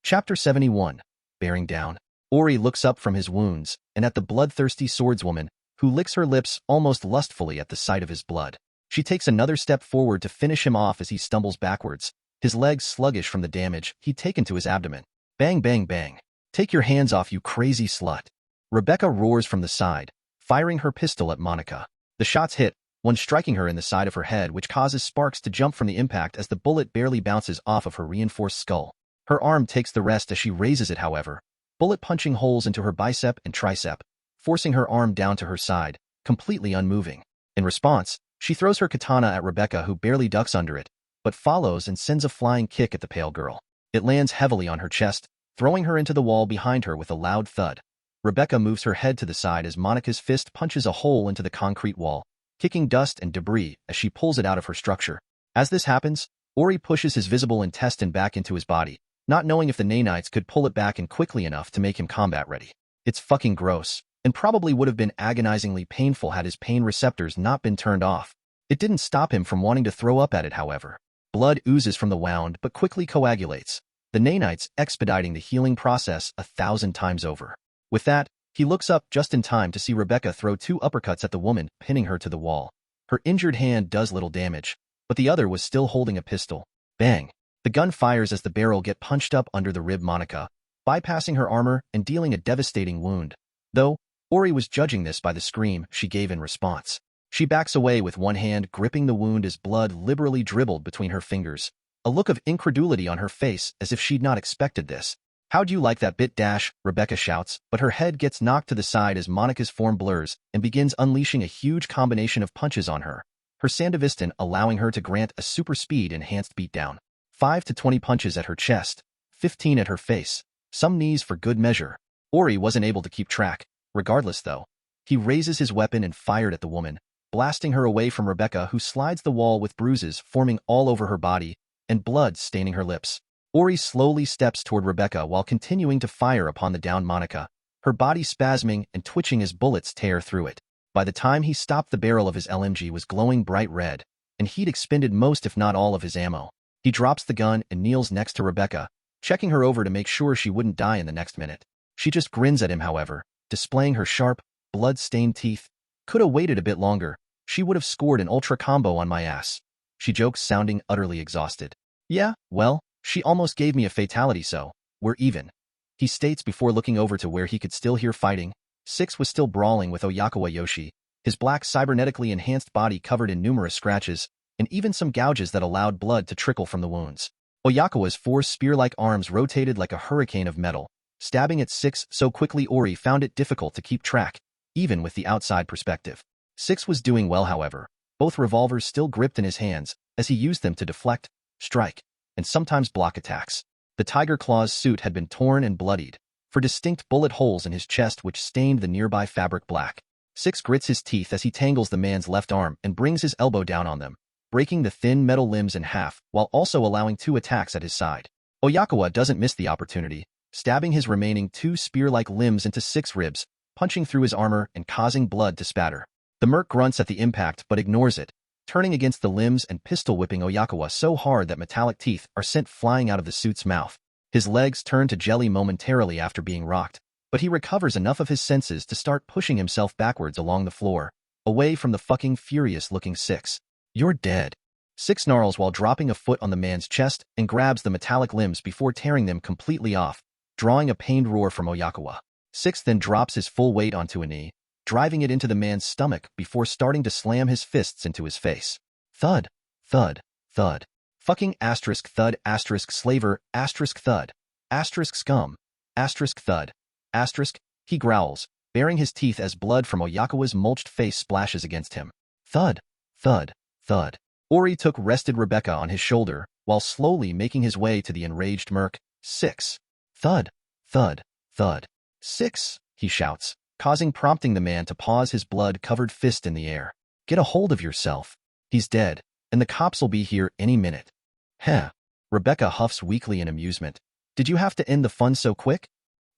Chapter 71. Bearing Down. Ori looks up from his wounds and at the bloodthirsty swordswoman, who licks her lips almost lustfully at the sight of his blood. She takes another step forward to finish him off as he stumbles backwards, his legs sluggish from the damage he'd taken to his abdomen. Bang, bang, bang. Take your hands off, you crazy slut. Rebecca roars from the side, firing her pistol at Monica. The shots hit, one striking her in the side of her head, which causes sparks to jump from the impact as the bullet barely bounces off of her reinforced skull. Her arm takes the rest as she raises it, however, bullet punching holes into her bicep and tricep, forcing her arm down to her side, completely unmoving. In response, she throws her katana at Rebecca, who barely ducks under it, but follows and sends a flying kick at the pale girl. It lands heavily on her chest, throwing her into the wall behind her with a loud thud. Rebecca moves her head to the side as Monica's fist punches a hole into the concrete wall, kicking dust and debris as she pulls it out of her structure. As this happens, Ori pushes his visible intestine back into his body, not knowing if the nanites could pull it back in quickly enough to make him combat ready. It's fucking gross, and probably would have been agonizingly painful had his pain receptors not been turned off. It didn't stop him from wanting to throw up at it, however. Blood oozes from the wound but quickly coagulates, the nanites expediting the healing process 1,000 times over. With that, he looks up just in time to see Rebecca throw 2 uppercuts at the woman, pinning her to the wall. Her injured hand does little damage, but the other was still holding a pistol. Bang! The gun fires as the barrel gets punched up under the rib Monica, bypassing her armor and dealing a devastating wound. Though, Ori was judging this by the scream she gave in response. She backs away with one hand gripping the wound as blood liberally dribbled between her fingers, a look of incredulity on her face as if she'd not expected this. "How'd you like that bit, Dash?" Rebecca shouts, but her head gets knocked to the side as Monica's form blurs and begins unleashing a huge combination of punches on her, her Sandevistan allowing her to grant a super speed enhanced beatdown. 5 to 20 punches at her chest, 15 at her face, some knees for good measure. Ori wasn't able to keep track. Regardless, though, he raises his weapon and fired at the woman, blasting her away from Rebecca, who slides the wall with bruises forming all over her body and blood staining her lips. Ori slowly steps toward Rebecca while continuing to fire upon the downed Monica, her body spasming and twitching as bullets tear through it. By the time he stopped, the barrel of his LMG was glowing bright red, and he'd expended most if not all of his ammo. He drops the gun and kneels next to Rebecca, checking her over to make sure she wouldn't die in the next minute. She just grins at him, however, displaying her sharp, blood-stained teeth. "Coulda waited a bit longer. She would have scored an ultra combo on my ass," she jokes, sounding utterly exhausted. "Yeah, well, she almost gave me a fatality, so we're even," he states before looking over to where he could still hear fighting. Six was still brawling with Oyakawa Yoshi, his black cybernetically enhanced body covered in numerous scratches, and even some gouges that allowed blood to trickle from the wounds. Oyakawa's 4 spear-like arms rotated like a hurricane of metal, stabbing at Six so quickly Ori found it difficult to keep track, even with the outside perspective. Six was doing well, however, both revolvers still gripped in his hands, as he used them to deflect, strike, and sometimes block attacks. The Tiger Claw's suit had been torn and bloodied, for distinct bullet holes in his chest which stained the nearby fabric black. Six grits his teeth as he tangles the man's left arm and brings his elbow down on them, breaking the thin metal limbs in half while also allowing 2 attacks at his side. Oyakawa doesn't miss the opportunity, stabbing his remaining 2 spear-like limbs into Six ribs, punching through his armor and causing blood to spatter. The Merc grunts at the impact but ignores it, turning against the limbs and pistol-whipping Oyakawa so hard that metallic teeth are sent flying out of the suit's mouth. His legs turn to jelly momentarily after being rocked, but he recovers enough of his senses to start pushing himself backwards along the floor, away from the fucking furious-looking Six. "You're dead." Six snarls while dropping a foot on the man's chest and grabs the metallic limbs before tearing them completely off, drawing a pained roar from Oyakawa. Six then drops his full weight onto a knee, driving it into the man's stomach before starting to slam his fists into his face. Thud, thud, thud. Fucking asterisk thud asterisk slaver asterisk thud asterisk scum asterisk thud asterisk, he growls, baring his teeth as blood from Oyakawa's mulched face splashes against him. Thud, thud, thud. Ori took rested Rebecca on his shoulder while slowly making his way to the enraged Merc. Six. Thud, thud, thud. Six, he shouts, prompting the man to pause his blood-covered fist in the air. "Get a hold of yourself. He's dead, and the cops'll be here any minute." "Heh." Rebecca huffs weakly in amusement. "Did you have to end the fun so quick?"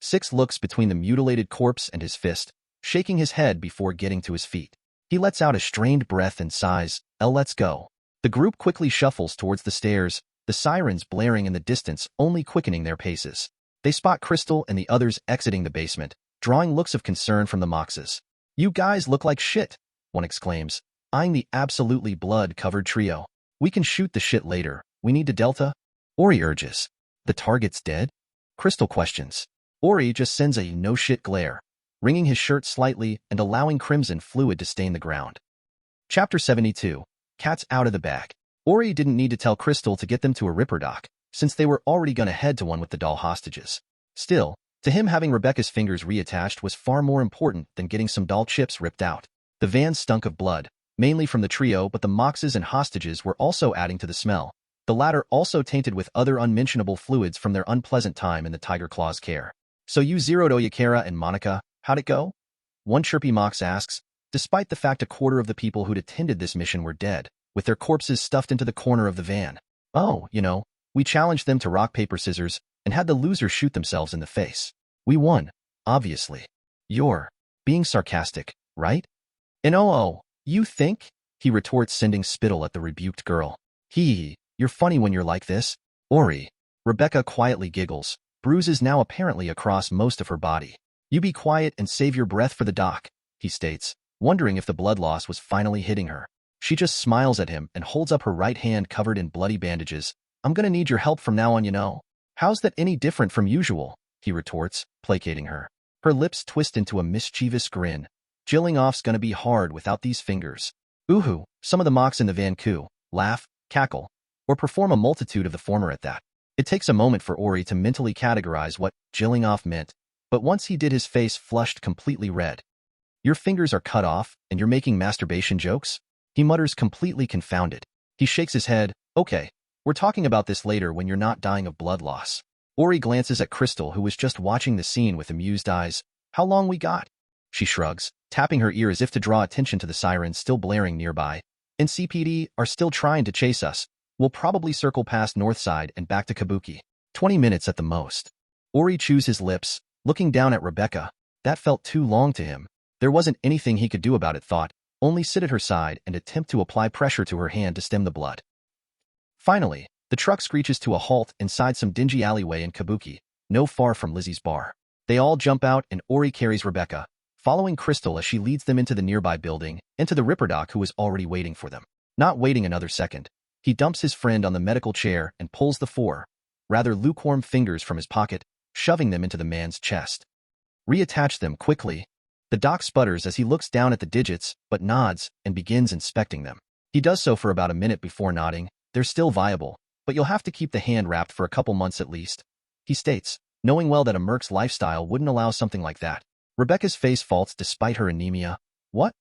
Six looks between the mutilated corpse and his fist, shaking his head before getting to his feet. He lets out a strained breath and sighs, "Let's go." The group quickly shuffles towards the stairs, the sirens blaring in the distance only quickening their paces. They spot Crystal and the others exiting the basement, drawing looks of concern from the Moxes. "You guys look like shit," one exclaims, eyeing the absolutely blood-covered trio. "We can shoot the shit later. We need to Delta?" Ori urges. "The target's dead?" Crystal questions. Ori just sends a no-shit glare, wringing his shirt slightly and allowing crimson fluid to stain the ground. Chapter 72. Cat's out of the bag. Ori didn't need to tell Crystal to get them to a Ripper dock, since they were already gonna head to one with the doll hostages. Still, to him having Rebecca's fingers reattached was far more important than getting some doll chips ripped out. The van stunk of blood, mainly from the trio, but the Moxes and hostages were also adding to the smell, the latter also tainted with other unmentionable fluids from their unpleasant time in the Tiger Claw's care. "So you zeroed Oyakara and Monica, how'd it go?" one chirpy Mox asks, despite the fact a quarter of the people who'd attended this mission were dead, with their corpses stuffed into the corner of the van. "Oh, we challenged them to rock, paper, scissors, and had the losers shoot themselves in the face. We won, obviously." "You're being sarcastic, right?" "And oh, you think?" he retorts, sending spittle at the rebuked girl. You're funny when you're like this." "Ori." Rebecca quietly giggles, bruises now apparently across most of her body. "You be quiet and save your breath for the doc," he states, wondering if the blood loss was finally hitting her. She just smiles at him and holds up her right hand covered in bloody bandages. "I'm gonna need your help from now on, "How's that any different from usual?" he retorts, placating her. Her lips twist into a mischievous grin. "Jilling off's gonna be hard without these fingers." Ooh, some of the Mox in the van coo, laugh, cackle, or perform a multitude of the former at that. It takes a moment for Ori to mentally categorize what jilling off meant, but once he did, his face flushed completely red. "Your fingers are cut off, and you're making masturbation jokes?" he mutters, completely confounded. He shakes his head. "Okay, we're talking about this later when you're not dying of blood loss." Ori glances at Crystal, who was just watching the scene with amused eyes. "How long we got?" She shrugs, tapping her ear as if to draw attention to the sirens still blaring nearby. "NCPD are still trying to chase us. We'll probably circle past Northside and back to Kabuki. 20 minutes at the most." Ori chews his lips, looking down at Rebecca. That felt too long to him. There wasn't anything he could do about it, thought, only sit at her side and attempt to apply pressure to her hand to stem the blood. Finally, the truck screeches to a halt inside some dingy alleyway in Kabuki, no far from Lizzie's bar. They all jump out and Ori carries Rebecca, following Crystal as she leads them into the nearby building, and to the Ripperdoc, who is already waiting for them. Not waiting another second, he dumps his friend on the medical chair and pulls the rather lukewarm fingers from his pocket, shoving them into the man's chest. "Reattach them quickly." The doc sputters as he looks down at the digits, but nods and begins inspecting them. He does so for about a minute before nodding. "They're still viable, but you'll have to keep the hand wrapped for a couple months at least," he states, knowing well that a Merc's lifestyle wouldn't allow something like that. Rebecca's face faults despite her anemia. "What?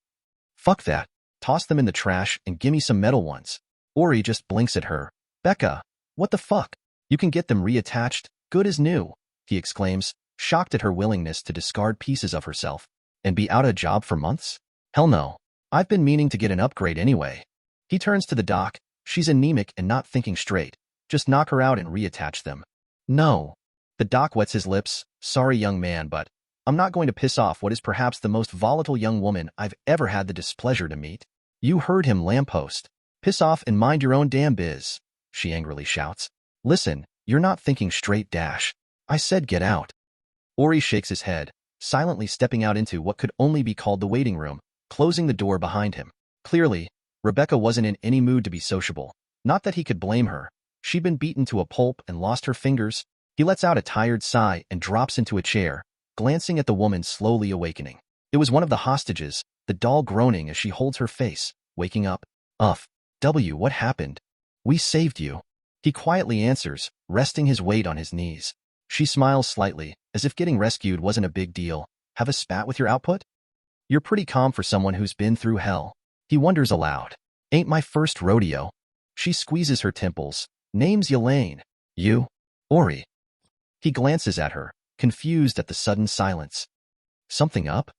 Fuck that. Toss them in the trash and gimme some metal ones." Ori just blinks at her. "Becca, what the fuck? You can get them reattached, good as new," he exclaims, shocked at her willingness to discard pieces of herself. "And be out of a job for months? Hell no. I've been meaning to get an upgrade anyway." He turns to the doc. "She's anemic and not thinking straight. Just knock her out and reattach them." "No." The doc wets his lips. "Sorry, young man, but I'm not going to piss off what is perhaps the most volatile young woman I've ever had the displeasure to meet." "You heard him, lamppost. Piss off and mind your own damn biz," she angrily shouts. "Listen, you're not thinking straight, Dash. I said get out." Ori shakes his head, silently stepping out into what could only be called the waiting room, closing the door behind him. Clearly, Rebecca wasn't in any mood to be sociable. Not that he could blame her. She'd been beaten to a pulp and lost her fingers. He lets out a tired sigh and drops into a chair, glancing at the woman slowly awakening. It was one of the hostages, the doll groaning as she holds her face, waking up. What happened?" "We saved you," he quietly answers, resting his weight on his knees. She smiles slightly, as if getting rescued wasn't a big deal. "Have a spat with your output?" "You're pretty calm for someone who's been through hell." He wonders aloud. "Ain't my first rodeo." She squeezes her temples. "Name's Elaine." "You? Ori." He glances at her, confused at the sudden silence. "Something up?"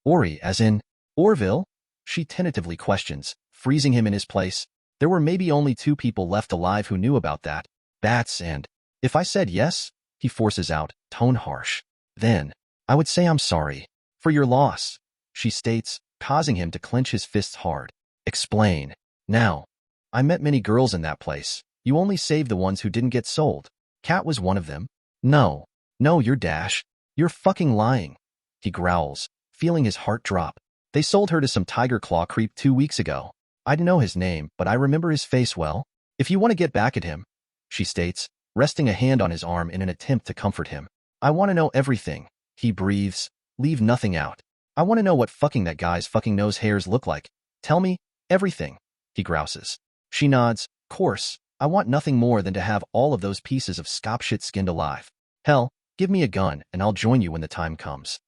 "Ori, as in Orville?" she tentatively questions, freezing him in his place. There were maybe only 2 people left alive who knew about that. Bats and... "If I said yes," he forces out, tone harsh, "then I would say I'm sorry for your loss," she states, causing him to clench his fists hard. "Explain." "Now, I met many girls in that place. You only saved the ones who didn't get sold. Kat was one of them." "No." No, you're Dash. You're fucking lying. He growls, feeling his heart drop. They sold her to some tiger claw creep 2 weeks ago. I don't know his name, but I remember his face well. If you want to get back at him, she states, resting a hand on his arm in an attempt to comfort him. I want to know everything. He breathes. Leave nothing out. I want to know what fucking that guy's fucking nose hairs look like. Tell me everything. He grouses. She nods. Course, I want nothing more than to have all of those pieces of scop shit skinned alive. Hell, give me a gun and I'll join you when the time comes.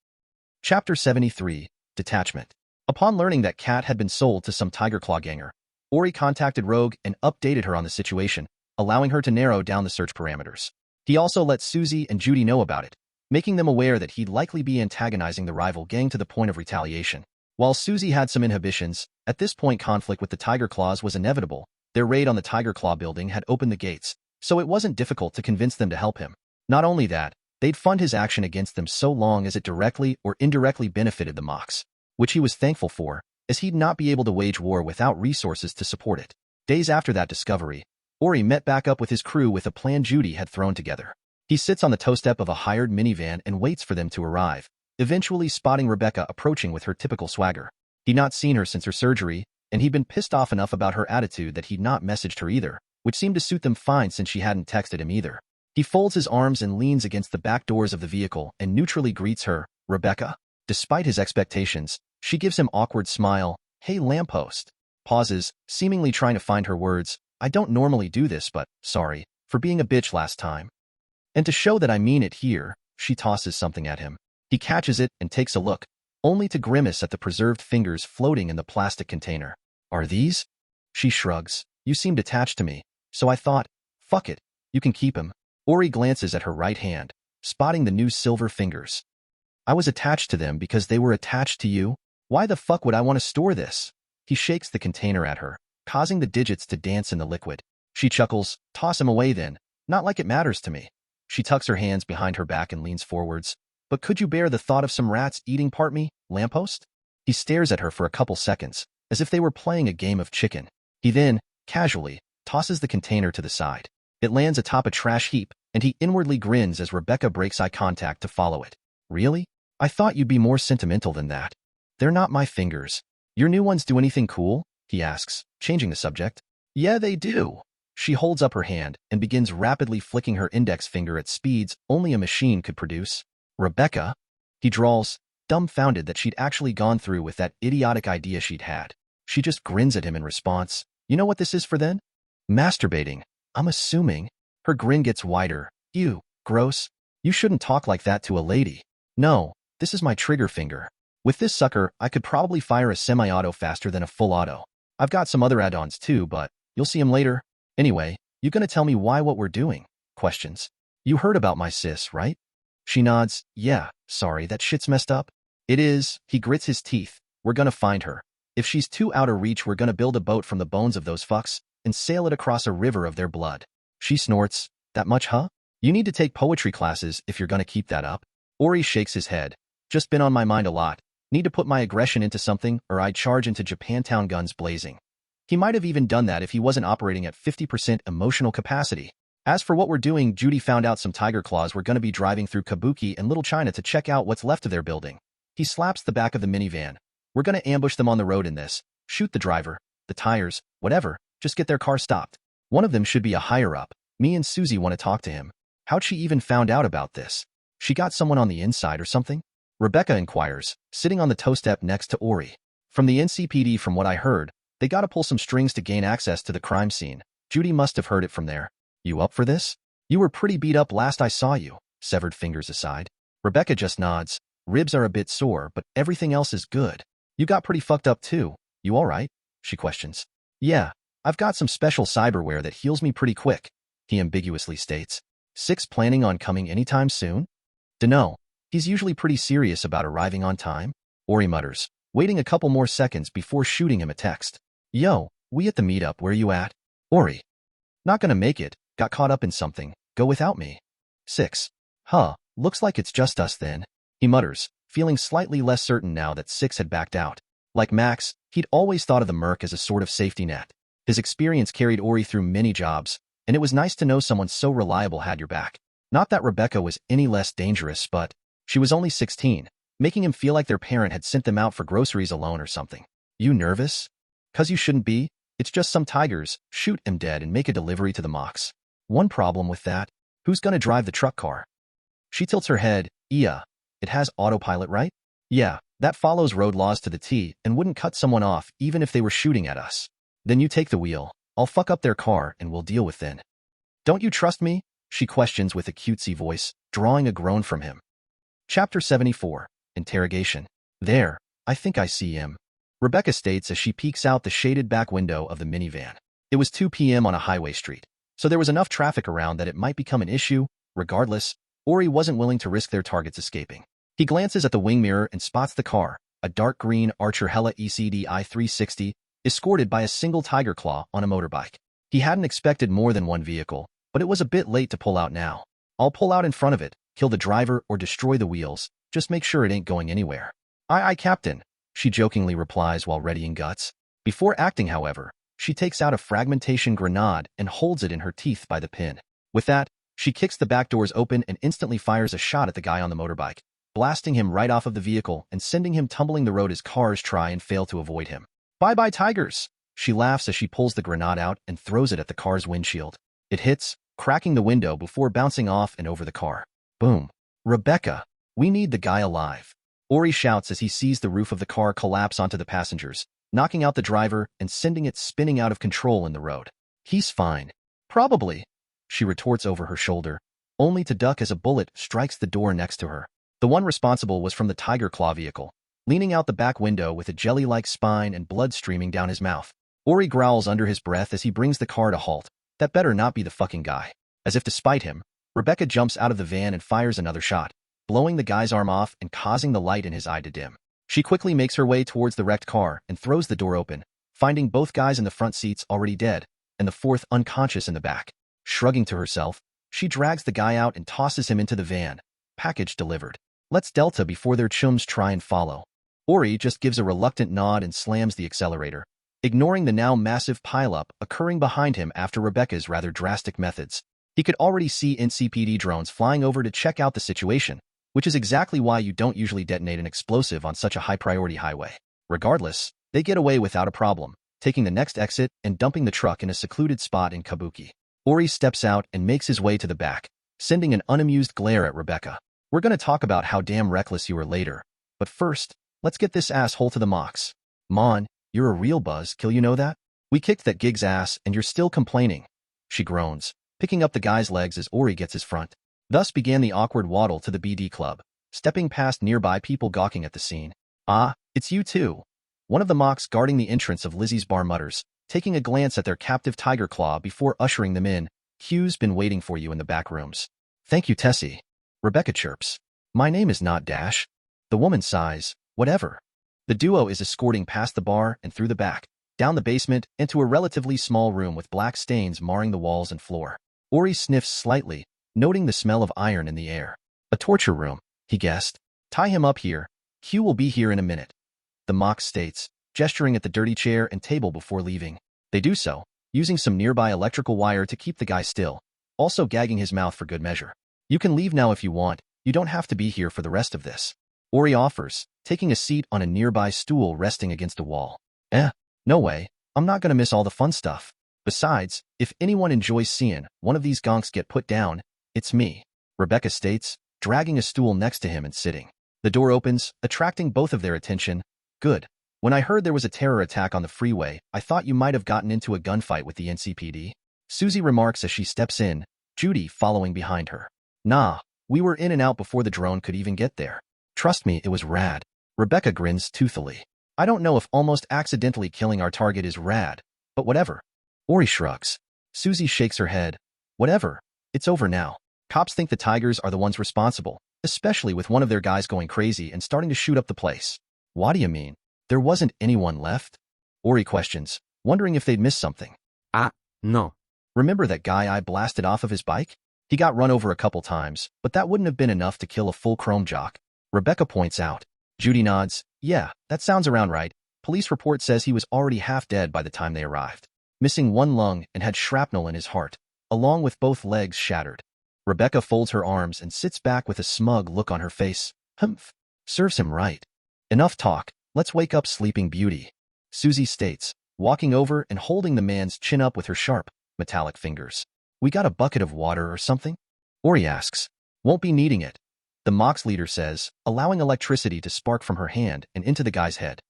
Chapter 73, Detachment. Upon learning that Kat had been sold to some tiger claw ganger, Ori contacted Rogue and updated her on the situation, allowing her to narrow down the search parameters. He also let Susie and Judy know about it, making them aware that he'd likely be antagonizing the rival gang to the point of retaliation. While Susie had some inhibitions, at this point conflict with the Tiger Claws was inevitable. Their raid on the Tiger Claw building had opened the gates, so it wasn't difficult to convince them to help him. Not only that, they'd fund his action against them so long as it directly or indirectly benefited the Mox, which he was thankful for, as he'd not be able to wage war without resources to support it. Days after that discovery, Ori met back up with his crew with a plan Judy had thrown together. He sits on the toe step of a hired minivan and waits for them to arrive, eventually spotting Rebecca approaching with her typical swagger. He'd not seen her since her surgery, and he'd been pissed off enough about her attitude that he'd not messaged her either, which seemed to suit them fine since she hadn't texted him either. He folds his arms and leans against the back doors of the vehicle and neutrally greets her, Rebecca. Despite his expectations, she gives him awkward smile. Hey, lamppost. Pauses, seemingly trying to find her words. I don't normally do this, but sorry for being a bitch last time. And to show that I mean it here, she tosses something at him. He catches it and takes a look, only to grimace at the preserved fingers floating in the plastic container. Are these? She shrugs. You seemed attached to me, so I thought, fuck it, you can keep him. Ori glances at her right hand, spotting the new silver fingers. I was attached to them because they were attached to you? Why the fuck would I want to store this? He shakes the container at her, causing the digits to dance in the liquid. She chuckles. Toss him away then. Not like it matters to me. She tucks her hands behind her back and leans forwards. But could you bear the thought of some rats eating part me, lamppost? He stares at her for a couple seconds, as if they were playing a game of chicken. He then, casually, tosses the container to the side. It lands atop a trash heap, and he inwardly grins as Rebecca breaks eye contact to follow it. Really? I thought you'd be more sentimental than that. They're not my fingers. Your new ones do anything cool? He asks, changing the subject. Yeah, they do. She holds up her hand and begins rapidly flicking her index finger at speeds only a machine could produce. Rebecca? He drawls, dumbfounded that she'd actually gone through with that idiotic idea she'd had. She just grins at him in response. You know what this is for then? Masturbating. I'm assuming. Her grin gets wider. Ew, gross. You shouldn't talk like that to a lady. No, this is my trigger finger. With this sucker, I could probably fire a semi-auto faster than a full auto. I've got some other add-ons too, but you'll see them later. Anyway, you gonna tell me why what we're doing? Questions. You heard about my sis, right? She nods. Yeah, sorry, that shit's messed up. It is. He grits his teeth. We're gonna find her. If she's too out of reach, we're gonna build a boat from the bones of those fucks and sail it across a river of their blood. She snorts. That much, huh? You need to take poetry classes if you're gonna keep that up. Ori shakes his head. Just been on my mind a lot. Need to put my aggression into something or I'd charge into Japantown guns blazing. He might have even done that if he wasn't operating at 50% emotional capacity. As for what we're doing, Judy found out some tiger claws were going to be driving through Kabuki and Little China to check out what's left of their building. He slaps the back of the minivan. We're going to ambush them on the road in this. Shoot the driver, the tires, whatever, just get their car stopped. One of them should be a higher-up. Me and Susie want to talk to him. How'd she even found out about this? She got someone on the inside or something? Rebecca inquires, sitting on the toe step next to Ori. From the NCPD, from what I heard, they gotta pull some strings to gain access to the crime scene. Judy must have heard it from there. You up for this? You were pretty beat up last I saw you, severed fingers aside. Rebecca just nods. Ribs are a bit sore, but everything else is good. You got pretty fucked up too. You alright? She questions. Yeah, I've got some special cyberware that heals me pretty quick, he ambiguously states. Six planning on coming anytime soon? Dunno. He's usually pretty serious about arriving on time, Ori mutters, waiting a couple more seconds before shooting him a text. Yo, we at the meetup, where you at? Ori. Not gonna make it, got caught up in something, go without me. 6. Huh, looks like it's just us then, he mutters, feeling slightly less certain now that 6 had backed out. Like Max, he'd always thought of the Merc as a sort of safety net. His experience carried Ori through many jobs, and it was nice to know someone so reliable had your back. Not that Rebecca was any less dangerous, but she was only 16, making him feel like their parent had sent them out for groceries alone or something. You nervous? 'Cause you shouldn't be. It's just some tigers. Shoot him dead and make a delivery to the Mox. One problem with that. Who's gonna drive the truck car? She tilts her head. Yeah, it has autopilot, right? Yeah, that follows road laws to the T and wouldn't cut someone off even if they were shooting at us. Then you take the wheel. I'll fuck up their car and we'll deal with it. Don't you trust me? She questions with a cutesy voice, drawing a groan from him. Chapter 74. Interrogation. There, I think I see him, Rebecca states as she peeks out the shaded back window of the minivan. It was 2 p.m. on a highway street, so there was enough traffic around that it might become an issue. Regardless, Ori wasn't willing to risk their targets escaping. He glances at the wing mirror and spots the car, a dark green Archer Hella ECDI 360, escorted by a single Tiger Claw on a motorbike. He hadn't expected more than one vehicle, but it was a bit late to pull out now. I'll pull out in front of it, kill the driver or destroy the wheels, just make sure it ain't going anywhere. Aye, Captain, she jokingly replies while readying guts. Before acting, however, she takes out a fragmentation grenade and holds it in her teeth by the pin. With that, she kicks the back doors open and instantly fires a shot at the guy on the motorbike, blasting him right off of the vehicle and sending him tumbling the road as cars try and fail to avoid him. Bye-bye, tigers! She laughs as she pulls the grenade out and throws it at the car's windshield. It hits, cracking the window before bouncing off and over the car. Boom. Rebecca, we need the guy alive. Ori shouts as he sees the roof of the car collapse onto the passengers, knocking out the driver and sending it spinning out of control in the road. He's fine. Probably, she retorts over her shoulder, only to duck as a bullet strikes the door next to her. The one responsible was from the Tiger Claw vehicle, leaning out the back window with a jelly-like spine and blood streaming down his mouth. Ori growls under his breath as he brings the car to halt. That better not be the fucking guy. As if to spite him, Rebecca jumps out of the van and fires another shot, blowing the guy's arm off and causing the light in his eye to dim. She quickly makes her way towards the wrecked car and throws the door open, finding both guys in the front seats already dead, and the fourth unconscious in the back. Shrugging to herself, she drags the guy out and tosses him into the van. Package delivered. Let's Delta before their chums try and follow. Ori just gives a reluctant nod and slams the accelerator, ignoring the now massive pileup occurring behind him after Rebecca's rather drastic methods. He could already see NCPD drones flying over to check out the situation, which is exactly why you don't usually detonate an explosive on such a high-priority highway. Regardless, they get away without a problem, taking the next exit and dumping the truck in a secluded spot in Kabuki. Ori steps out and makes his way to the back, sending an unamused glare at Rebecca. We're going to talk about how damn reckless you were later, but first, let's get this asshole to the Mox. Mon, you're a real buzzkill, you know that? We kicked that gig's ass and you're still complaining. She groans, picking up the guy's legs as Ori gets his front. Thus began the awkward waddle to the BD club, stepping past nearby people gawking at the scene. Ah, it's you too. One of the Mox guarding the entrance of Lizzie's bar mutters, taking a glance at their captive Tiger Claw before ushering them in. Q's been waiting for you in the back rooms. Thank you, Tessie. Rebecca chirps. My name is not Dash. The woman sighs. Whatever. The duo is escorting past the bar and through the back, down the basement, into a relatively small room with black stains marring the walls and floor. Ori sniffs slightly, noting the smell of iron in the air. A torture room, he guessed. Tie him up here. Q will be here in a minute. The Mox states, gesturing at the dirty chair and table before leaving. They do so, using some nearby electrical wire to keep the guy still, also gagging his mouth for good measure. You can leave now if you want. You don't have to be here for the rest of this. Ori offers, taking a seat on a nearby stool resting against a wall. No way. I'm not gonna miss all the fun stuff. Besides, if anyone enjoys seeing one of these gonks get put down, it's me, Rebecca states, dragging a stool next to him and sitting. The door opens, attracting both of their attention. Good. When I heard there was a terror attack on the freeway, I thought you might have gotten into a gunfight with the NCPD. Susie remarks as she steps in, Judy following behind her. Nah, we were in and out before the drone could even get there. Trust me, it was rad. Rebecca grins toothily. I don't know if almost accidentally killing our target is rad, but whatever. Ori shrugs. Susie shakes her head. Whatever. It's over now. Cops think the Tigers are the ones responsible, especially with one of their guys going crazy and starting to shoot up the place. What do you mean? There wasn't anyone left? Ori questions, wondering if they'd missed something. No. Remember that guy I blasted off of his bike? He got run over a couple times, but that wouldn't have been enough to kill a full chrome jock. Rebecca points out. Judy nods. Yeah, that sounds around right. Police report says he was already half dead by the time they arrived, missing one lung and had shrapnel in his heart, along with both legs shattered. Rebecca folds her arms and sits back with a smug look on her face. Humph. Serves him right. Enough talk. Let's wake up Sleeping Beauty, Susie states, walking over and holding the man's chin up with her sharp, metallic fingers. We got a bucket of water or something? Ori asks. Won't be needing it, the Mox leader says, allowing electricity to spark from her hand and into the guy's head.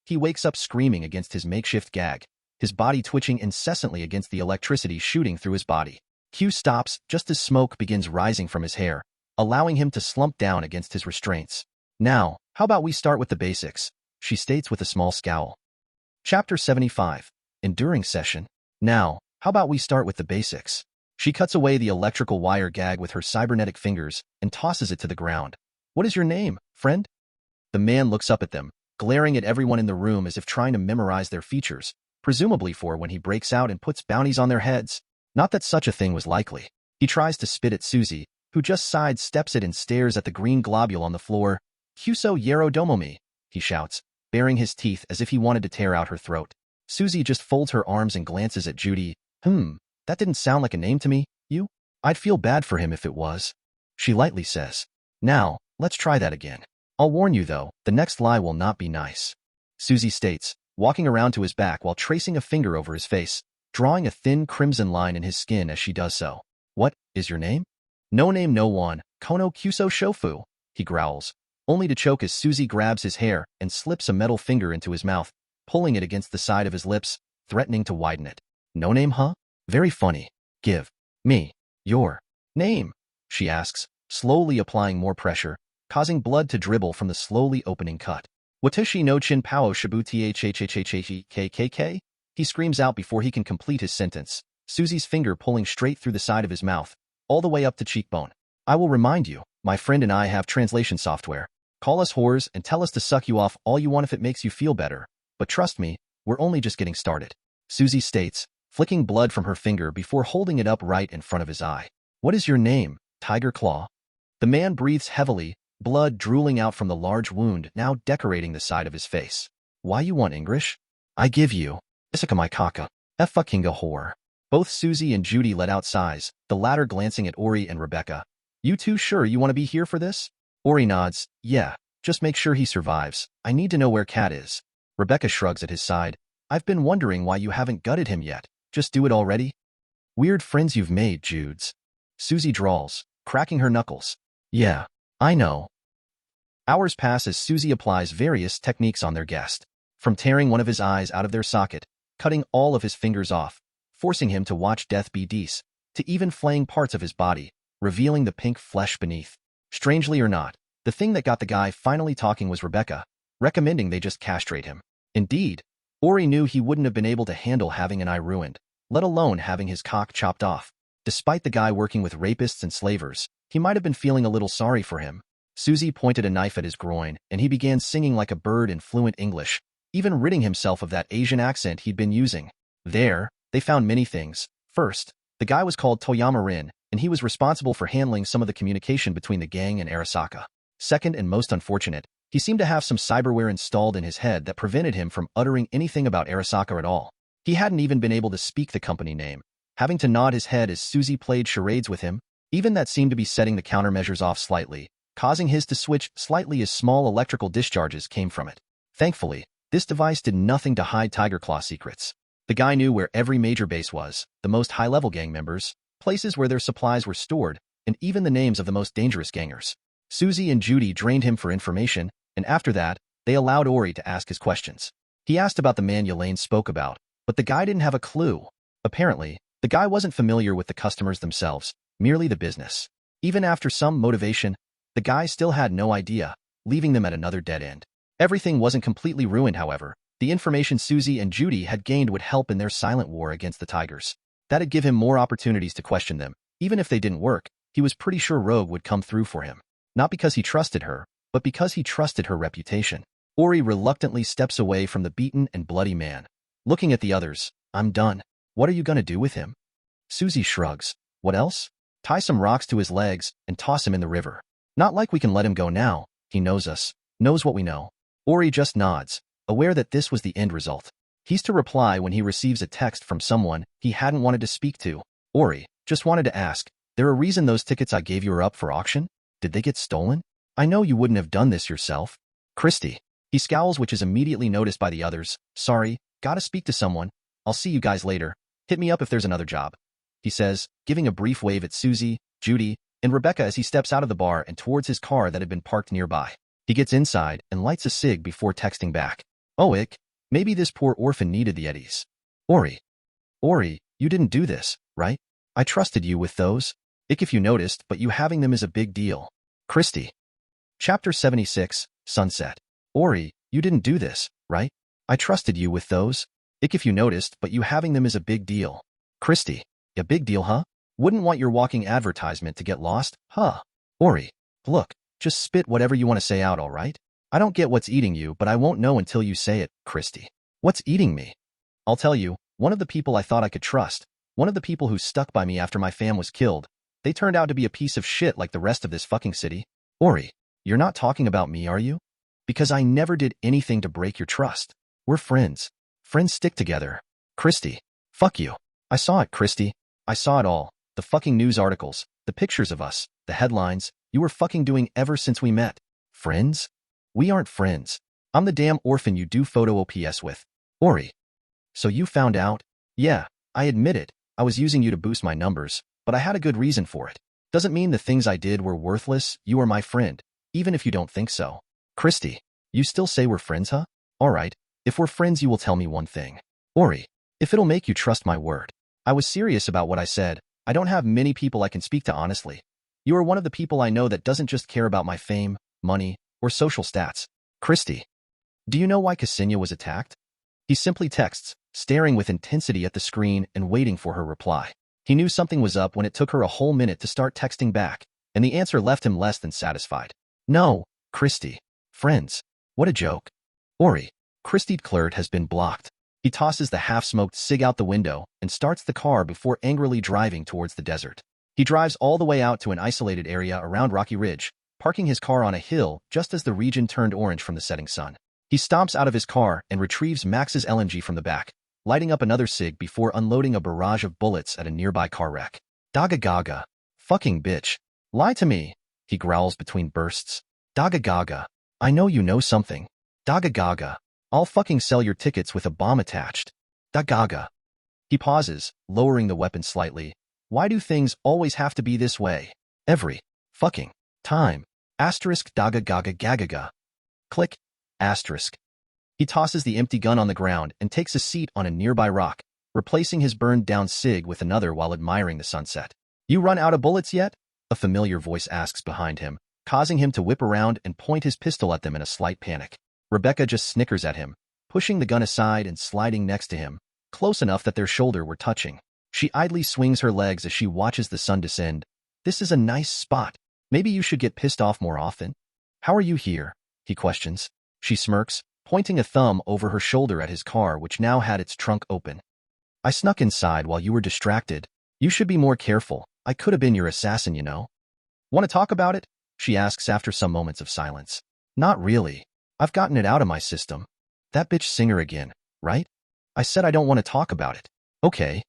He wakes up screaming against his makeshift gag, his body twitching incessantly against the electricity shooting through his body. Q stops just as smoke begins rising from his hair, allowing him to slump down against his restraints. Now, how about we start with the basics, she states with a small scowl. Chapter 75. Enduring Session. Now, how about we start with the basics? She cuts away the electrical wire gag with her cybernetic fingers and tosses it to the ground. What is your name, friend? The man looks up at them, glaring at everyone in the room as if trying to memorize their features, presumably for when he breaks out and puts bounties on their heads. Not that such a thing was likely. He tries to spit at Susie, who just sidesteps it and stares at the green globule on the floor. Cuso Yero Domomi, he shouts, baring his teeth as if he wanted to tear out her throat. Susie just folds her arms and glances at Judy. That didn't sound like a name to me, you? I'd feel bad for him if it was. She lightly says. Now, let's try that again. I'll warn you though, the next lie will not be nice, Susie states, walking around to his back while tracing a finger over his face, drawing a thin crimson line in his skin as she does so. What is your name? No name no one, Kono Kuso Shofu, he growls, only to choke as Susie grabs his hair and slips a metal finger into his mouth, pulling it against the side of his lips, threatening to widen it. No name, huh? Very funny. Give me your name, she asks, slowly applying more pressure, causing blood to dribble from the slowly opening cut. Watashi no chin pao shibuti hhhhhkkk? He screams out before he can complete his sentence, Susie's finger pulling straight through the side of his mouth, all the way up to cheekbone. I will remind you, my friend and I have translation software. Call us whores and tell us to suck you off all you want if it makes you feel better. But trust me, we're only just getting started, Susie states, flicking blood from her finger before holding it up right in front of his eye. What is your name, Tiger Claw? The man breathes heavily, blood drooling out from the large wound now decorating the side of his face. Why you want English? I give you. Isaka my kaka. F-fucking-a whore. Both Susie and Judy let out sighs, the latter glancing at Ori and Rebecca. You two sure you want to be here for this? Ori nods. Yeah, just make sure he survives. I need to know where Cat is. Rebecca shrugs at his side. I've been wondering why you haven't gutted him yet. Just do it already? Weird friends you've made, Judes. Susie drawls, cracking her knuckles. Yeah, I know. Hours pass as Susie applies various techniques on their guest, from tearing one of his eyes out of their socket, cutting all of his fingers off, forcing him to watch death be dece, to even flaying parts of his body, revealing the pink flesh beneath. Strangely or not, the thing that got the guy finally talking was Rebecca, recommending they just castrate him. Indeed, Ori knew he wouldn't have been able to handle having an eye ruined, let alone having his cock chopped off. Despite the guy working with rapists and slavers, he might have been feeling a little sorry for him. Susie pointed a knife at his groin, and he began singing like a bird in fluent English, even ridding himself of that Asian accent he'd been using. There, they found many things. First, the guy was called Toyama Rin, and he was responsible for handling some of the communication between the gang and Arasaka. Second, and most unfortunate, he seemed to have some cyberware installed in his head that prevented him from uttering anything about Arasaka at all. He hadn't even been able to speak the company name, having to nod his head as Susie played charades with him. Even that seemed to be setting the countermeasures off slightly, causing his to switch slightly as small electrical discharges came from it. Thankfully, this device did nothing to hide Tiger Claw secrets. The guy knew where every major base was, the most high-level gang members, places where their supplies were stored, and even the names of the most dangerous gangers. Susie and Judy drained him for information, and after that, they allowed Ori to ask his questions. He asked about the man Yelane spoke about, but the guy didn't have a clue. Apparently, the guy wasn't familiar with the customers themselves, merely the business. Even after some motivation, the guy still had no idea, leaving them at another dead end. Everything wasn't completely ruined, however. The information Susie and Judy had gained would help in their silent war against the Tigers. That'd give him more opportunities to question them. Even if they didn't work, he was pretty sure Rogue would come through for him. Not because he trusted her, but because he trusted her reputation. Ori reluctantly steps away from the beaten and bloody man. Looking at the others, I'm done. What are you gonna do with him? Susie shrugs. What else? Tie some rocks to his legs and toss him in the river. Not like we can let him go now. He knows us, knows what we know. Ori just nods, aware that this was the end result. He's to reply when he receives a text from someone he hadn't wanted to speak to. Ori, just wanted to ask, there a reason those tickets I gave you are up for auction? Did they get stolen? I know you wouldn't have done this yourself. Christy. He scowls, which is immediately noticed by the others. Sorry, gotta speak to someone. I'll see you guys later. Hit me up if there's another job. He says, giving a brief wave at Susie, Judy, and Rebecca as he steps out of the bar and towards his car that had been parked nearby. He gets inside and lights a cig before texting back. Oh, ick. Maybe this poor orphan needed the eddies. Ori, you didn't do this, right? I trusted you with those. Ick if you noticed, but you having them is a big deal. Christy. Chapter 76, Sunset. Ori, you didn't do this, right? I trusted you with those. Ick if you noticed, but you having them is a big deal. Christy. A big deal, huh? Wouldn't want your walking advertisement to get lost, huh? Ori. Look, just spit whatever you want to say out, all right? I don't get what's eating you, but I won't know until you say it, Christy. What's eating me? I'll tell you, one of the people I thought I could trust, one of the people who stuck by me after my fam was killed, they turned out to be a piece of shit like the rest of this fucking city. Ori, you're not talking about me, are you? Because I never did anything to break your trust. We're friends. Friends stick together. Christy. Fuck you. I saw it, Christy. I saw it all. The fucking news articles, the pictures of us, the headlines, you were fucking doing ever since we met. Friends? We aren't friends. I'm the damn orphan you do photo OPS with. Ori. So you found out? Yeah, I admit it. I was using you to boost my numbers, but I had a good reason for it. Doesn't mean the things I did were worthless. You are my friend, even if you don't think so. Christy. You still say we're friends, huh? All right. If we're friends, you will tell me one thing. Ori. If it'll make you trust my word. I was serious about what I said. I don't have many people I can speak to honestly. You are one of the people I know that doesn't just care about my fame, money, or social stats. Christy. Do you know why Ksenia was attacked? He simply texts, staring with intensity at the screen and waiting for her reply. He knew something was up when it took her a whole minute to start texting back, and the answer left him less than satisfied. No, Christy. Friends. What a joke. Ori. Christy Clert has been blocked. He tosses the half-smoked cig out the window and starts the car before angrily driving towards the desert. He drives all the way out to an isolated area around Rocky Ridge, parking his car on a hill just as the region turned orange from the setting sun. He stomps out of his car and retrieves Max's LMG from the back, lighting up another cig before unloading a barrage of bullets at a nearby car wreck. Daga Gaga. Fucking bitch. Lie to me, he growls between bursts. Daga Gaga. I know you know something. Daga Gaga. I'll fucking sell your tickets with a bomb attached. Daga Gaga. He pauses, lowering the weapon slightly. Why do things always have to be this way? Every fucking time. Asterisk Daga Gaga Gagaga. Click. Asterisk. He tosses the empty gun on the ground and takes a seat on a nearby rock, replacing his burned-down cig with another while admiring the sunset. You run out of bullets yet? A familiar voice asks behind him, causing him to whip around and point his pistol at them in a slight panic. Rebecca just snickers at him, pushing the gun aside and sliding next to him, close enough that their shoulder were touching. She idly swings her legs as she watches the sun descend. This is a nice spot. Maybe you should get pissed off more often. How are you here? He questions. She smirks, pointing a thumb over her shoulder at his car, which now had its trunk open. I snuck inside while you were distracted. You should be more careful. I could have been your assassin, you know. Want to talk about it? She asks after some moments of silence. Not really. I've gotten it out of my system. That bitch Singer again, right? I said I don't want to talk about it. Okay.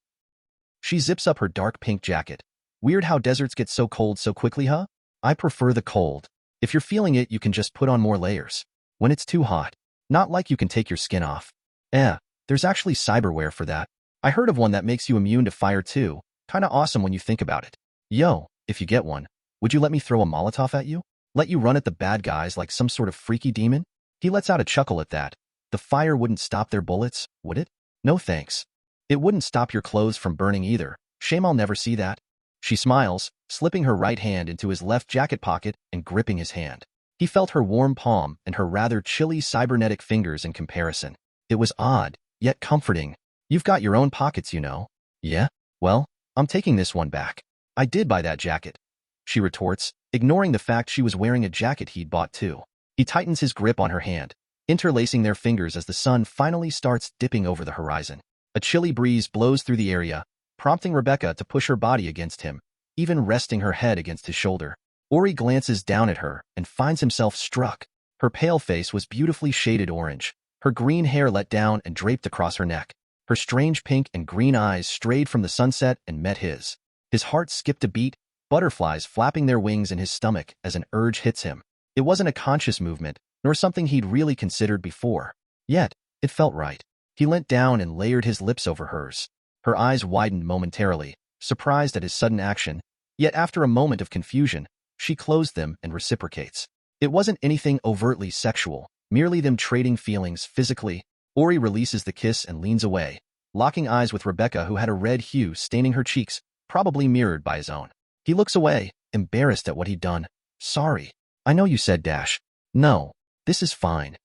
She zips up her dark pink jacket. Weird how deserts get so cold so quickly, huh? I prefer the cold. If you're feeling it, you can just put on more layers. When it's too hot. Not like you can take your skin off. There's actually cyberware for that. I heard of one that makes you immune to fire too. Kinda awesome when you think about it. Yo, if you get one, would you let me throw a Molotov at you? Let you run at the bad guys like some sort of freaky demon? He lets out a chuckle at that. The fire wouldn't stop their bullets, would it? No thanks. It wouldn't stop your clothes from burning either. Shame I'll never see that. She smiles, slipping her right hand into his left jacket pocket and gripping his hand. He felt her warm palm and her rather chilly cybernetic fingers in comparison. It was odd, yet comforting. You've got your own pockets, you know. Yeah? Well, I'm taking this one back. I did buy that jacket. She retorts, ignoring the fact she was wearing a jacket he'd bought too. He tightens his grip on her hand, interlacing their fingers as the sun finally starts dipping over the horizon. A chilly breeze blows through the area, prompting Rebecca to push her body against him, even resting her head against his shoulder. Ori glances down at her and finds himself struck. Her pale face was beautifully shaded orange, Her green hair let down and draped across her neck. Her strange pink and green eyes strayed from the sunset and met his. His heart skipped a beat, butterflies flapping their wings in his stomach as an urge hits him. It wasn't a conscious movement, nor something he'd really considered before. Yet, it felt right. He leant down and layered his lips over hers. Her eyes widened momentarily, surprised at his sudden action, yet after a moment of confusion, she closed them and reciprocates. It wasn't anything overtly sexual, merely them trading feelings physically. Ori releases the kiss and leans away, locking eyes with Rebecca, who had a red hue staining her cheeks, probably mirrored by his own. He looks away, embarrassed at what he'd done. Sorry. I know you said dash. No. This is fine.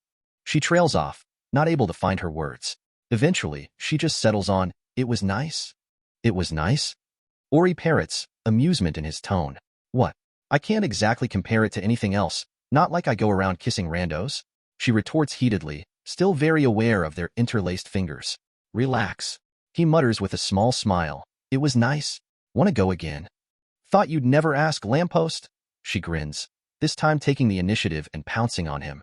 She trails off, not able to find her words. Eventually, she just settles on, it was nice? It was nice? Ori parrots, amusement in his tone. What? I can't exactly compare it to anything else, not like I go around kissing randos. She retorts heatedly, still very aware of their interlaced fingers. Relax. He mutters with a small smile. It was nice. Want to go again? Thought you'd never ask, lamppost? She grins, this time taking the initiative and pouncing on him.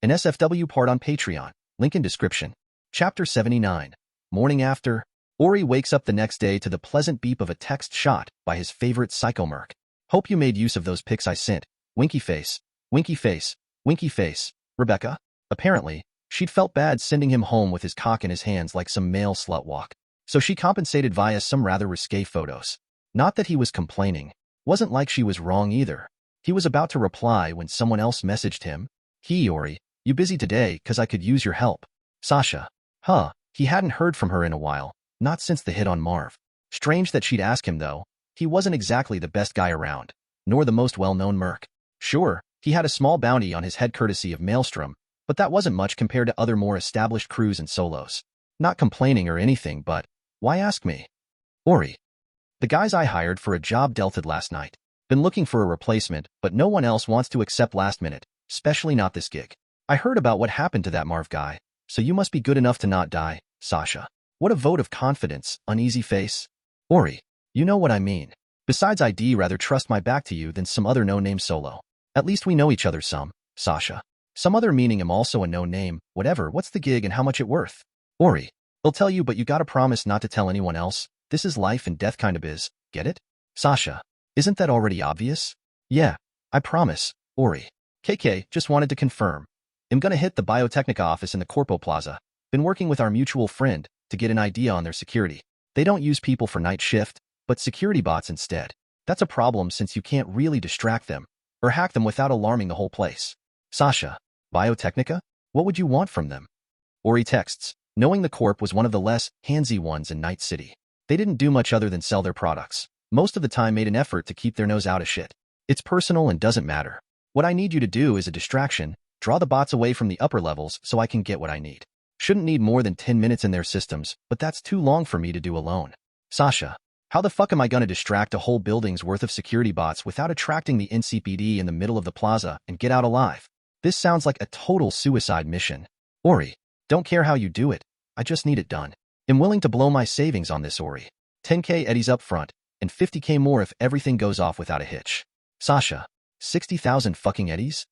An SFW part on Patreon. Link in description. Chapter 79. Morning after, Ori wakes up the next day to the pleasant beep of a text shot by his favorite psycho Merc. Hope you made use of those pics I sent. Winky face. Winky face. Winky face. Rebecca. Apparently, she'd felt bad sending him home with his cock in his hands like some male slut walk. So she compensated via some rather risque photos. Not that he was complaining. Wasn't like she was wrong either. He was about to reply when someone else messaged him. Hey Ori, you busy today? 'Cause I could use your help. Sasha. Huh, he hadn't heard from her in a while, not since the hit on Marv. Strange that she'd ask him though. He wasn't exactly the best guy around, nor the most well-known Merc. Sure, he had a small bounty on his head courtesy of Maelstrom, but that wasn't much compared to other more established crews and solos. Not complaining or anything, but why ask me? Ori. The guys I hired for a job delted last night. Been looking for a replacement, but no one else wants to accept last minute, especially not this gig. I heard about what happened to that Marv guy, so you must be good enough to not die, Sasha. What a vote of confidence, uneasy face. Ori, you know what I mean. Besides, I'd rather trust my back to you than some other no-name solo. At least we know each other some, Sasha. Some other meaning I'm also a no-name, whatever, what's the gig and how much it worth? Ori, they'll tell you, but you gotta promise not to tell anyone else. This is life and death kind of biz, get it? Sasha, isn't that already obvious? Yeah, I promise, Ori. KK, just wanted to confirm. I'm gonna hit the Biotechnica office in the Corpo Plaza. Been working with our mutual friend to get an idea on their security. They don't use people for night shift, but security bots instead. That's a problem since you can't really distract them or hack them without alarming the whole place. Sasha, Biotechnica? What would you want from them? Ori texts, knowing the Corp was one of the less handsy ones in Night City. They didn't do much other than sell their products. Most of the time made an effort to keep their nose out of shit. It's personal and doesn't matter. What I need you to do is a distraction, draw the bots away from the upper levels so I can get what I need. Shouldn't need more than 10 minutes in their systems, but that's too long for me to do alone. Sasha, how the fuck am I gonna distract a whole building's worth of security bots without attracting the NCPD in the middle of the plaza and get out alive? This sounds like a total suicide mission. Ori, don't care how you do it. I just need it done. I'm willing to blow my savings on this, Ori. 10k eddies up front, and 50k more if everything goes off without a hitch. Sasha, 60,000 fucking eddies?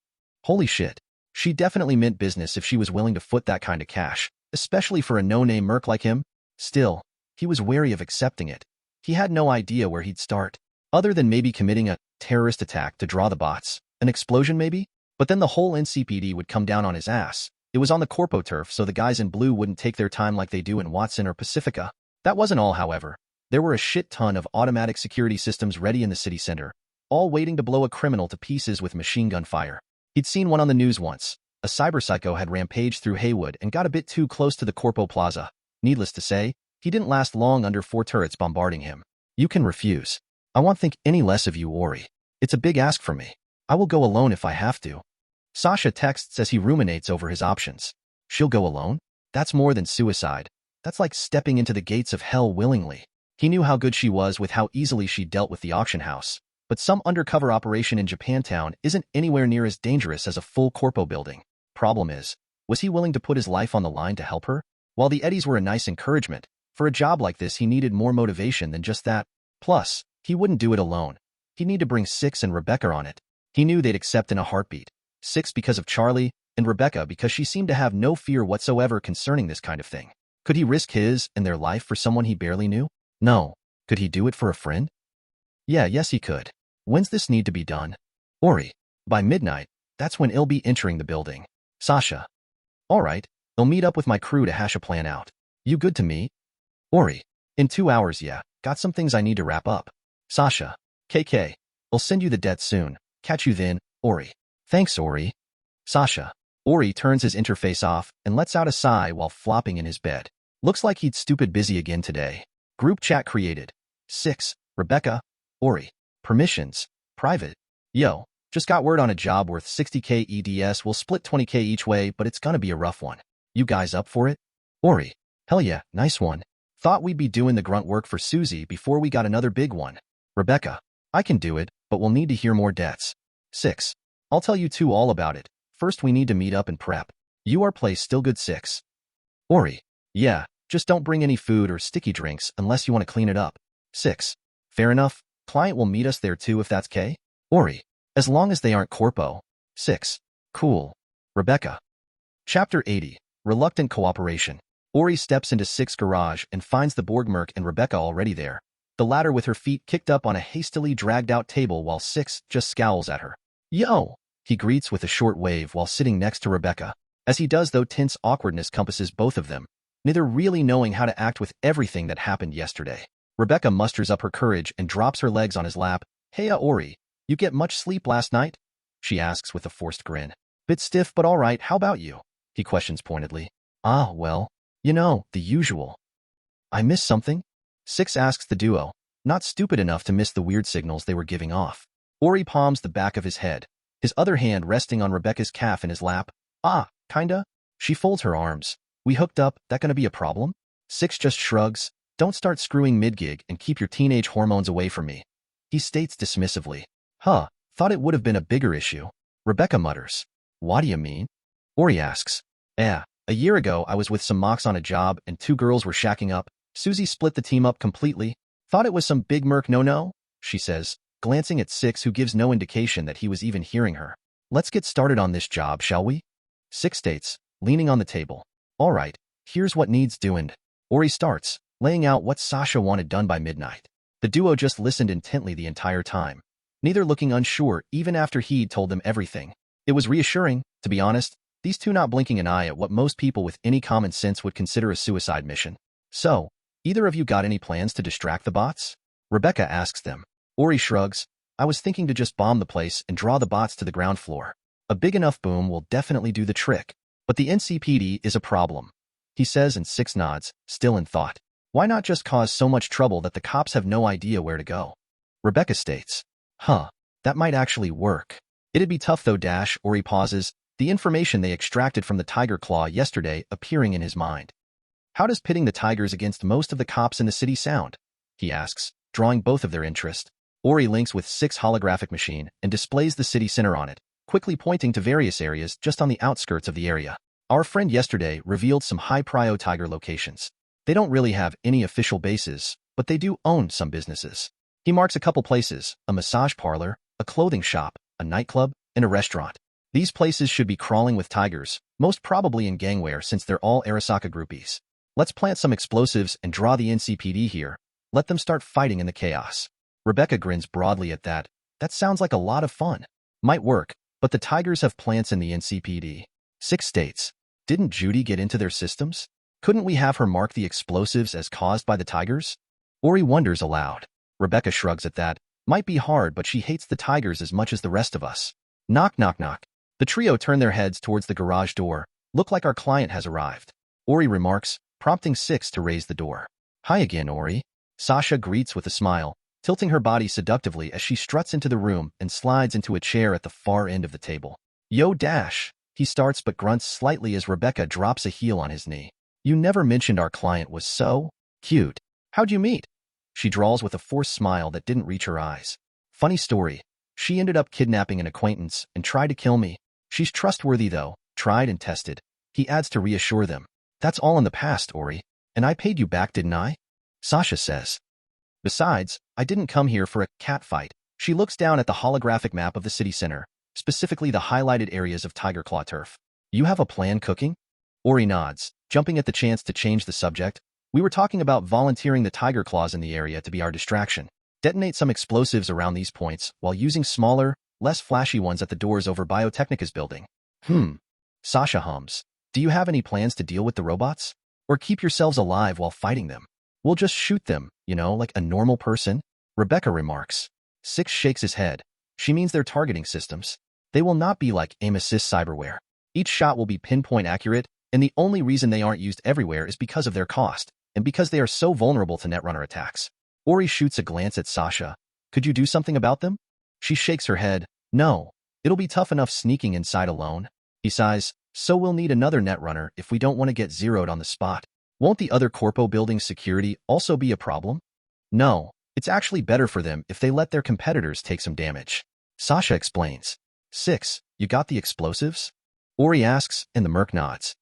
Holy shit. She definitely meant business if she was willing to foot that kind of cash, especially for a no-name Merc like him. Still, he was wary of accepting it. He had no idea where he'd start, other than maybe committing a terrorist attack to draw the bots. An explosion maybe? But then the whole NCPD would come down on his ass. It was on the Corpo turf, so the guys in blue wouldn't take their time like they do in Watson or Pacifica. That wasn't all, however. There were a shit ton of automatic security systems ready in the city center, all waiting to blow a criminal to pieces with machine gun fire. He'd seen one on the news once. A cyberpsycho had rampaged through Haywood and got a bit too close to the Corpo Plaza. Needless to say, he didn't last long under 4 turrets bombarding him. You can refuse. I won't think any less of you, Ori. It's a big ask for me. I will go alone if I have to. Sasha texts as he ruminates over his options. She'll go alone? That's more than suicide. That's like stepping into the gates of hell willingly. He knew how good she was with how easily she dealt with the auction house. But some undercover operation in Japantown isn't anywhere near as dangerous as a full Corpo building. Problem is, was he willing to put his life on the line to help her? While the eddies were a nice encouragement, for a job like this he needed more motivation than just that. Plus, he wouldn't do it alone. He'd need to bring Six and Rebecca on it. He knew they'd accept in a heartbeat. Six because of Charlie, and Rebecca because she seemed to have no fear whatsoever concerning this kind of thing. Could he risk his and their life for someone he barely knew? No. Could he do it for a friend? Yes he could. When's this need to be done? Ori. By midnight, that's when he'll be entering the building. Sasha. All right, I'll meet up with my crew to hash a plan out. You good to meet? Ori. In 2 hours, yeah. Got some things I need to wrap up. Sasha. KK. I'll send you the debt soon. Catch you then, Ori. Thanks, Ori. Sasha. Ori turns his interface off and lets out a sigh while flopping in his bed. Looks like he'd stupid busy again today. Group chat created. 6. Rebecca. Ori. Permissions. Private. Yo. Just got word on a job worth 60k EDS. We'll split 20k each way, but it's gonna be a rough one. You guys up for it? Ori. Hell yeah, nice one. Thought we'd be doing the grunt work for Susie before we got another big one. Rebecca. I can do it, but we'll need to hear more debts. 6. I'll tell you two all about it. First we need to meet up and prep. Our place still good? 6. Ori. Yeah, just don't bring any food or sticky drinks unless you want to clean it up. 6. Fair enough. Client will meet us there too if that's K. Ori. As long as they aren't corpo. 6. Cool. Rebecca. Chapter 80. Reluctant Cooperation. Ori steps into 6's garage and finds the Borg Merc and Rebecca already there. The latter with her feet kicked up on a hastily dragged-out table while 6 just scowls at her. Yo! He greets with a short wave while sitting next to Rebecca. As he does though, tense awkwardness compasses both of them, neither really knowing how to act with everything that happened yesterday. Rebecca musters up her courage and drops her legs on his lap. Heya Ori, you get much sleep last night? She asks with a forced grin. Bit stiff but alright, how about you? He questions pointedly. Ah, well, you know, the usual. I missed something? 6 asks the duo, not stupid enough to miss the weird signals they were giving off. Ori palms the back of his head, his other hand resting on Rebecca's calf in his lap. Ah, kinda? She folds her arms. We hooked up, that gonna be a problem? 6 just shrugs. Don't start screwing mid-gig and keep your teenage hormones away from me. He states dismissively. Huh, thought it would have been a bigger issue. Rebecca mutters. What do you mean? Ori asks. A year ago I was with some mocks on a job and 2 girls were shacking up. Susie split the team up completely. Thought it was some big Merc no-no, she says, glancing at 6 who gives no indication that he was even hearing her. Let's get started on this job, shall we? 6 states, leaning on the table. All right, here's what needs doing. Ori starts, laying out what Sasha wanted done by midnight. The duo just listened intently the entire time, neither looking unsure even after he'd told them everything. It was reassuring, to be honest, these two not blinking an eye at what most people with any common sense would consider a suicide mission. So, either of you got any plans to distract the bots? Rebecca asks them. Ori shrugs. I was thinking to just bomb the place and draw the bots to the ground floor. A big enough boom will definitely do the trick. But the NCPD is a problem, he says, and 6 nods, still in thought. Why not just cause so much trouble that the cops have no idea where to go? Rebecca states. That might actually work. It'd be tough though. Ori pauses, the information they extracted from the Tiger Claw yesterday appearing in his mind. How does pitting the Tigers against most of the cops in the city sound? He asks, drawing both of their interest. Ori links with 6 holographic machine and displays the city center on it, quickly pointing to various areas just on the outskirts of the area. Our friend yesterday revealed some high-prio Tiger locations. They don't really have any official bases, but they do own some businesses. He marks a couple places, a massage parlor, a clothing shop, a nightclub, and a restaurant. These places should be crawling with Tigers, most probably in gangwear since they're all Arasaka groupies. Let's plant some explosives and draw the NCPD here. Let them start fighting in the chaos. Rebecca grins broadly at that. That sounds like a lot of fun. Might work, but the Tigers have plants in the NCPD. 6 states. Didn't Judy get into their systems? Couldn't we have her mark the explosives as caused by the Tigers? Ori wonders aloud. Rebecca shrugs at that. Might be hard, but she hates the Tigers as much as the rest of us. Knock, knock, knock. The trio turn their heads towards the garage door. Look like our client has arrived. Ori remarks, prompting 6 to raise the door. Hi again, Ori. Sasha greets with a smile, tilting her body seductively as she struts into the room and slides into a chair at the far end of the table. Yo, he starts but grunts slightly as Rebecca drops a heel on his knee. You never mentioned our client was so cute. How'd you meet? She drawls with a forced smile that didn't reach her eyes. Funny story. She ended up kidnapping an acquaintance and tried to kill me. She's trustworthy though, tried and tested. He adds to reassure them. That's all in the past, Ori. And I paid you back, didn't I? Sasha says. Besides, I didn't come here for a cat fight. She looks down at the holographic map of the city center, specifically the highlighted areas of Tiger Claw turf. You have a plan cooking? Ori nods, jumping at the chance to change the subject. We were talking about volunteering the tiger claws in the area to be our distraction. Detonate some explosives around these points while using smaller, less flashy ones at the doors over Biotechnica's building. Sasha hums. Do you have any plans to deal with the robots? Or keep yourselves alive while fighting them? We'll just shoot them, like a normal person? Rebecca remarks. Six shakes his head. She means their targeting systems. They will not be like aim-assist cyberware. Each shot will be pinpoint accurate, and the only reason they aren't used everywhere is because of their cost, and because they are so vulnerable to Netrunner attacks. Ori shoots a glance at Sasha. Could you do something about them? She shakes her head. No. It'll be tough enough sneaking inside alone. He sighs. So we'll need another Netrunner if we don't want to get zeroed on the spot. Won't the other Corpo building's security also be a problem? No. It's actually better for them if they let their competitors take some damage. Sasha explains. 6. You got the explosives? Ori asks, and the Merc nods.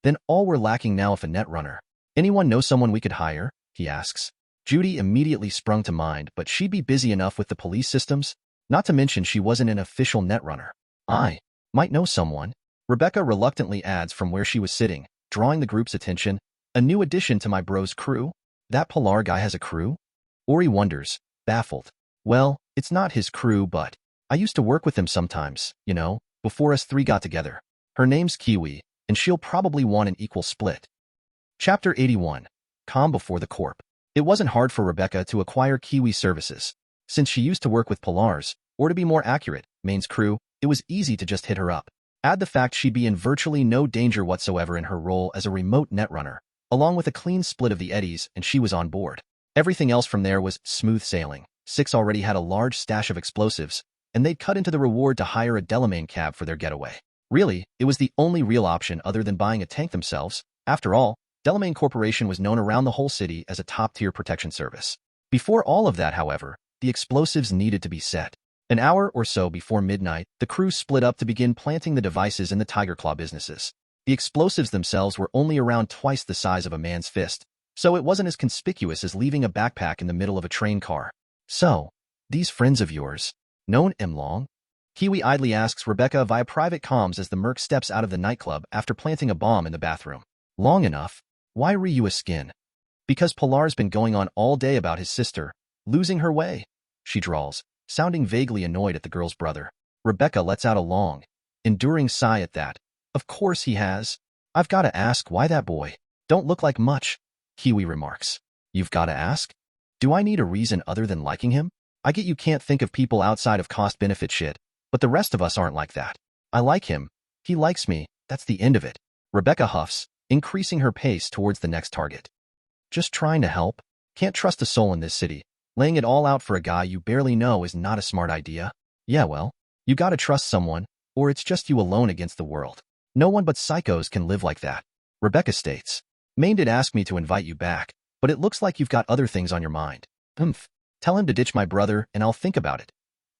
Then all we're lacking now is a Netrunner. Anyone know someone we could hire? He asks. Judy immediately sprung to mind, but she'd be busy enough with the police systems, not to mention she wasn't an official Netrunner. I might know someone. Rebecca reluctantly adds from where she was sitting, drawing the group's attention. A new addition to my bro's crew? That Pilar guy has a crew? Ori wonders, baffled. Well, it's not his crew, but I used to work with him sometimes, before us three got together. Her name's Kiwi, and she'll probably want an equal split. Chapter 81. Calm before the Corp. It wasn't hard for Rebecca to acquire Kiwi services. Since she used to work with Pilar's, or to be more accurate, Main's crew, it was easy to just hit her up. Add the fact she'd be in virtually no danger whatsoever in her role as a remote Netrunner, along with a clean split of the eddies, and she was on board. Everything else from there was smooth sailing. Six already had a large stash of explosives, and they'd cut into the reward to hire a Delamain cab for their getaway. Really, it was the only real option other than buying a tank themselves. After all, Delamain Corporation was known around the whole city as a top-tier protection service. Before all of that, however, the explosives needed to be set. An hour or so before midnight, the crew split up to begin planting the devices in the Tiger Claw businesses. The explosives themselves were only around twice the size of a man's fist, so it wasn't as conspicuous as leaving a backpack in the middle of a train car. So, these friends of yours, known em long? Kiwi idly asks Rebecca via private comms as the Merc steps out of the nightclub after planting a bomb in the bathroom. Long enough? Why re you a skin? Because Pilar's been going on all day about his sister, losing her way, she drawls, sounding vaguely annoyed at the girl's brother. Rebecca lets out a long, enduring sigh at that. Of course he has. I've got to ask why that boy don't look like much, Kiwi remarks. You've got to ask? Do I need a reason other than liking him? I get you can't think of people outside of cost-benefit shit, but the rest of us aren't like that. I like him. He likes me. That's the end of it. Rebecca huffs, increasing her pace towards the next target. Just trying to help. Can't trust a soul in this city. Laying it all out for a guy you barely know is not a smart idea. Yeah, well, you gotta trust someone, or it's just you alone against the world. No one but psychos can live like that. Rebecca states. Maine did ask me to invite you back, but it looks like you've got other things on your mind. Tell him to ditch my brother and I'll think about it,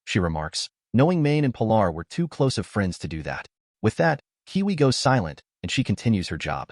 she remarks, knowing Maine and Pilar were too close of friends to do that. With that, Kiwi goes silent, and she continues her job.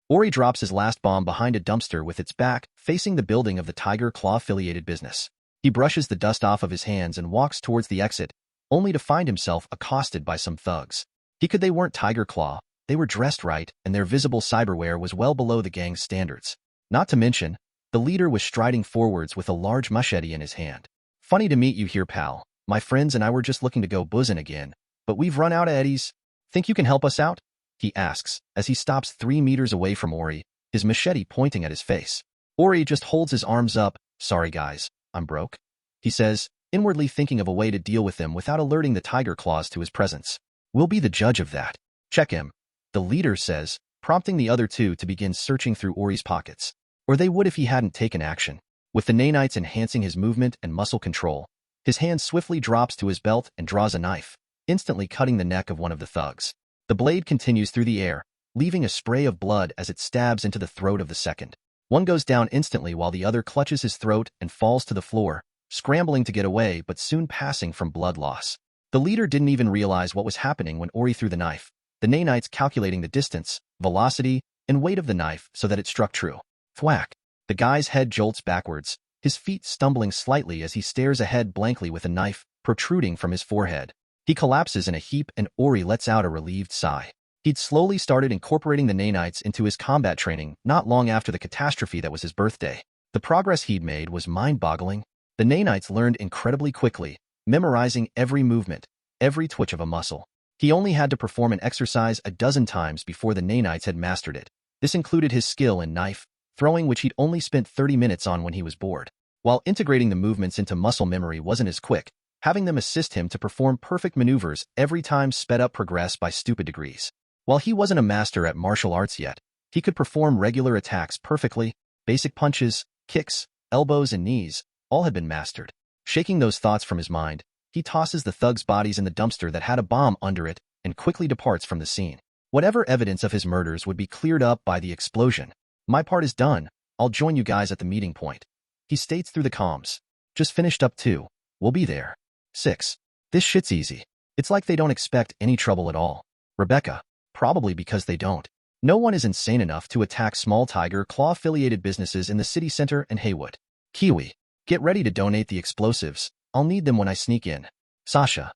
Ori drops his last bomb behind a dumpster with its back facing the building of the Tiger Claw-affiliated business. He brushes the dust off of his hands and walks towards the exit, only to find himself accosted by some thugs. They weren't Tiger Claw, they were dressed right, and their visible cyberware was well below the gang's standards. Not to mention, the leader was striding forwards with a large machete in his hand. Funny to meet you here, pal. My friends and I were just looking to go boozing again, but we've run out of eddies. Think you can help us out? He asks, as he stops 3 meters away from Ori, his machete pointing at his face. Ori just holds his arms up. Sorry guys, I'm broke, he says, inwardly thinking of a way to deal with them without alerting the Tiger Claws to his presence. We'll be the judge of that. Check him, the leader says, prompting the other two to begin searching through Ori's pockets. Or they would if he hadn't taken action. With the nanites enhancing his movement and muscle control, his hand swiftly drops to his belt and draws a knife, instantly cutting the neck of one of the thugs. The blade continues through the air, leaving a spray of blood as it stabs into the throat of the second. One goes down instantly while the other clutches his throat and falls to the floor, scrambling to get away but soon passing from blood loss. The leader didn't even realize what was happening when Ori threw the knife, the nanites calculating the distance, velocity, and weight of the knife so that it struck true. Thwack! The guy's head jolts backwards, his feet stumbling slightly as he stares ahead blankly with a knife protruding from his forehead. He collapses in a heap and Ori lets out a relieved sigh. He'd slowly started incorporating the nanites into his combat training not long after the catastrophe that was his birthday. The progress he'd made was mind-boggling. The nanites learned incredibly quickly, memorizing every movement, every twitch of a muscle. He only had to perform an exercise a dozen times before the nanites had mastered it. This included his skill in knife throwing, which he'd only spent 30 minutes on when he was bored. While integrating the movements into muscle memory wasn't as quick, having them assist him to perform perfect maneuvers every time sped up progress by stupid degrees. While he wasn't a master at martial arts yet, he could perform regular attacks perfectly. Basic punches, kicks, elbows, and knees all had been mastered. Shaking those thoughts from his mind, he tosses the thugs' bodies in the dumpster that had a bomb under it and quickly departs from the scene. Whatever evidence of his murders would be cleared up by the explosion. My part is done. I'll join you guys at the meeting point, he states through the comms. Just finished up too. We'll be there. 6. This shit's easy. It's like they don't expect any trouble at all. Rebecca. Probably because they don't. No one is insane enough to attack small Tiger Claw-affiliated businesses in the city center and Haywood. Kiwi. Get ready to donate the explosives. I'll need them when I sneak in. Sasha.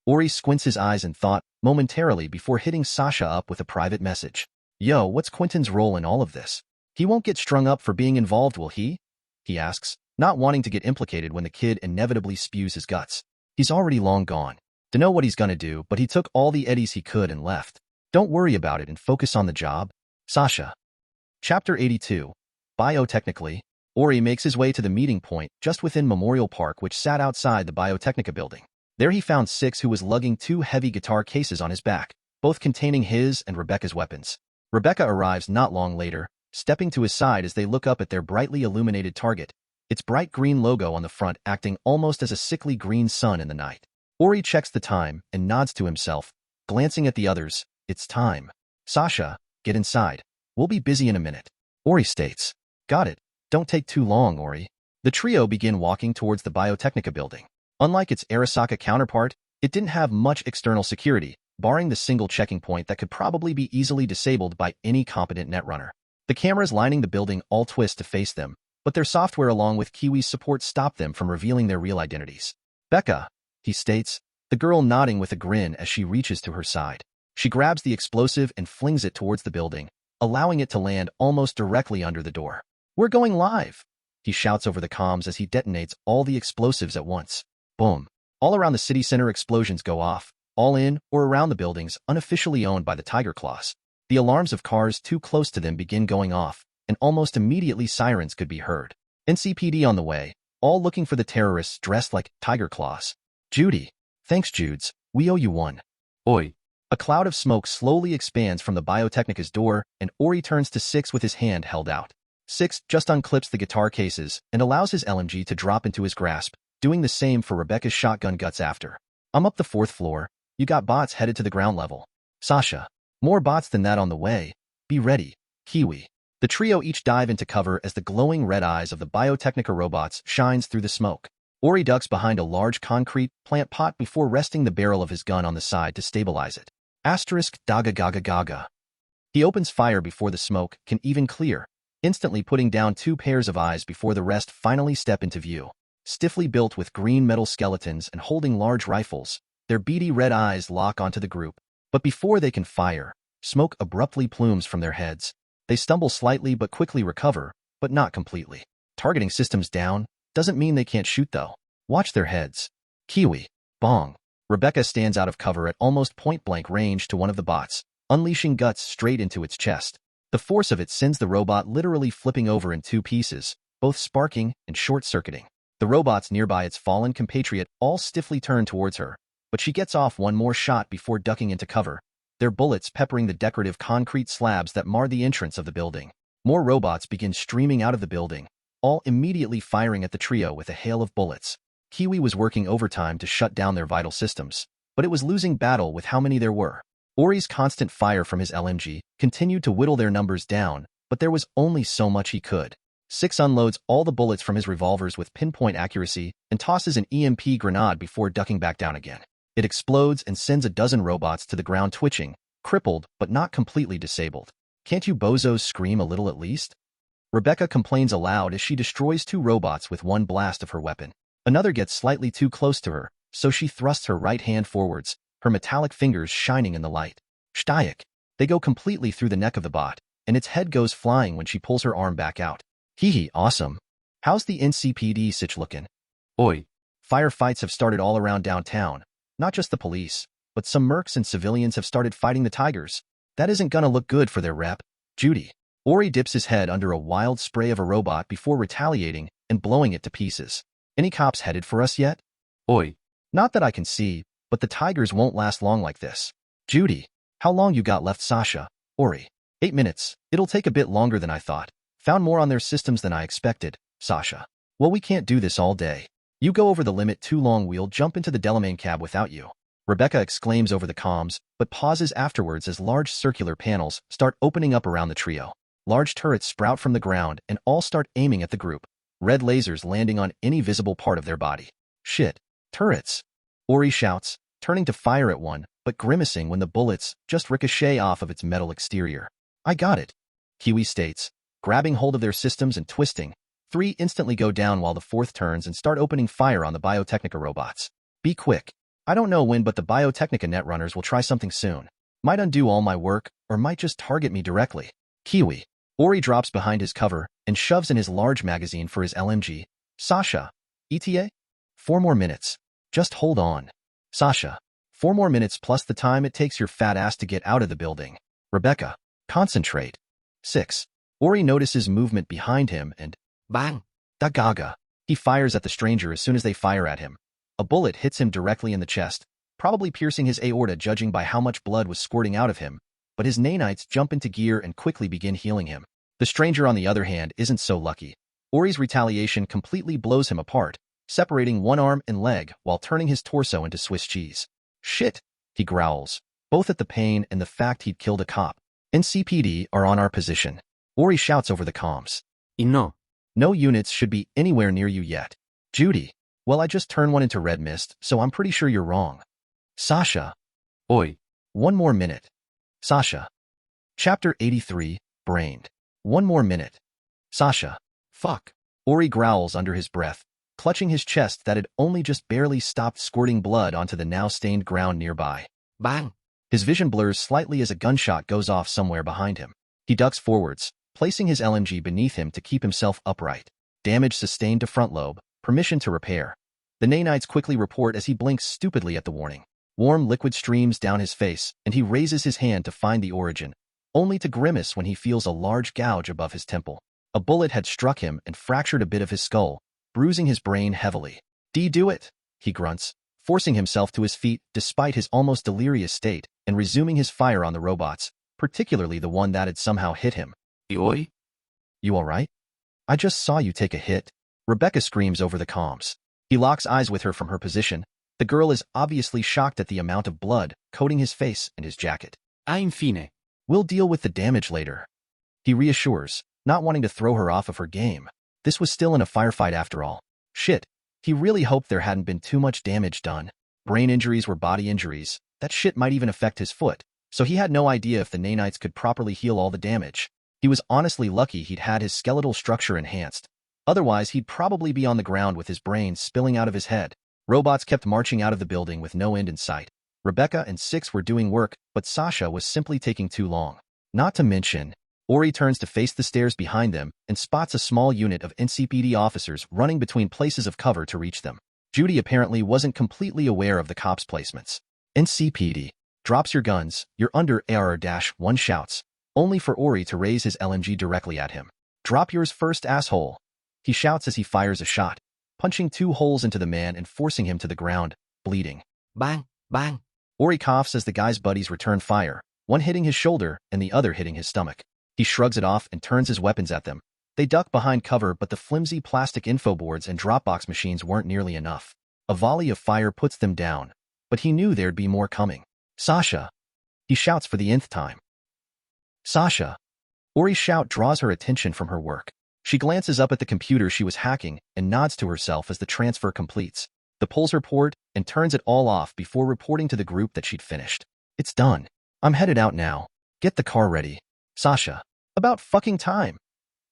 Ori squints his eyes in thought momentarily before hitting Sasha up with a private message. Yo, what's Quentin's role in all of this? He won't get strung up for being involved, will he? He asks, not wanting to get implicated when the kid inevitably spews his guts. He's already long gone. Dunno what he's gonna do, but he took all the eddies he could and left. Don't worry about it and focus on the job. Sasha. Chapter 82. Biotechnically, Ori makes his way to the meeting point just within Memorial Park, which sat outside the Biotechnica building. There he found Six, who was lugging 2 heavy guitar cases on his back, both containing his and Rebecca's weapons. Rebecca arrives not long later, stepping to his side as they look up at their brightly illuminated target, its bright green logo on the front acting almost as a sickly green sun in the night. Ori checks the time and nods to himself, glancing at the others. It's time. Sasha, get inside. We'll be busy in a minute. Ori states. Got it. Don't take too long, Ori. The trio begin walking towards the Biotechnica building. Unlike its Arasaka counterpart, it didn't have much external security, barring the single checking point that could probably be easily disabled by any competent netrunner. The cameras lining the building all twist to face them, but their software along with Kiwi's support stop them from revealing their real identities. Becca, he states, the girl nodding with a grin as she reaches to her side. She grabs the explosive and flings it towards the building, allowing it to land almost directly under the door. We're going live, he shouts over the comms as he detonates all the explosives at once. Boom. All around the city center explosions go off, all in or around the buildings unofficially owned by the Tiger Claws. The alarms of cars too close to them begin going off, and almost immediately sirens could be heard. NCPD on the way, all looking for the terrorists dressed like Tiger Claws. Judy. Thanks, Judes. We owe you one. Oi. A cloud of smoke slowly expands from the Biotechnica's door, and Ori turns to Six with his hand held out. Six just unclips the guitar cases and allows his LMG to drop into his grasp, doing the same for Rebecca's shotgun guts after. I'm up the 4th floor. You got bots headed to the ground level. Sasha. More bots than that on the way. Be ready. Kiwi. The trio each dive into cover as the glowing red eyes of the Biotechnica robots shines through the smoke. Ori ducks behind a large concrete plant pot before resting the barrel of his gun on the side to stabilize it. Asterisk daga gaga gaga. He opens fire before the smoke can even clear, instantly putting down 2 pairs of eyes before the rest finally step into view. Stiffly built with green metal skeletons and holding large rifles, their beady red eyes lock onto the group. But before they can fire, smoke abruptly plumes from their heads. They stumble slightly but quickly recover, but not completely. Targeting systems down doesn't mean they can't shoot though. Watch their heads. Kiwi. Bong. Rebecca stands out of cover at almost point-blank range to one of the bots, unleashing guts straight into its chest. The force of it sends the robot literally flipping over in 2 pieces, both sparking and short-circuiting. The robots nearby its fallen compatriot all stiffly turn towards her, but she gets off one more shot before ducking into cover, their bullets peppering the decorative concrete slabs that mar the entrance of the building. More robots begin streaming out of the building, all immediately firing at the trio with a hail of bullets. Kiwi was working overtime to shut down their vital systems, but it was losing battle with how many there were. Ori's constant fire from his LMG continued to whittle their numbers down, but there was only so much he could. Six unloads all the bullets from his revolvers with pinpoint accuracy and tosses an EMP grenade before ducking back down again. It explodes and sends a dozen robots to the ground twitching, crippled but not completely disabled. Can't you bozos scream a little at least? Rebecca complains aloud as she destroys 2 robots with one blast of her weapon. Another gets slightly too close to her, so she thrusts her right hand forwards, her metallic fingers shining in the light. Shtayik. They go completely through the neck of the bot, and its head goes flying when she pulls her arm back out. Hee hee, awesome. How's the NCPD sitch looking? Oi. Firefights have started all around downtown. Not just the police, but some mercs and civilians have started fighting the tigers. That isn't gonna look good for their rep. Judy. Ori dips his head under a wild spray of a robot before retaliating and blowing it to pieces. Any cops headed for us yet? Oi. Not that I can see, but the tigers won't last long like this. Judy. How long you got left, Sasha? Ori. 8 minutes. It'll take a bit longer than I thought. Found more on their systems than I expected. Sasha. Well, we can't do this all day. You go over the limit too long, we'll jump into the Delamain cab without you. Rebecca exclaims over the comms, but pauses afterwards as large circular panels start opening up around the trio. Large turrets sprout from the ground and all start aiming at the group. Red lasers landing on any visible part of their body. Shit. Turrets. Ori shouts, turning to fire at one, but grimacing when the bullets just ricochet off of its metal exterior. I got it. Kiwi states, grabbing hold of their systems and twisting. 3 instantly go down while the 4th turns and start opening fire on the Biotechnica robots. Be quick. I don't know when, but the Biotechnica netrunners will try something soon. Might undo all my work, or might just target me directly. Kiwi. Ori drops behind his cover and shoves in his large magazine for his LMG. Sasha. ETA? 4 more minutes. Just hold on. Sasha. 4 more minutes plus the time it takes your fat ass to get out of the building. Rebecca. Concentrate. 6. Ori notices movement behind him and Bang. Da gaga. He fires at the stranger as soon as they fire at him. A bullet hits him directly in the chest, probably piercing his aorta judging by how much blood was squirting out of him, but his nanites jump into gear and quickly begin healing him. The stranger, on the other hand, isn't so lucky. Ori's retaliation completely blows him apart, separating one arm and leg while turning his torso into Swiss cheese. Shit, he growls, both at the pain and the fact he'd killed a cop. NCPD are on our position. Ori shouts over the comms. No. No units should be anywhere near you yet. Judy. Well, I just turned one into red mist, so I'm pretty sure you're wrong. Sasha. Oi. 1 more minute. Sasha. Chapter 83, Brained. 1 more minute. Sasha. Fuck. Ori growls under his breath, clutching his chest that had only just barely stopped squirting blood onto the now stained ground nearby. Bang. His vision blurs slightly as a gunshot goes off somewhere behind him. He ducks forwards, placing his LMG beneath him to keep himself upright. Damage sustained to front lobe. Permission to repair. The nanites quickly report as he blinks stupidly at the warning. Warm liquid streams down his face, and he raises his hand to find the origin, only to grimace when he feels a large gouge above his temple. A bullet had struck him and fractured a bit of his skull, bruising his brain heavily. Do it, he grunts, forcing himself to his feet despite his almost delirious state and resuming his fire on the robots, particularly the one that had somehow hit him. Oi? You all right? I just saw you take a hit. Rebecca screams over the comms. He locks eyes with her from her position. The girl is obviously shocked at the amount of blood coating his face and his jacket. Infine. We'll deal with the damage later. He reassures, not wanting to throw her off of her game. This was still in a firefight after all. Shit. He really hoped there hadn't been too much damage done. Brain injuries were body injuries. That shit might even affect his foot, so he had no idea if the nanites could properly heal all the damage. He was honestly lucky he'd had his skeletal structure enhanced. Otherwise, he'd probably be on the ground with his brains spilling out of his head. Robots kept marching out of the building with no end in sight. Rebecca and 6 were doing work, but Sasha was simply taking too long. Not to mention, Ori turns to face the stairs behind them and spots a small unit of NCPD officers running between places of cover to reach them. Judy apparently wasn't completely aware of the cops' placements. NCPD. Drops your guns, you're under AR-1 shouts, only for Ori to raise his LMG directly at him. Drop yours first, asshole. He shouts as he fires a shot, punching 2 holes into the man and forcing him to the ground, bleeding. Bang. Bang. Ori coughs as the guy's buddies return fire, one hitting his shoulder and the other hitting his stomach. He shrugs it off and turns his weapons at them. They duck behind cover, but the flimsy plastic info boards and Dropbox machines weren't nearly enough. A volley of fire puts them down, but he knew there'd be more coming. Sasha. He shouts for the nth time. Sasha. Ori's shout draws her attention from her work. She glances up at the computer she was hacking and nods to herself as the transfer completes. The pulls her port and turns it all off before reporting to the group that she'd finished. It's done. I'm headed out now. Get the car ready. Sasha. About fucking time.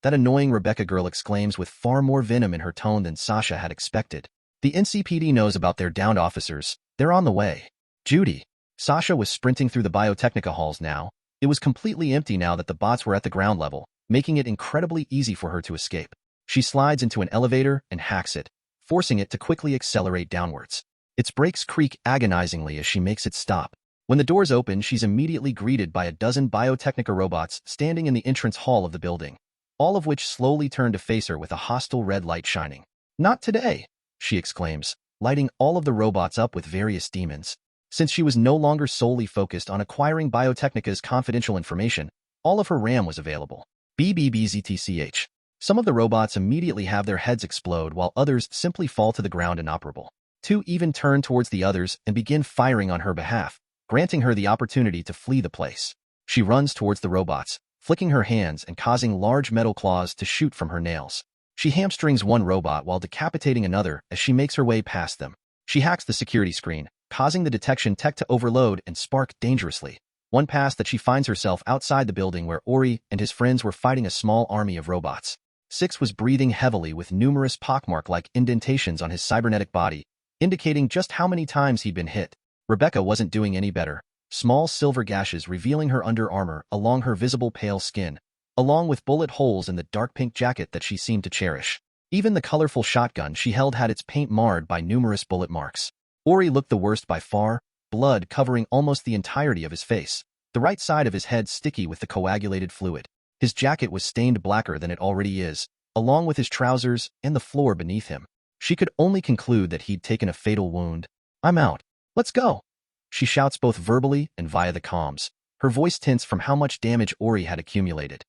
That annoying Rebecca girl exclaims with far more venom in her tone than Sasha had expected. The NCPD knows about their downed officers. They're on the way. Judy. Sasha was sprinting through the Biotechnica halls now, It was completely empty now that the bots were at the ground level, making it incredibly easy for her to escape. She slides into an elevator and hacks it, forcing it to quickly accelerate downwards. Its brakes creak agonizingly as she makes it stop. When the doors open, she's immediately greeted by a dozen Biotechnica robots standing in the entrance hall of the building, all of which slowly turn to face her with a hostile red light shining. "Not today," she exclaims, lighting all of the robots up with various demons. Since she was no longer solely focused on acquiring Biotechnica's confidential information, all of her RAM was available. BBBZTCH. Some of the robots immediately have their heads explode while others simply fall to the ground inoperable. Two even turn towards the others and begin firing on her behalf, granting her the opportunity to flee the place. She runs towards the robots, flicking her hands and causing large metal claws to shoot from her nails. She hamstrings one robot while decapitating another as she makes her way past them. She hacks the security screen, causing the detection tech to overload and spark dangerously. One pass that she finds herself outside the building where Ori and his friends were fighting a small army of robots. 6 was breathing heavily with numerous pockmark-like indentations on his cybernetic body, indicating just how many times he'd been hit. Rebecca wasn't doing any better. Small silver gashes revealing her under armor along her visible pale skin, along with bullet holes in the dark pink jacket that she seemed to cherish. Even the colorful shotgun she held had its paint marred by numerous bullet marks. Ori looked the worst by far, blood covering almost the entirety of his face, the right side of his head sticky with the coagulated fluid. His jacket was stained blacker than it already is, along with his trousers and the floor beneath him. She could only conclude that he'd taken a fatal wound. "I'm out. Let's go," she shouts both verbally and via the comms, her voice tense from how much damage Ori had accumulated.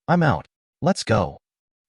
"I'm out. Let's go."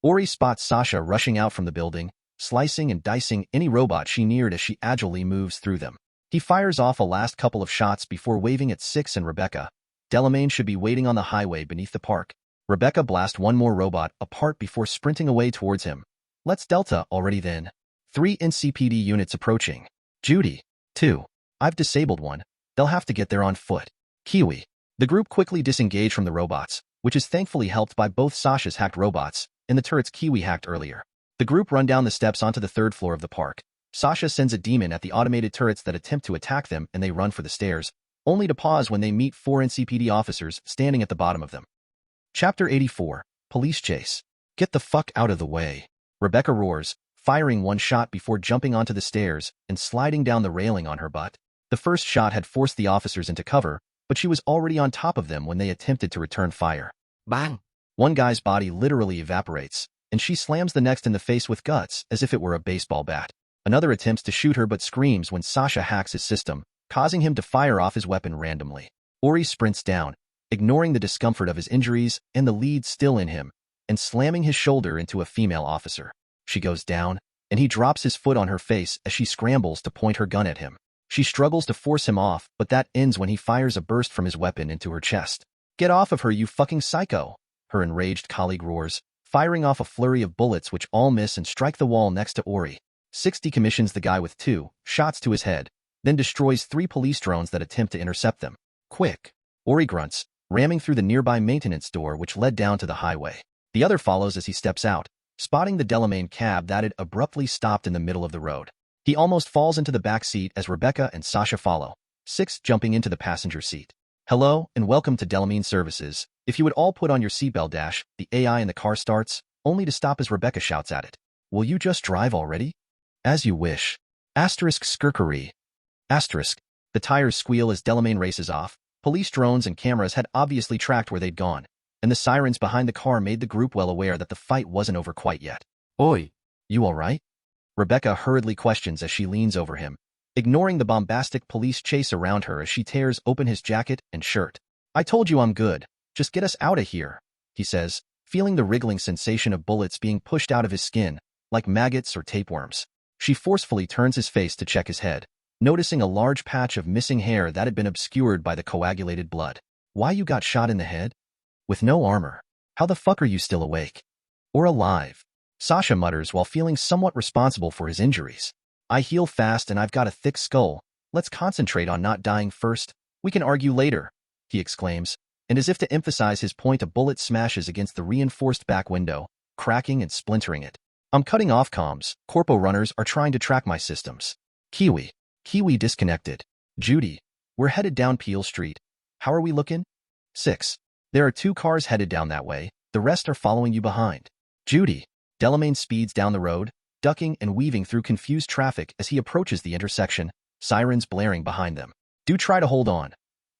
Ori spots Sasha rushing out from the building, slicing and dicing any robot she neared as she agilely moves through them. He fires off a last couple of shots before waving at 6 and Rebecca. Delamain should be waiting on the highway beneath the park. Rebecca blasts one more robot apart before sprinting away towards him. "Let's Delta already then." 3 NCPD units approaching. "Judy. 2. I've disabled one. They'll have to get there on foot." "Kiwi." The group quickly disengage from the robots, which is thankfully helped by both Sasha's hacked robots and the turrets Kiwi hacked earlier. The group run down the steps onto the 3rd floor of the park. Sasha sends a demon at the automated turrets that attempt to attack them and they run for the stairs, only to pause when they meet 4 NCPD officers standing at the bottom of them. Chapter 84. Police Chase. "Get the fuck out of the way," Rebecca roars, firing one shot before jumping onto the stairs and sliding down the railing on her butt. The first shot had forced the officers into cover, but she was already on top of them when they attempted to return fire. Bang! One guy's body literally evaporates, and she slams the next in the face with guts as if it were a baseball bat. Another attempts to shoot her but screams when Sasha hacks his system, causing him to fire off his weapon randomly. Ori sprints down, ignoring the discomfort of his injuries and the lead still in him, and slamming his shoulder into a female officer. She goes down, and he drops his foot on her face as she scrambles to point her gun at him. She struggles to force him off, but that ends when he fires a burst from his weapon into her chest. "Get off of her, you fucking psycho!" her enraged colleague roars, firing off a flurry of bullets which all miss and strike the wall next to Ori. 6 decommissions the guy with 2 shots to his head, then destroys 3 police drones that attempt to intercept them. "Quick!" Ori grunts, ramming through the nearby maintenance door which led down to the highway. The other follows as he steps out, spotting the Delamain cab that had abruptly stopped in the middle of the road. He almost falls into the back seat as Rebecca and Sasha follow, 6 jumping into the passenger seat. "Hello and welcome to Delamain Services. If you would all put on your seatbelt dash," the AI in the car starts, only to stop as Rebecca shouts at it. "Will you just drive already?" "As you wish." Skirkery. The tires squeal as Delamain races off. Police drones and cameras had obviously tracked where they'd gone, and the sirens behind the car made the group well aware that the fight wasn't over quite yet. Oi. "You all right?" Rebecca hurriedly questions as she leans over him, ignoring the bombastic police chase around her as she tears open his jacket and shirt. "I told you I'm good. Just get us out of here," he says, feeling the wriggling sensation of bullets being pushed out of his skin, like maggots or tapeworms. She forcefully turns his face to check his head, noticing a large patch of missing hair that had been obscured by the coagulated blood. "Why you got shot in the head? With no armor. How the fuck are you still awake? Or alive?" Sasha mutters while feeling somewhat responsible for his injuries. "I heal fast and I've got a thick skull. Let's concentrate on not dying first. We can argue later," he exclaims, and as if to emphasize his point a bullet smashes against the reinforced back window, cracking and splintering it. "I'm cutting off comms. Corpo runners are trying to track my systems." Kiwi disconnected. "Judy, we're headed down Peel Street. How are we looking?" 6. There are 2 cars headed down that way. The rest are following you behind. Judy. Delamain speeds down the road, ducking and weaving through confused traffic as he approaches the intersection, sirens blaring behind them. Do try to hold on.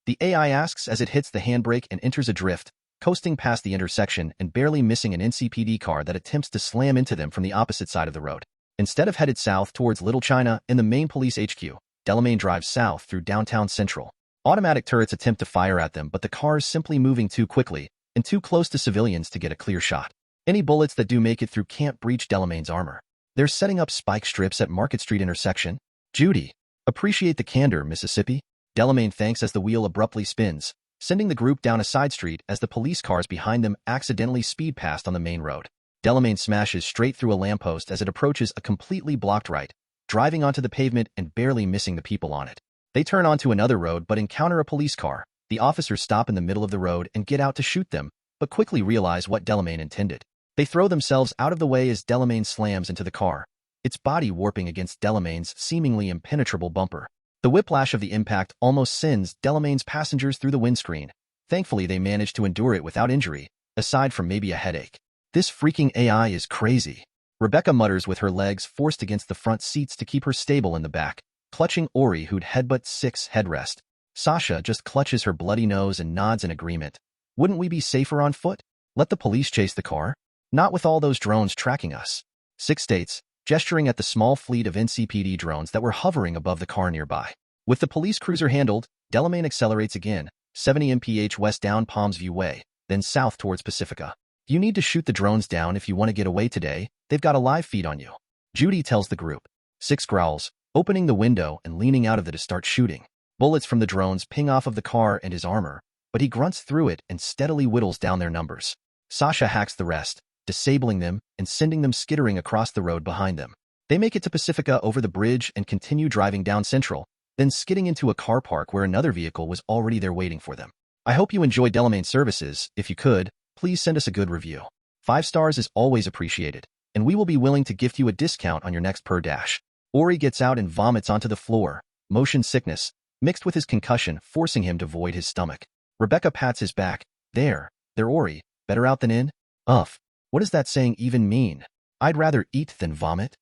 The AI asks as it hits the handbrake and enters a drift, coasting past the intersection and barely missing an NCPD car that attempts to slam into them from the opposite side of the road. Instead of headed south towards Little China and the main police HQ, Delamain drives south through downtown Central. Automatic turrets attempt to fire at them, but the car is simply moving too quickly and too close to civilians to get a clear shot. Any bullets that do make it through can't breach Delamain's armor. They're setting up spike strips at Market Street intersection. Judy. Appreciate the candor, Mississippi. Delamain thanks as the wheel abruptly spins, sending the group down a side street as the police cars behind them accidentally speed past on the main road. Delamain smashes straight through a lamppost as it approaches a completely blocked right, driving onto the pavement and barely missing the people on it. They turn onto another road but encounter a police car. The officers stop in the middle of the road and get out to shoot them, but quickly realize what Delamain intended. They throw themselves out of the way as Delamain slams into the car, its body warping against Delamain's seemingly impenetrable bumper. The whiplash of the impact almost sends Delamain's passengers through the windscreen. Thankfully, they manage to endure it without injury, aside from maybe a headache. This freaking AI is crazy. Rebecca mutters with her legs forced against the front seats to keep her stable in the back, clutching Ori who'd headbutt 6 headrest. Sasha just clutches her bloody nose and nods in agreement. Wouldn't we be safer on foot? Let the police chase the car? Not with all those drones tracking us. 6 states, gesturing at the small fleet of NCPD drones that were hovering above the car nearby. With the police cruiser handled, Delamain accelerates again, 70 mph west down Palms View Way, then south towards Pacifica. You need to shoot the drones down if you want to get away today. They've got a live feed on you. Judy tells the group. 6 growls, opening the window and leaning out of it to start shooting. Bullets from the drones ping off of the car and his armor, but he grunts through it and steadily whittles down their numbers. Sasha hacks the rest, disabling them and sending them skittering across the road behind them. They make it to Pacifica over the bridge and continue driving down Central, then skidding into a car park where another vehicle was already there waiting for them. I hope you enjoyed Delamain's services. If you could, please send us a good review. 5 stars is always appreciated, and we will be willing to gift you a discount on your next per dash. Ori gets out and vomits onto the floor, motion sickness, mixed with his concussion, forcing him to void his stomach. Rebecca pats his back. There, Ori, better out than in? Uff. What does that saying even mean? I'd rather eat than vomit,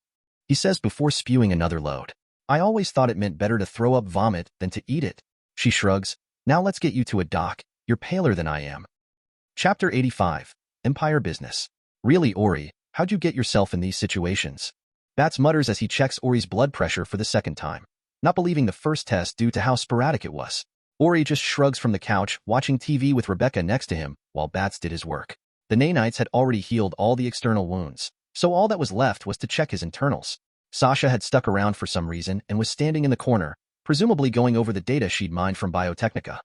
he says before spewing another load. I always thought it meant better to throw up vomit than to eat it. She shrugs. Now let's get you to a doc. You're paler than I am. Chapter 85. Empire Business. Really, Ori, how'd you get yourself in these situations? Bats mutters as he checks Ori's blood pressure for the second time, not believing the first test due to how sporadic it was. Ori just shrugs from the couch, watching TV with Rebecca next to him, while Bats did his work. The nanites had already healed all the external wounds, so all that was left was to check his internals. Sasha had stuck around for some reason and was standing in the corner, presumably going over the data she'd mined from Biotechnica.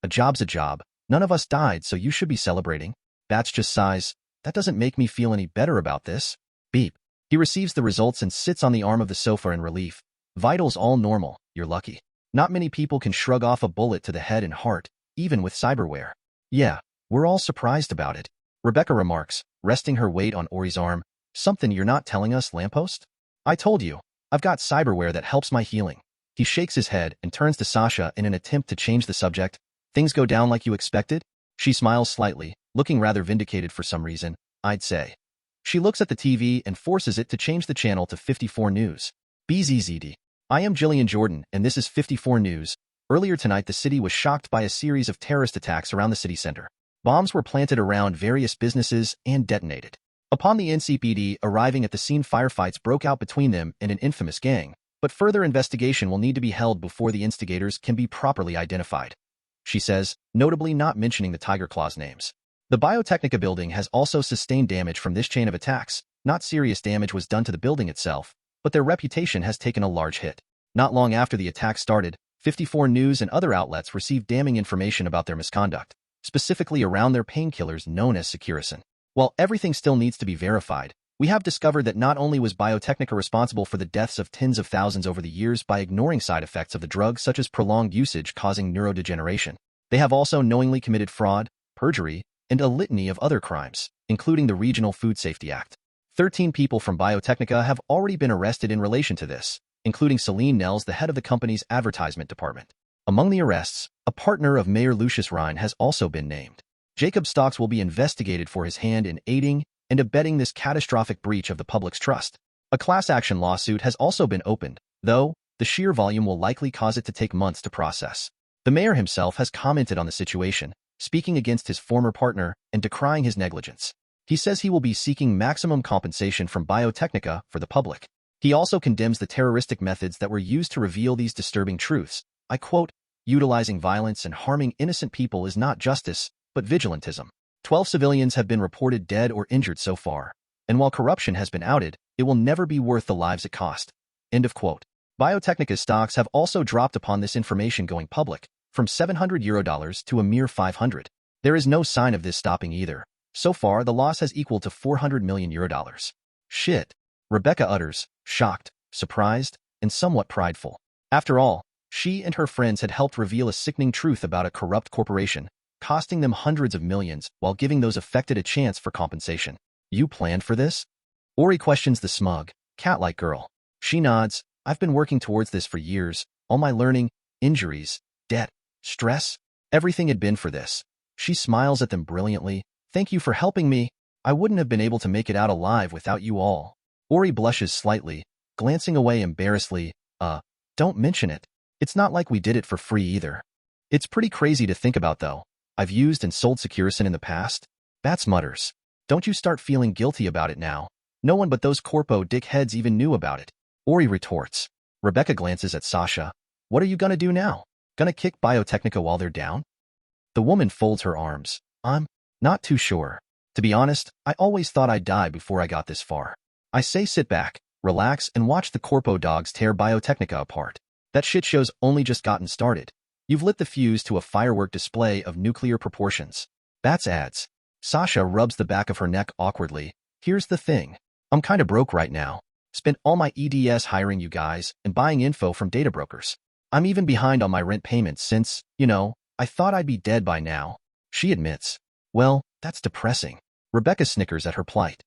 A job's a job. None of us died, so you should be celebrating. Bats just sighs. That doesn't make me feel any better about this. Beep. He receives the results and sits on the arm of the sofa in relief. Vitals all normal. You're lucky. Not many people can shrug off a bullet to the head and heart, even with cyberware. Yeah, we're all surprised about it. Rebecca remarks, resting her weight on Ori's arm. Something you're not telling us, Lamppost? I told you. I've got cyberware that helps my healing. He shakes his head and turns to Sasha in an attempt to change the subject. Things go down like you expected? She smiles slightly, looking rather vindicated for some reason, I'd say. She looks at the TV and forces it to change the channel to 54 News. BZZD. I am Jillian Jordan, and this is 54 News. Earlier tonight, the city was shocked by a series of terrorist attacks around the city center. Bombs were planted around various businesses and detonated. Upon the NCPD arriving at the scene, firefights broke out between them and an infamous gang, but further investigation will need to be held before the instigators can be properly identified, she says, notably not mentioning the Tiger Claws names. The Biotechnica building has also sustained damage from this chain of attacks. Not serious damage was done to the building itself, but their reputation has taken a large hit. Not long after the attack started, 54 News and other outlets received damning information about their misconduct, specifically around their painkillers known as Securison. While everything still needs to be verified, we have discovered that not only was Biotechnica responsible for the deaths of tens of thousands over the years by ignoring side effects of the drug such as prolonged usage causing neurodegeneration, they have also knowingly committed fraud, perjury, and a litany of other crimes, including the Regional Food Safety Act. 13 people from Biotechnica have already been arrested in relation to this, including Celine Nels, the head of the company's advertisement department. Among the arrests, a partner of Mayor Lucius Rhine has also been named. Jacob Stocks will be investigated for his hand in aiding and abetting this catastrophic breach of the public's trust. A class action lawsuit has also been opened, though the sheer volume will likely cause it to take months to process. The mayor himself has commented on the situation, speaking against his former partner and decrying his negligence. He says he will be seeking maximum compensation from Biotechnica for the public. He also condemns the terroristic methods that were used to reveal these disturbing truths. I quote, "Utilizing violence and harming innocent people is not justice, but vigilantism. 12 civilians have been reported dead or injured so far, and while corruption has been outed, it will never be worth the lives it cost." End of quote. Biotechnica's stocks have also dropped upon this information going public, from $700 to a mere 500. There is no sign of this stopping either. So far, the loss has equaled to €400 million. Shit, Rebecca utters, shocked, surprised, and somewhat prideful. After all, she and her friends had helped reveal a sickening truth about a corrupt corporation, costing them hundreds of millions while giving those affected a chance for compensation. You planned for this? Ori questions the smug, cat-like girl. She nods. I've been working towards this for years. All my learning, injuries, debt, stress, everything had been for this. She smiles at them brilliantly. Thank you for helping me. I wouldn't have been able to make it out alive without you all. Ori blushes slightly, glancing away embarrassedly. Don't mention it. It's not like we did it for free either. It's pretty crazy to think about though. I've used and sold Securison in the past. Bats mutters. Don't you start feeling guilty about it now. No one but those corpo dickheads even knew about it. Ori retorts. Rebecca glances at Sasha. What are you gonna do now? Gonna kick Biotechnica while they're down? The woman folds her arms. I'm not too sure. To be honest, I always thought I'd die before I got this far. I say sit back, relax, and watch the corpo dogs tear Biotechnica apart. That shit show's only just gotten started. You've lit the fuse to a firework display of nuclear proportions. Bats adds. Sasha rubs the back of her neck awkwardly. Here's the thing. I'm kinda broke right now. Spent all my EDS hiring you guys and buying info from data brokers. I'm even behind on my rent payments since, I thought I'd be dead by now. She admits. Well, that's depressing. Rebecca snickers at her plight.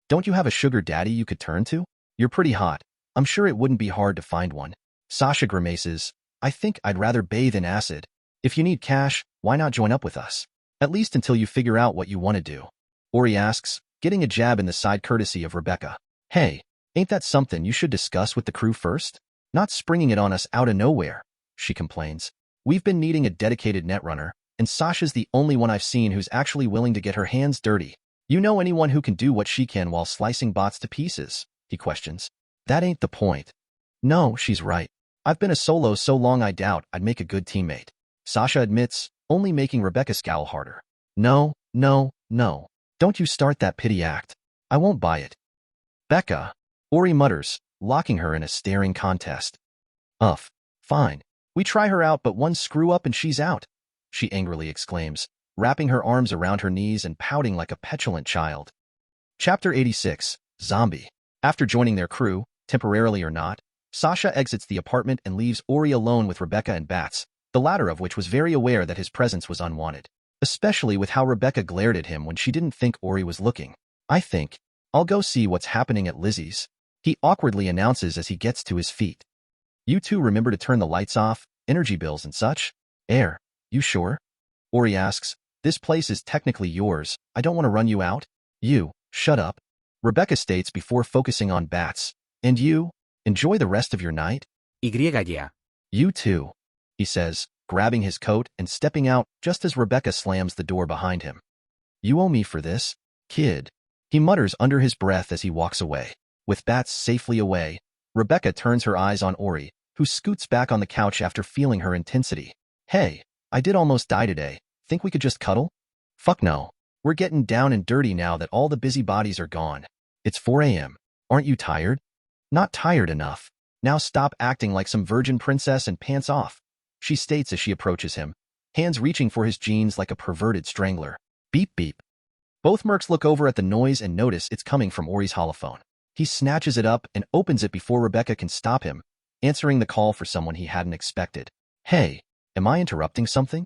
Don't you have a sugar daddy you could turn to? You're pretty hot. I'm sure it wouldn't be hard to find one. Sasha grimaces. I think I'd rather bathe in acid. If you need cash, why not join up with us? At least until you figure out what you want to do. Ori asks, getting a jab in the side courtesy of Rebecca. Hey, ain't that something you should discuss with the crew first? Not springing it on us out of nowhere, she complains. We've been needing a dedicated netrunner, and Sasha's the only one I've seen who's actually willing to get her hands dirty. You know anyone who can do what she can while slicing bots to pieces? He questions. That ain't the point. No, she's right. I've been a solo so long I doubt I'd make a good teammate. Sasha admits, only making Rebecca scowl harder. No. Don't you start that pity act. I won't buy it. Becca, Ori mutters, locking her in a staring contest. Fine. We try her out, but one screw up and she's out, she angrily exclaims, wrapping her arms around her knees and pouting like a petulant child. Chapter 86, Zombie. After joining their crew, temporarily or not, Sasha exits the apartment and leaves Ori alone with Rebecca and Bats, the latter of which was very aware that his presence was unwanted, especially with how Rebecca glared at him when she didn't think Ori was looking. I think I'll go see what's happening at Lizzie's, he awkwardly announces as he gets to his feet. You two remember to turn the lights off, energy bills and such? You sure? Ori asks. This place is technically yours. I don't want to run you out. You, shut up. Rebecca states before focusing on Bats. And you, enjoy the rest of your night? Ya. You too, he says, grabbing his coat and stepping out just as Rebecca slams the door behind him. You owe me for this, kid, he mutters under his breath as he walks away. With Bats safely away, Rebecca turns her eyes on Ori, who scoots back on the couch after feeling her intensity. Hey, I did almost die today. Think we could just cuddle? Fuck no. We're getting down and dirty now that all the busybodies are gone. It's 4 a.m. Aren't you tired? Not tired enough. Now stop acting like some virgin princess and pants off, she states as she approaches him, hands reaching for his jeans like a perverted strangler. Beep beep. Both Mercs look over at the noise and notice it's coming from Ori's holophone. He snatches it up and opens it before Rebecca can stop him, answering the call for someone he hadn't expected. Hey, am I interrupting something?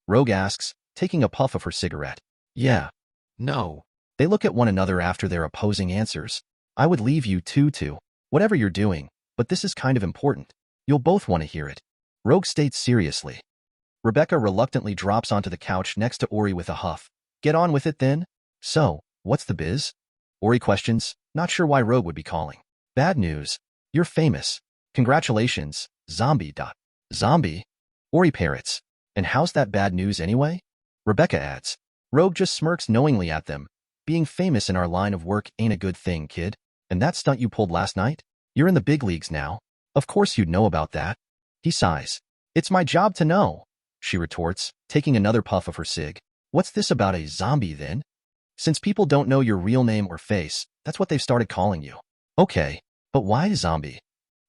Rogue asks, taking a puff of her cigarette. Yeah. No. They look at one another after their opposing answers. I would leave you two to whatever you're doing, but this is kind of important. You'll both want to hear it. Rogue states seriously. Rebecca reluctantly drops onto the couch next to Ori with a huff. Get on with it then? So, what's the biz? Ori questions, not sure why Rogue would be calling. Bad news. You're famous. Congratulations, zombie. Zombie? Ori parrots. And how's that bad news anyway? Rebecca adds. Rogue just smirks knowingly at them. Being famous in our line of work ain't a good thing, kid. And that stunt you pulled last night? You're in the big leagues now. Of course you'd know about that. He sighs. It's my job to know, she retorts, taking another puff of her cig. What's this about a zombie then? Since people don't know your real name or face, that's what they've started calling you. Okay, but why zombie?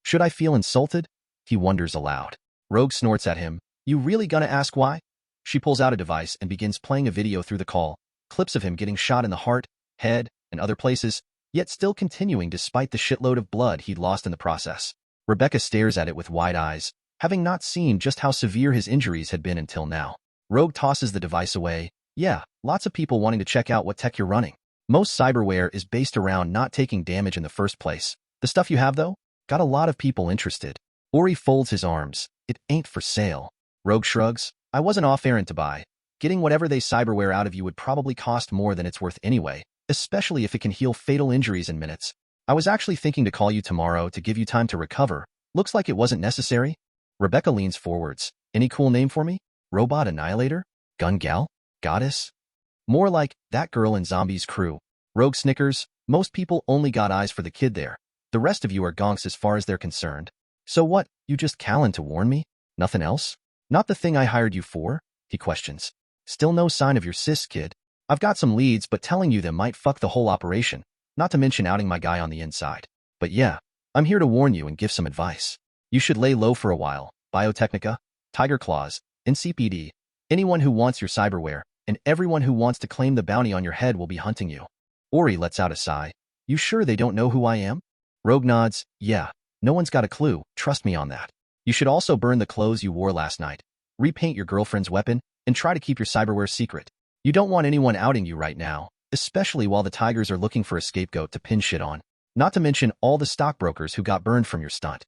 Should I feel insulted? He wonders aloud. Rogue snorts at him. You really gonna ask why? She pulls out a device and begins playing a video through the call, clips of him getting shot in the heart, head, and other places, yet still continuing despite the shitload of blood he'd lost in the process. Rebecca stares at it with wide eyes, having not seen just how severe his injuries had been until now. Rogue tosses the device away. Yeah, lots of people wanting to check out what tech you're running. Most cyberware is based around not taking damage in the first place. The stuff you have, though, got a lot of people interested. Ori folds his arms. It ain't for sale. Rogue shrugs. I wasn't off-errand to buy. Getting whatever they cyberware out of you would probably cost more than it's worth anyway, especially if it can heal fatal injuries in minutes. I was actually thinking to call you tomorrow to give you time to recover. Looks like it wasn't necessary. Rebecca leans forwards. Any cool name for me? Robot Annihilator? Gun Gal? Goddess? More like that girl in Zombie's crew. Rogue snickers. Most people only got eyes for the kid there. The rest of you are gonks as far as they're concerned. So what, you just calling to warn me? Nothing else? Not the thing I hired you for? He questions. Still no sign of your sis, kid. I've got some leads, but telling you them might fuck the whole operation, not to mention outing my guy on the inside. But yeah, I'm here to warn you and give some advice. You should lay low for a while. Biotechnica, Tiger Claws, NCPD, anyone who wants your cyberware, and everyone who wants to claim the bounty on your head will be hunting you. Ori lets out a sigh. You sure they don't know who I am? Rogue nods. Yeah, no one's got a clue. Trust me on that. You should also burn the clothes you wore last night, repaint your girlfriend's weapon, and try to keep your cyberware secret. You don't want anyone outing you right now, especially while the Tigers are looking for a scapegoat to pin shit on. Not to mention all the stockbrokers who got burned from your stunt.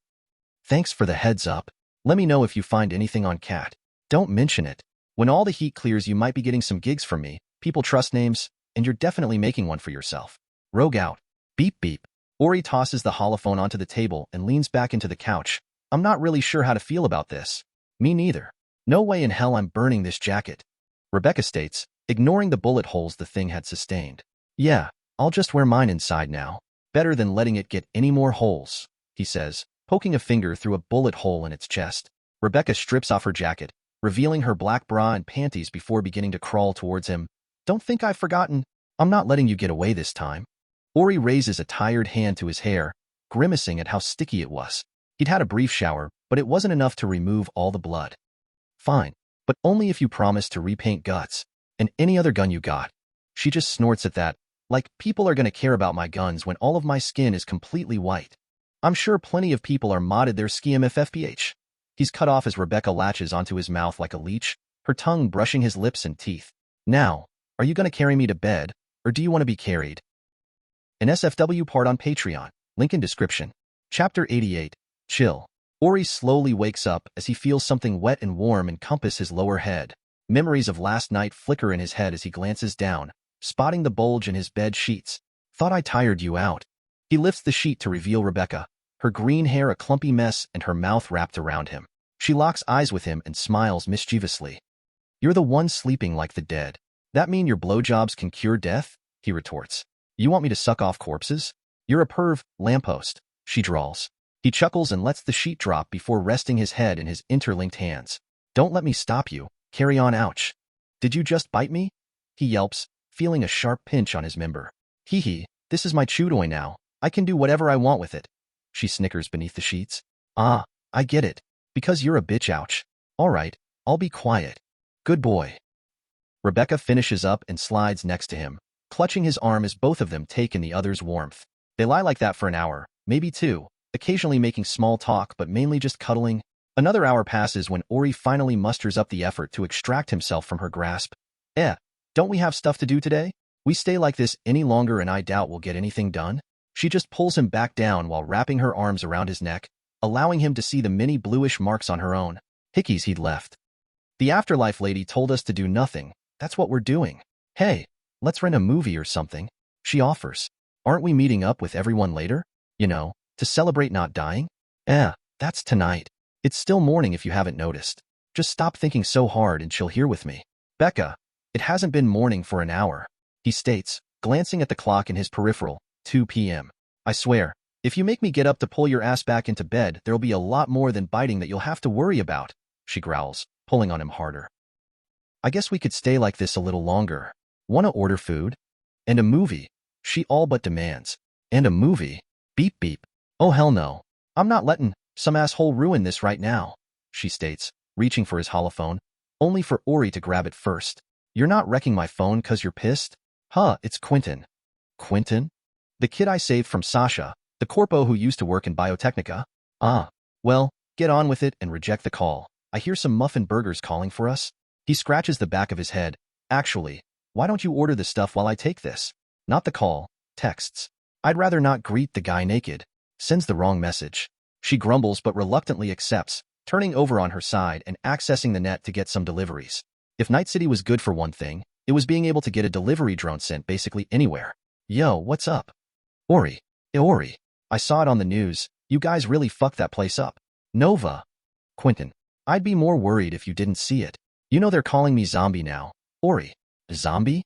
Thanks for the heads up. Let me know if you find anything on Cat. Don't mention it. When all the heat clears, you might be getting some gigs from me. People trust names, and you're definitely making one for yourself. Rogue out. Beep beep. Ori tosses the holophone onto the table and leans back into the couch. I'm not really sure how to feel about this. Me neither. No way in hell I'm burning this jacket. Rebecca states, ignoring the bullet holes the thing had sustained. Yeah, I'll just wear mine inside now. Better than letting it get any more holes, he says, poking a finger through a bullet hole in its chest. Rebecca strips off her jacket, revealing her black bra and panties before beginning to crawl towards him. Don't think I've forgotten. I'm not letting you get away this time. Ori raises a tired hand to his hair, grimacing at how sticky it was. He'd had a brief shower, but it wasn't enough to remove all the blood. Fine, but only if you promise to repaint Guts, and any other gun you got. She just snorts at that, like people are gonna care about my guns when all of my skin is completely white. I'm sure plenty of people are modded their SkiMFFPH. He's cut off as Rebecca latches onto his mouth like a leech, her tongue brushing his lips and teeth. Now, are you gonna carry me to bed, or do you want to be carried? An SFW part on Patreon, link in description. Chapter 88, Chill. Ori slowly wakes up as he feels something wet and warm encompass his lower head. Memories of last night flicker in his head as he glances down, spotting the bulge in his bed sheets. Thought I tired you out. He lifts the sheet to reveal Rebecca, her green hair a clumpy mess and her mouth wrapped around him. She locks eyes with him and smiles mischievously. You're the one sleeping like the dead. That mean your blowjobs can cure death? He retorts. You want me to suck off corpses? You're a perv, lamppost, she drawls. He chuckles and lets the sheet drop before resting his head in his interlinked hands. Don't let me stop you. Carry on, ouch. Did you just bite me? He yelps, feeling a sharp pinch on his member. Hee hee, this is my chew toy now. I can do whatever I want with it. She snickers beneath the sheets. Ah, I get it. Because you're a bitch, ouch. All right, I'll be quiet. Good boy. Rebecca finishes up and slides next to him, clutching his arm as both of them take in the other's warmth. They lie like that for an hour, maybe two, occasionally making small talk but mainly just cuddling. Another hour passes when Ori finally musters up the effort to extract himself from her grasp. Don't we have stuff to do today? We stay like this any longer and I doubt we'll get anything done. She just pulls him back down while wrapping her arms around his neck, allowing him to see the many bluish marks on her own. Hickeys he'd left. The afterlife lady told us to do nothing. That's what we're doing. Hey, let's rent a movie or something, she offers. Aren't we meeting up with everyone later? You know, to celebrate not dying? That's tonight. It's still morning if you haven't noticed. Just stop thinking so hard and chill here with me. Becca, it hasn't been morning for an hour, he states, glancing at the clock in his peripheral, 2 p.m. I swear, if you make me get up to pull your ass back into bed, there'll be a lot more than biting that you'll have to worry about, she growls, pulling on him harder. I guess we could stay like this a little longer. Wanna order food? And a movie, she all but demands. And a movie? Beep beep. Oh hell no. I'm not letting some asshole ruin this right now, she states, reaching for his holophone, only for Ori to grab it first. You're not wrecking my phone 'cause you're pissed? Huh, it's Quentin. Quentin? The kid I saved from Sasha, the corpo who used to work in Biotechnica? Ah, well, get on with it and reject the call. I hear some muffin burgers calling for us. He scratches the back of his head. Actually, why don't you order the stuff while I take this? Not the call, texts. I'd rather not greet the guy naked. Sends the wrong message. She grumbles but reluctantly accepts, turning over on her side and accessing the net to get some deliveries. If Night City was good for one thing, it was being able to get a delivery drone sent basically anywhere. Yo, what's up? Ori. Ori. I saw it on the news. You guys really fucked that place up. Nova. Quentin. I'd be more worried if you didn't see it. You know they're calling me zombie now. Ori. Zombie?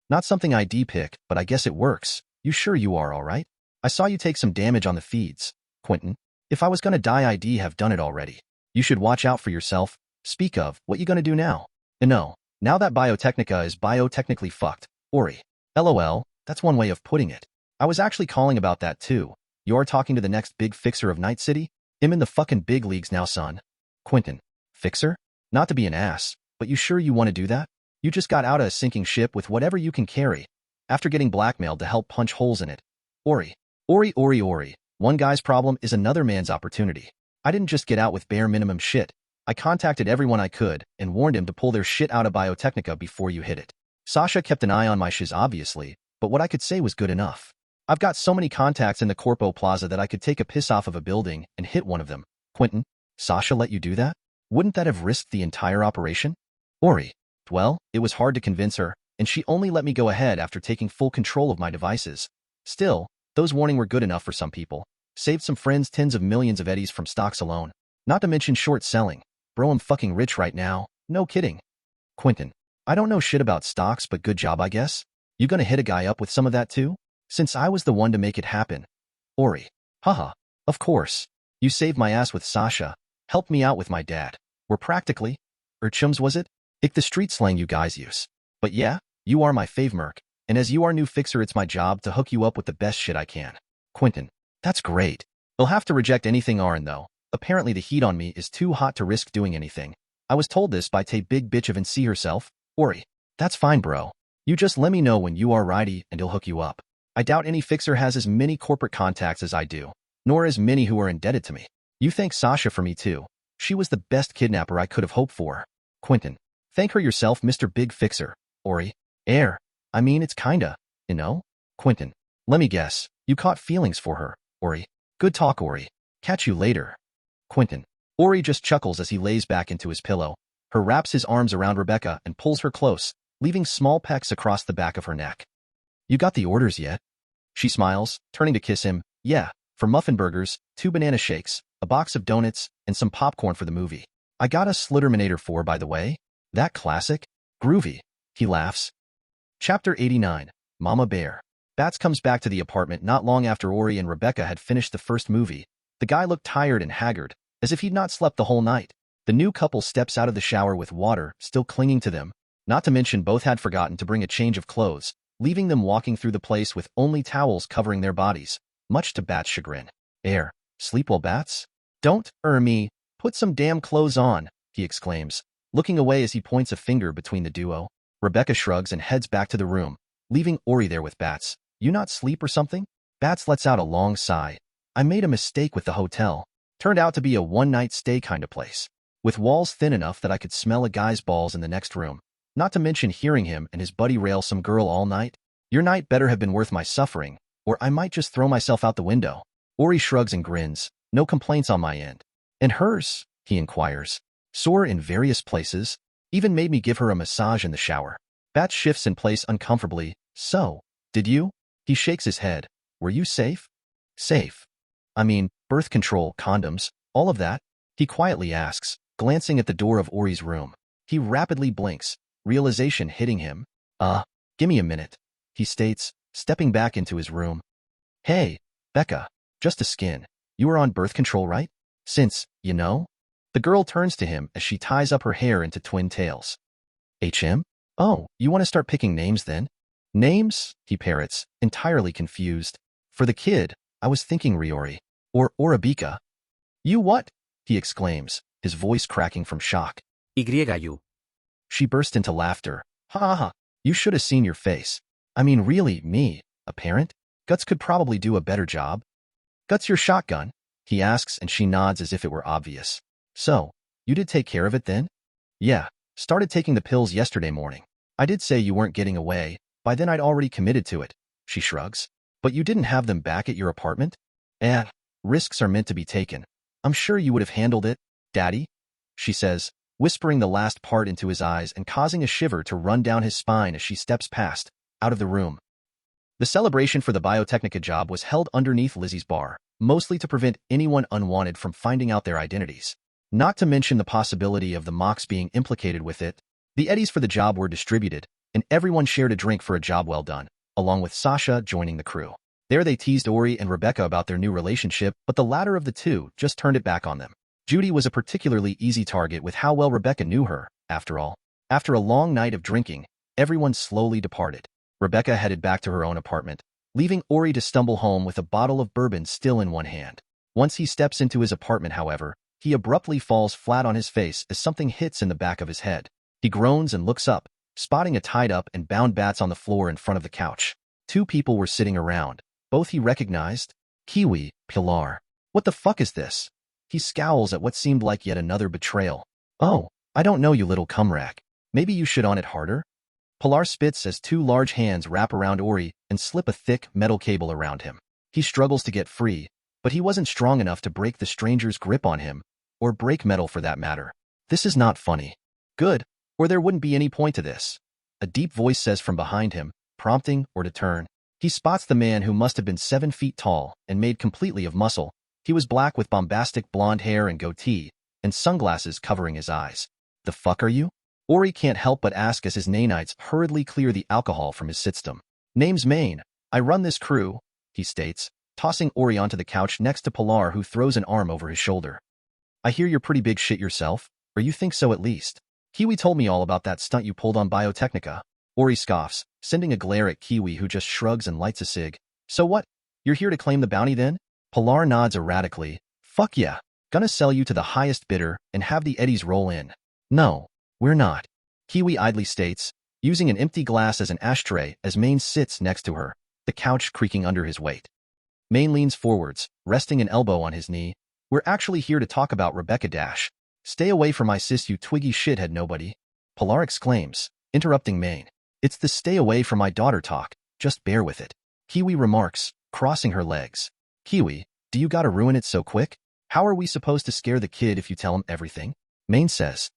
Not something I'd pick, but I guess it works. You sure you are alright? I saw you take some damage on the feeds. Quentin. If I was gonna die I'd have done it already. You should watch out for yourself. Speak of, what you gonna do now? No. Now that Biotechnica is biotechnically fucked. Ori. LOL, that's one way of putting it. I was actually calling about that too. You're talking to the next big fixer of Night City? I'm in the fucking big leagues now, son. Quentin. Fixer? Not to be an ass, but you sure you want to do that? You just got out of a sinking ship with whatever you can carry, after getting blackmailed to help punch holes in it. Ori. Ori. One guy's problem is another man's opportunity. I didn't just get out with bare minimum shit. I contacted everyone I could and warned him to pull their shit out of Biotechnica before you hit it. Sasha kept an eye on my shiz obviously, but what I could say was good enough. I've got so many contacts in the Corpo Plaza that I could take a piss off of a building and hit one of them. Quentin, Sasha let you do that? Wouldn't that have risked the entire operation? Ori. Well, it was hard to convince her, and she only let me go ahead after taking full control of my devices. Still, those warnings were good enough for some people. Saved some friends tens of millions of eddies from stocks alone. Not to mention short selling. Bro, I'm fucking rich right now. No kidding. Quentin. I don't know shit about stocks, but good job, I guess. You gonna hit a guy up with some of that too? Since I was the one to make it happen. Ori. Haha. Of course. You saved my ass with Sasha. Helped me out with my dad. We're practically, chums was it? The street slang you guys use. But yeah, you are my fave Merc, and as you are new fixer it's my job to hook you up with the best shit I can. Quentin. That's great. You'll have to reject anything RN though. Apparently the heat on me is too hot to risk doing anything. I was told this by Tay big bitch of and see herself. Ori. That's fine bro. You just let me know when you are ready and he'll hook you up. I doubt any fixer has as many corporate contacts as I do, nor as many who are indebted to me. You thank Sasha for me too. She was the best kidnapper I could have hoped for. Quentin. Thank her yourself, Mr. Big Fixer. Ori. I mean, it's kinda, you know? Quentin. Let me guess. You caught feelings for her, Ori. Good talk, Ori. Catch you later. Quentin. Ori just chuckles as he lays back into his pillow. Her wraps his arms around Rebecca and pulls her close, leaving small pecks across the back of her neck. You got the orders yet? She smiles, turning to kiss him. Yeah, for muffin burgers, 2 banana shakes, a box of donuts, and some popcorn for the movie. I got a Slitterminator 4 by the way. That classic? Groovy. He laughs. Chapter 89. Mama Bear. Bats comes back to the apartment not long after Ori and Rebecca had finished the first movie. The guy looked tired and haggard, as if he'd not slept the whole night. The new couple steps out of the shower with water still clinging to them. Not to mention both had forgotten to bring a change of clothes, leaving them walking through the place with only towels covering their bodies, much to Bat's chagrin. Sleep well, Bats? Don't, me, put some damn clothes on, he exclaims, looking away as he points a finger between the duo. Rebecca shrugs and heads back to the room, leaving Ori there with Bats. You not sleep or something? Bats lets out a long sigh. I made a mistake with the hotel. Turned out to be a one-night stay kind of place, with walls thin enough that I could smell a guy's balls in the next room. Not to mention hearing him and his buddy rail some girl all night. Your night better have been worth my suffering, or I might just throw myself out the window. Ori shrugs and grins. No complaints on my end. And hers? He inquires. Sore in various places, even made me give her a massage in the shower. Bat shifts in place uncomfortably. So, did you? He shakes his head. Were you safe? Safe. I mean, birth control, condoms, all of that? He quietly asks, glancing at the door of Ori's room. He rapidly blinks, realization hitting him. Gimme a minute, he states, stepping back into his room. Hey, Becca, just a skin. You were on birth control, right? Since, you know? The girl turns to him as she ties up her hair into twin tails. HM? Oh, you want to start picking names then? Names? He parrots, entirely confused. For the kid, I was thinking Riori. Or Arabika. You what? He exclaims, his voice cracking from shock. YU. She burst into laughter. Ha ha ha, you should have seen your face. I mean really, me, a parent? Guts could probably do a better job. Guts your shotgun? He asks and she nods as if it were obvious. So, you did take care of it then? Yeah, started taking the pills yesterday morning. I did say you weren't getting away, by then I'd already committed to it, she shrugs. But you didn't have them back at your apartment? Risks are meant to be taken. I'm sure you would have handled it, Daddy, she says, whispering the last part into his eyes and causing a shiver to run down his spine as she steps past, out of the room. The celebration for the Biotechnica job was held underneath Lizzie's bar, mostly to prevent anyone unwanted from finding out their identities. Not to mention the possibility of the Mox being implicated with it. The eddies for the job were distributed, and everyone shared a drink for a job well done, along with Sasha joining the crew. There they teased Ori and Rebecca about their new relationship, but the latter of the two just turned it back on them. Judy was a particularly easy target with how well Rebecca knew her, after all. After a long night of drinking, everyone slowly departed. Rebecca headed back to her own apartment, leaving Ori to stumble home with a bottle of bourbon still in one hand. Once he steps into his apartment, however, he abruptly falls flat on his face as something hits in the back of his head. He groans and looks up, spotting a tied-up and bound Bats on the floor in front of the couch. Two people were sitting around. Both he recognized. Kiwi, Pilar. What the fuck is this? He scowls at what seemed like yet another betrayal. Oh, I don't know you little cumrack. Maybe you should on it harder? Pilar spits as two large hands wrap around Ori and slip a thick metal cable around him. He struggles to get free, but he wasn't strong enough to break the stranger's grip on him, or break metal for that matter. This is not funny. Good, or there wouldn't be any point to this. A deep voice says from behind him, prompting Or to turn. He spots the man who must have been 7 feet tall and made completely of muscle. He was black with bombastic blonde hair and goatee, and sunglasses covering his eyes. The fuck are you? Ori can't help but ask as his nanites hurriedly clear the alcohol from his system. Name's Maine. I run this crew, he states, tossing Ori onto the couch next to Pilar, who throws an arm over his shoulder. I hear you're pretty big shit yourself, or you think so at least. Kiwi told me all about that stunt you pulled on Biotechnica. Ori scoffs, sending a glare at Kiwi, who just shrugs and lights a cig. So what? You're here to claim the bounty then? Pilar nods erratically. Fuck yeah. Gonna sell you to the highest bidder and have the eddies roll in. No, we're not. Kiwi idly states, using an empty glass as an ashtray as Maine sits next to her, the couch creaking under his weight. Maine leans forwards, resting an elbow on his knee. We're actually here to talk about Rebecca Dash. Stay away from my sis, you twiggy shithead nobody. Pilar exclaims, interrupting Maine. It's the stay away from my daughter talk. Just bear with it. Kiwi remarks, crossing her legs. Kiwi, do you gotta ruin it so quick? How are we supposed to scare the kid if you tell him everything? Maine says.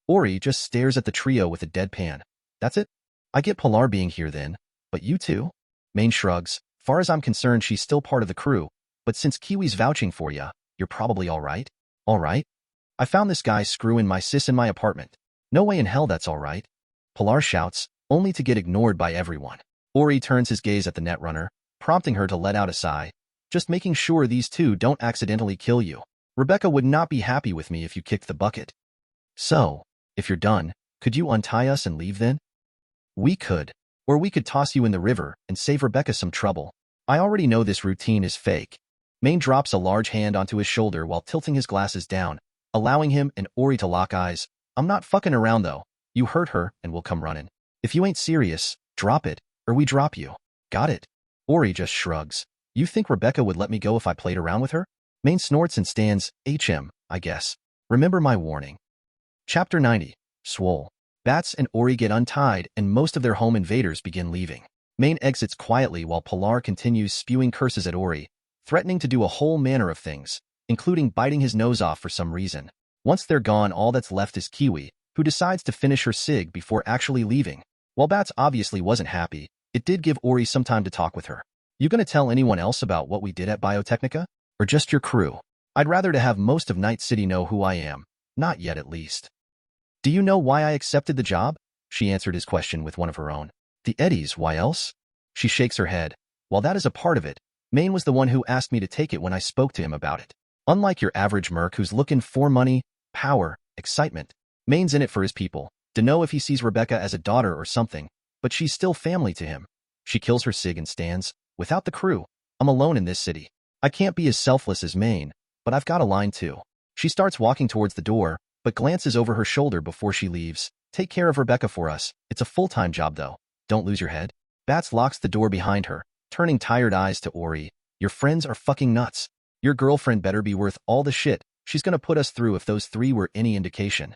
Ori just stares at the trio with a deadpan. That's it? I get Pilar being here then, but you two? Maine shrugs. Far as I'm concerned, she's still part of the crew, but since Kiwi's vouching for ya, you're probably alright? Alright? I found this guy screwing my sis in my apartment. No way in hell that's alright. Pilar shouts, only to get ignored by everyone. Ori turns his gaze at the Netrunner, prompting her to let out a sigh. Just making sure these two don't accidentally kill you. Rebecca would not be happy with me if you kicked the bucket. So, if you're done, could you untie us and leave then? We could. Or we could toss you in the river and save Rebecca some trouble. I already know this routine is fake. Maine drops a large hand onto his shoulder while tilting his glasses down, allowing him and Ori to lock eyes. I'm not fucking around though. You hurt her and we'll come running. If you ain't serious, drop it, or we drop you. Got it? Ori just shrugs. You think Rebecca would let me go if I played around with her? Maine snorts and stands, I guess. Remember my warning. Chapter 90. Swole. Bats and Ori get untied and most of their home invaders begin leaving. Maine exits quietly while Pilar continues spewing curses at Ori, threatening to do a whole manner of things, including biting his nose off for some reason. Once they're gone, all that's left is Kiwi, who decides to finish her cig before actually leaving. While Bats obviously wasn't happy, it did give Ori some time to talk with her. You gonna tell anyone else about what we did at Biotechnica? Or just your crew? I'd rather to have most of Night City know who I am. Not yet, at least. Do you know why I accepted the job? She answered his question with one of her own. The Eddies, why else? She shakes her head. While that is a part of it, Maine was the one who asked me to take it when I spoke to him about it. Unlike your average Merc who's looking for money, power, excitement, Maine's in it for his people. Dunno if he sees Rebecca as a daughter or something, but she's still family to him. She kills her cig and stands. Without the crew, I'm alone in this city. I can't be as selfless as Maine, but I've got a line too. She starts walking towards the door, but glances over her shoulder before she leaves. Take care of Rebecca for us. It's a full-time job though. Don't lose your head. Bats locks the door behind her, turning tired eyes to Ori. Your friends are fucking nuts. Your girlfriend better be worth all the shit she's gonna put us through if those three were any indication.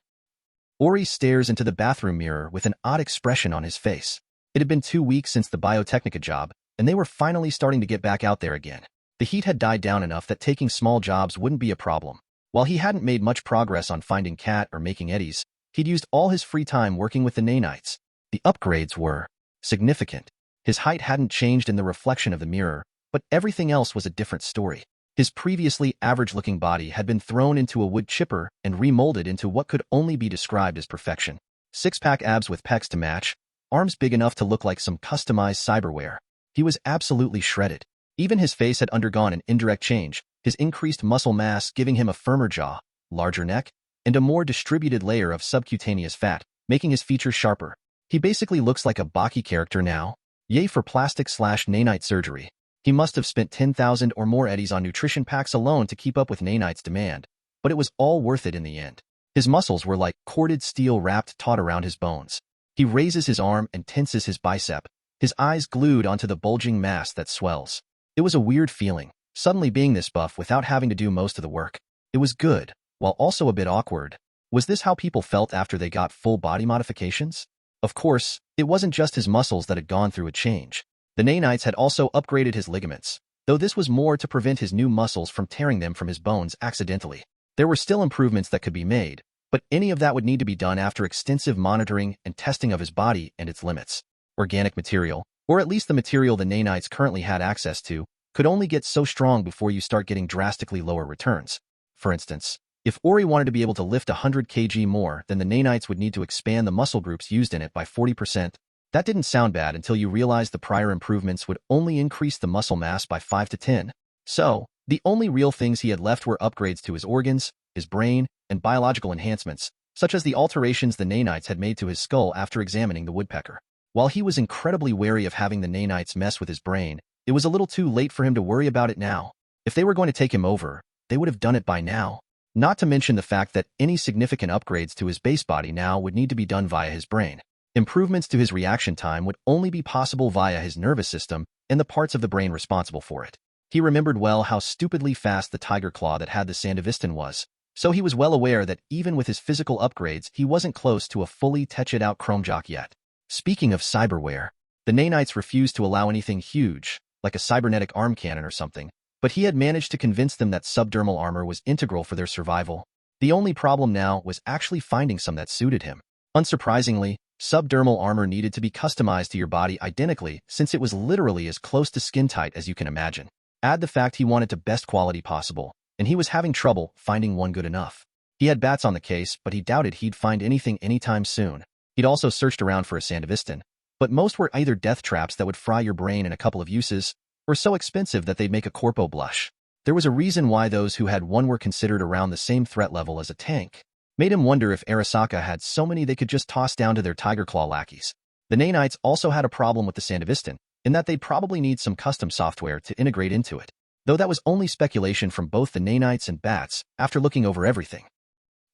Ori stares into the bathroom mirror with an odd expression on his face. It had been 2 weeks since the Biotechnica job, and they were finally starting to get back out there again. The heat had died down enough that taking small jobs wouldn't be a problem. While he hadn't made much progress on finding Cat or making eddies, he'd used all his free time working with the nanites. The upgrades were significant. His height hadn't changed in the reflection of the mirror, but everything else was a different story. His previously average-looking body had been thrown into a wood chipper and remolded into what could only be described as perfection. Six-pack abs with pecs to match, arms big enough to look like some customized cyberware. He was absolutely shredded. Even his face had undergone an indirect change, his increased muscle mass giving him a firmer jaw, larger neck, and a more distributed layer of subcutaneous fat, making his features sharper. He basically looks like a Baki character now. Yay for plastic/nanite surgery. He must have spent 10,000 or more eddies on nutrition packs alone to keep up with nanite's demand, but it was all worth it in the end. His muscles were like corded steel wrapped taut around his bones. He raises his arm and tenses his bicep, his eyes glued onto the bulging mass that swells. It was a weird feeling, suddenly being this buff without having to do most of the work. It was good, while also a bit awkward. Was this how people felt after they got full body modifications? Of course, it wasn't just his muscles that had gone through a change. The nanites had also upgraded his ligaments, though this was more to prevent his new muscles from tearing them from his bones accidentally. There were still improvements that could be made, but any of that would need to be done after extensive monitoring and testing of his body and its limits. Organic material, or at least the material the nanites currently had access to, could only get so strong before you start getting drastically lower returns. For instance, if Ori wanted to be able to lift 100 kg more, then the nanites would need to expand the muscle groups used in it by 40%. That didn't sound bad until you realized the prior improvements would only increase the muscle mass by 5 to 10. So, the only real things he had left were upgrades to his organs, his brain, and biological enhancements, such as the alterations the nanites had made to his skull after examining the woodpecker. While he was incredibly wary of having the nanites mess with his brain, it was a little too late for him to worry about it now. If they were going to take him over, they would have done it by now. Not to mention the fact that any significant upgrades to his base body now would need to be done via his brain. Improvements to his reaction time would only be possible via his nervous system and the parts of the brain responsible for it. He remembered well how stupidly fast the tiger claw that had the Sandevistan was, so he was well aware that even with his physical upgrades, he wasn't close to a fully tetched-out Chromejock yet. Speaking of cyberware, the nanites refused to allow anything huge, like a cybernetic arm cannon or something, but he had managed to convince them that subdermal armor was integral for their survival. The only problem now was actually finding some that suited him. Unsurprisingly, subdermal armor needed to be customized to your body identically since it was literally as close to skin tight as you can imagine. Add the fact he wanted to best quality possible, and he was having trouble finding one good enough. He had bats on the case, but he doubted he'd find anything anytime soon. He'd also searched around for a Sandevistan, but most were either death traps that would fry your brain in a couple of uses, or so expensive that they'd make a corpo blush. There was a reason why those who had one were considered around the same threat level as a tank. Made him wonder if Arasaka had so many they could just toss down to their Tiger Claw lackeys. The nanites also had a problem with the Sandevistan, in that they'd probably need some custom software to integrate into it, though that was only speculation from both the nanites and bats after looking over everything.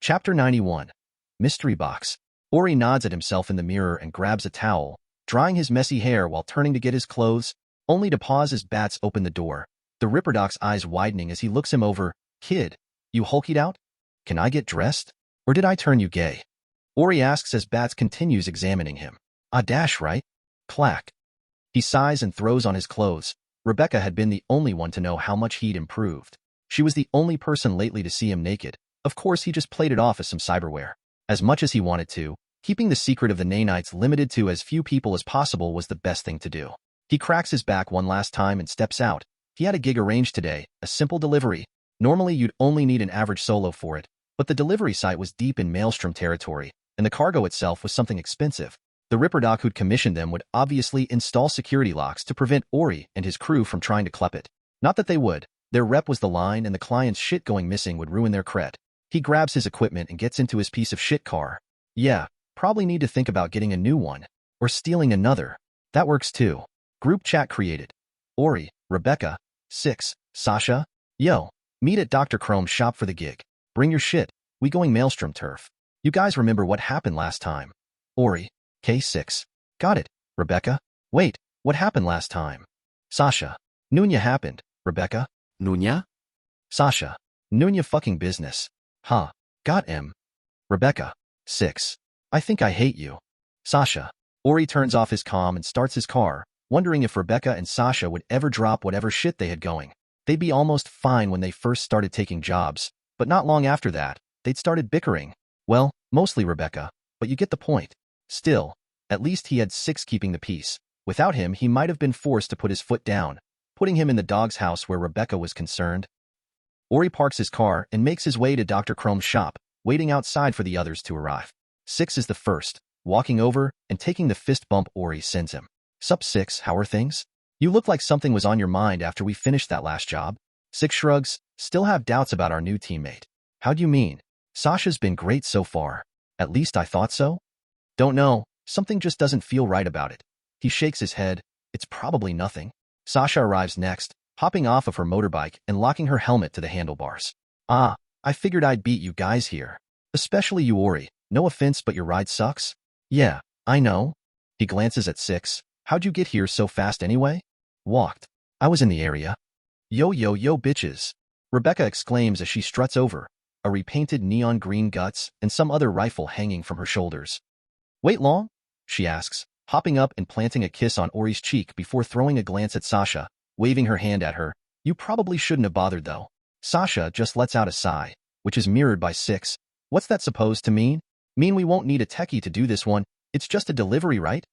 Chapter 91. Mystery Box. Ori nods at himself in the mirror and grabs a towel, drying his messy hair while turning to get his clothes, only to pause as Bats open the door, the Ripperdoc's eyes widening as he looks him over. Kid, you hulkied out? Can I get dressed? Or did I turn you gay? Ori asks as Bats continues examining him. Ah, dash, right? Clack. He sighs and throws on his clothes. Rebecca had been the only one to know how much he'd improved. She was the only person lately to see him naked, Of course, he just played it off as some cyberware. As much as he wanted to, keeping the secret of the nanites limited to as few people as possible was the best thing to do. He cracks his back one last time and steps out. He had a gig arranged today, a simple delivery. Normally, you'd only need an average solo for it, but the delivery site was deep in Maelstrom territory, and the cargo itself was something expensive. The Ripperdoc who'd commissioned them would obviously install security locks to prevent Ori and his crew from trying to club it. Not that they would. Their rep was the line, and the client's shit going missing would ruin their cred. He grabs his equipment and gets into his piece of shit car. Yeah, probably need to think about getting a new one. Or stealing another. That works too. Group chat created. Ori, Rebecca, 6, Sasha. Yo, meet at Dr. Chrome's shop for the gig. Bring your shit. We going Maelstrom turf. You guys remember what happened last time? Ori, K6. Got it. Rebecca. Wait, what happened last time? Sasha. Nunya happened. Rebecca. Nunya? Sasha. Nunya fucking business. Huh. Got him. Rebecca. 6. I think I hate you. Sasha. Ori turns off his comm and starts his car, wondering if Rebecca and Sasha would ever drop whatever shit they had going. They'd be almost fine when they first started taking jobs, but not long after that, they'd started bickering. Well, mostly Rebecca, but you get the point. Still, at least he had 6 keeping the peace. Without him, he might have been forced to put his foot down, putting him in the dog's house where Rebecca was concerned. Ori parks his car and makes his way to Dr. Chrome's shop, waiting outside for the others to arrive. 6 is the first, walking over and taking the fist bump Ori sends him. Sup 6, how are things? You look like something was on your mind after we finished that last job. 6 shrugs, still have doubts about our new teammate. How do you mean? Sasha's been great so far. At least I thought so? Don't know, something just doesn't feel right about it. He shakes his head. It's probably nothing. Sasha arrives next, hopping off of her motorbike and locking her helmet to the handlebars. Ah, I figured I'd beat you guys here. Especially you, Ori. No offense, but your ride sucks? Yeah, I know. He glances at 6. How'd you get here so fast anyway? Walked. I was in the area. Yo, yo, yo, bitches. Rebecca exclaims as she struts over, a repainted neon green guts and some other rifle hanging from her shoulders. Wait long? She asks, hopping up and planting a kiss on Ori's cheek before throwing a glance at Sasha, waving her hand at her. You probably shouldn't have bothered though. Sasha just lets out a sigh, which is mirrored by 6. What's that supposed to mean? Mean we won't need a techie to do this one? It's just a delivery, right?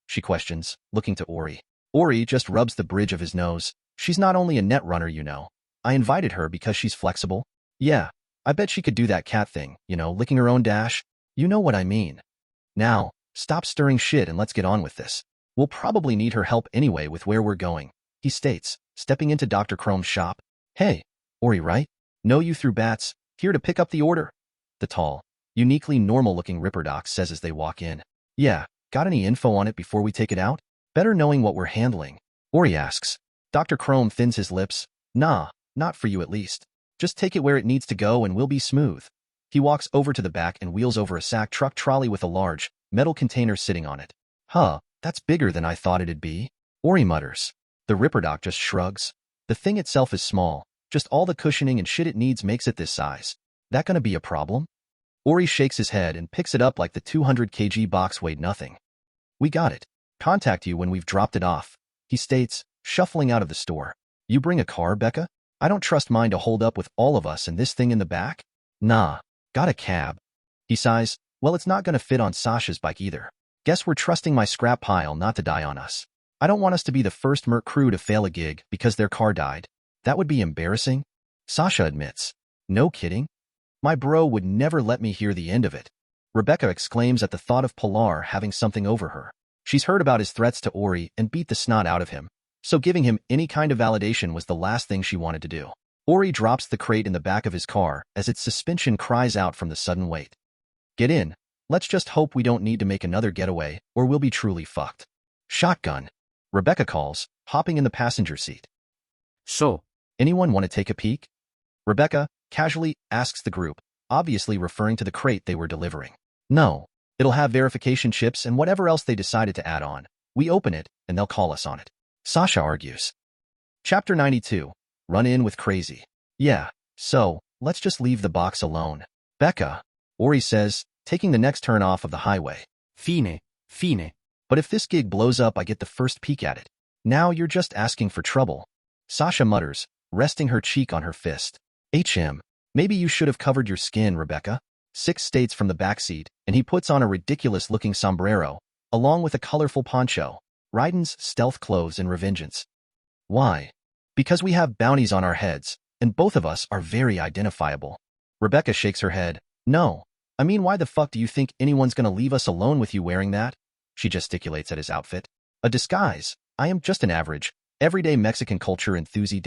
She questions, looking to Ori. Ori just rubs the bridge of his nose. She's not only a net runner, you know. I invited her because she's flexible. Yeah, I bet she could do that cat thing, licking her own dash. You know what I mean. Now, stop stirring shit and let's get on with this. We'll probably need her help anyway with where we're going, he states, stepping into Dr. Chrome's shop. Hey, Ori, right? No, you threw bats. Here to pick up the order. The tall, uniquely normal-looking Ripperdoc says as they walk in. Yeah, got any info on it before we take it out? Better knowing what we're handling. Ori asks. Dr. Chrome thins his lips. Nah, not for you at least. Just take it where it needs to go and we'll be smooth. He walks over to the back and wheels over a sack truck trolley with a large, metal container sitting on it. Huh, that's bigger than I thought it'd be. Ori mutters. The Ripperdoc just shrugs. The thing itself is small, just all the cushioning and shit it needs makes it this size. That gonna be a problem? Ori shakes his head and picks it up like the 200 kg box weighed nothing. We got it. Contact you when we've dropped it off, he states, shuffling out of the store. You bring a car, Becca? I don't trust mine to hold up with all of us and this thing in the back. Nah, got a cab. He sighs. Well, it's not gonna fit on Sasha's bike either. Guess we're trusting my scrap pile not to die on us. I don't want us to be the first Merc crew to fail a gig because their car died. That would be embarrassing. Sasha admits. No kidding. My bro would never let me hear the end of it. Rebecca exclaims at the thought of Pilar having something over her. She's heard about his threats to Ori and beat the snot out of him, so giving him any kind of validation was the last thing she wanted to do. Ori drops the crate in the back of his car as its suspension cries out from the sudden weight. Get in. Let's just hope we don't need to make another getaway or we'll be truly fucked. Shotgun. Rebecca calls, hopping in the passenger seat. So, anyone want to take a peek? Rebecca casually asks the group, obviously referring to the crate they were delivering. No. It'll have verification chips and whatever else they decided to add on. We open it, and they'll call us on it. Sasha argues. Chapter 92. Run in with crazy. Yeah, so, let's just leave the box alone. Becca, Ori says, taking the next turn off of the highway. Fine. But if this gig blows up, I get the first peek at it. Now you're just asking for trouble. Sasha mutters, resting her cheek on her fist. Maybe you should have covered your skin, Rebecca. Six states from the backseat, and he puts on a ridiculous-looking sombrero, along with a colorful poncho, Raiden's stealth clothes and revengeance. Why? Because we have bounties on our heads, and both of us are very identifiable. Rebecca shakes her head. No. I mean, why the fuck do you think anyone's gonna leave us alone with you wearing that? She gesticulates at his outfit. A disguise. I am just an average, everyday Mexican culture enthusi.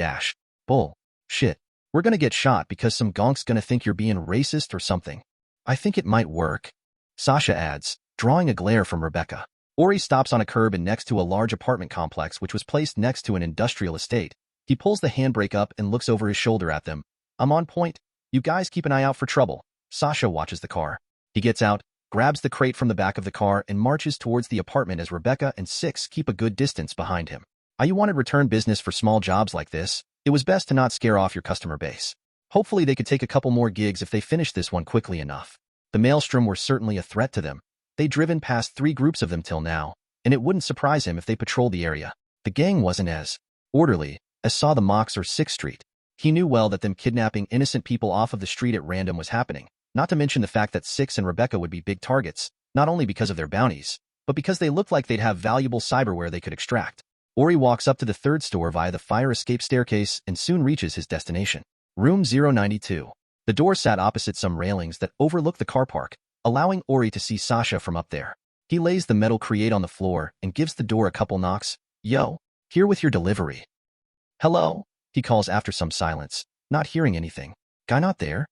Bull. Shit. We're gonna get shot because some gonk's gonna think you're being racist or something. I think it might work. Sasha adds, drawing a glare from Rebecca. Ori stops on a curb and next to a large apartment complex which was placed next to an industrial estate. He pulls the handbrake up and looks over his shoulder at them. I'm on point. You guys keep an eye out for trouble. Sasha watches the car. He gets out, grabs the crate from the back of the car and marches towards the apartment as Rebecca and Six keep a good distance behind him. You wanted return business for small jobs like this. It was best to not scare off your customer base. Hopefully they could take a couple more gigs if they finished this one quickly enough. The Maelstrom were certainly a threat to them. They'd driven past 3 groups of them till now, and it wouldn't surprise him if they patrolled the area. The gang wasn't as orderly as saw the Mox or 6th Street. He knew well that them kidnapping innocent people off of the street at random was happening, not to mention the fact that Six and Rebecca would be big targets, not only because of their bounties, but because they looked like they'd have valuable cyberware they could extract. Ori walks up to the 3rd store via the fire escape staircase and soon reaches his destination. Room 092. The door sat opposite some railings that overlook the car park, allowing Ori to see Sasha from up there. He lays the metal crate on the floor and gives the door a couple knocks. Yo, here with your delivery. Hello? He calls after some silence, not hearing anything. Guy not there?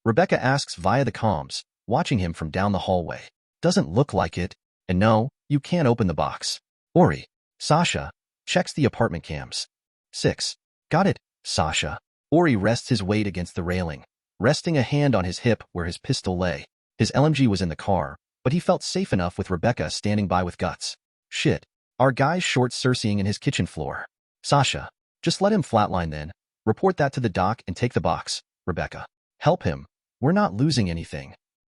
Rebecca asks via the comms, watching him from down the hallway. Doesn't look like it. And no, you can't open the box. Ori. Sasha. Checks the apartment cams. 6. Got it, Sasha. Ori rests his weight against the railing, resting a hand on his hip where his pistol lay. His LMG was in the car, but he felt safe enough with Rebecca standing by with guts. Shit. Our guy's short Cerseiing in his kitchen floor. Sasha. Just let him flatline then. Report that to the doc and take the box. Rebecca. Help him. We're not losing anything.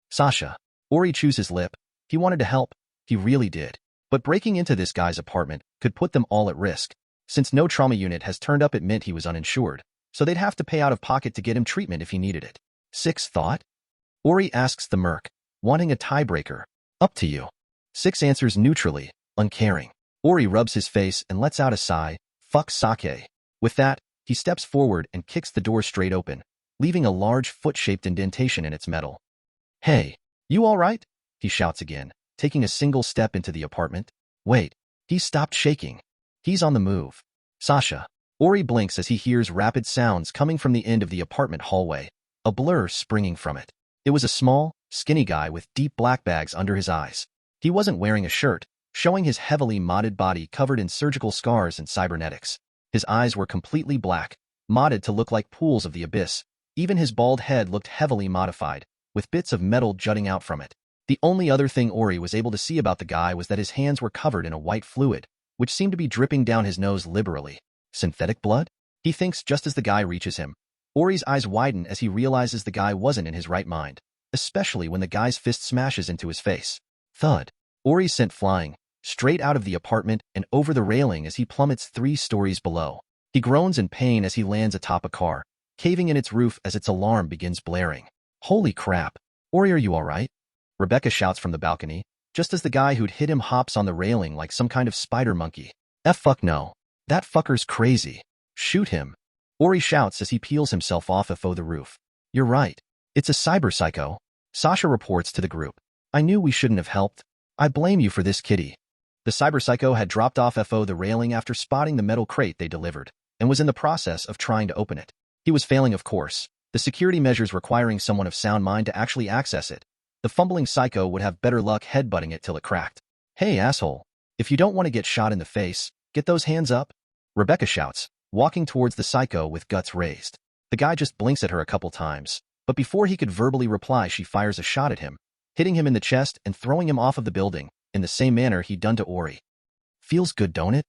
Sasha. Ori chews his lip. He wanted to help. He really did. But breaking into this guy's apartment could put them all at risk. Since no trauma unit has turned up, it meant he was uninsured, so they'd have to pay out of pocket to get him treatment if he needed it. 6 thought? Ori asks the Merc, wanting a tiebreaker. Up to you. 6 answers neutrally, uncaring. Ori rubs his face and lets out a sigh. Fuck sake. With that, he steps forward and kicks the door straight open, leaving a large foot-shaped indentation in its metal. Hey, you all right? He shouts again, taking a single step into the apartment. Wait, he's stopped shaking. He's on the move. Sasha. Ori blinks as he hears rapid sounds coming from the end of the apartment hallway, a blur springing from it. It was a small, skinny guy with deep black bags under his eyes. He wasn't wearing a shirt, showing his heavily modded body covered in surgical scars and cybernetics. His eyes were completely black, modded to look like pools of the abyss. Even his bald head looked heavily modified, with bits of metal jutting out from it. The only other thing Ori was able to see about the guy was that his hands were covered in a white fluid, which seemed to be dripping down his nose liberally. Synthetic blood? He thinks just as the guy reaches him. Ori's eyes widen as he realizes the guy wasn't in his right mind, especially when the guy's fist smashes into his face. Thud. Ori sent flying, straight out of the apartment and over the railing as he plummets 3 stories below. He groans in pain as he lands atop a car, caving in its roof as its alarm begins blaring. Holy crap. Ori, are you alright? Rebecca shouts from the balcony, just as the guy who'd hit him hops on the railing like some kind of spider monkey. Fuck no. That fucker's crazy. Shoot him. Ori shouts as he peels himself off the roof. You're right. It's a cyber psycho. Sasha reports to the group. I knew we shouldn't have helped. I blame you for this, kitty. The cyber psycho had dropped off the railing after spotting the metal crate they delivered, and was in the process of trying to open it. He was failing, of course, the security measures requiring someone of sound mind to actually access it. The fumbling psycho would have better luck headbutting it till it cracked. Hey, asshole. If you don't want to get shot in the face, get those hands up. Rebecca shouts, walking towards the psycho with guts raised. The guy just blinks at her a couple times, but before he could verbally reply, she fires a shot at him, hitting him in the chest and throwing him off of the building, in the same manner he'd done to Ori. Feels good, don't it?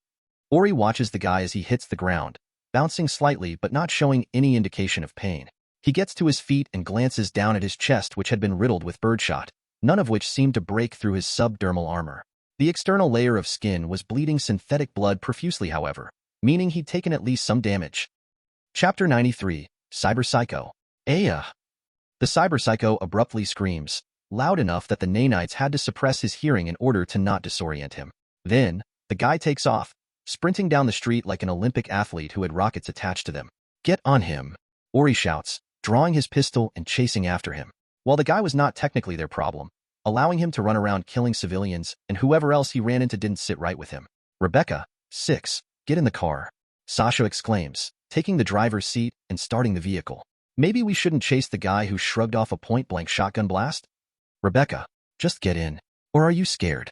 Ori watches the guy as he hits the ground, bouncing slightly but not showing any indication of pain. He gets to his feet and glances down at his chest, which had been riddled with birdshot, none of which seemed to break through his subdermal armor. The external layer of skin was bleeding synthetic blood profusely, however, meaning he'd taken at least some damage. Chapter 93, Cyber Psycho. Aya! The cyberpsycho abruptly screams, loud enough that the nanites had to suppress his hearing in order to not disorient him. Then, the guy takes off, sprinting down the street like an Olympic athlete who had rockets attached to them. Get on him! Ori shouts, drawing his pistol and chasing after him. While the guy was not technically their problem, allowing him to run around killing civilians and whoever else he ran into didn't sit right with him. Rebecca, 6, get in the car. Sasha exclaims, taking the driver's seat and starting the vehicle. Maybe we shouldn't chase the guy who shrugged off a point-blank shotgun blast? Rebecca, just get in. Or are you scared?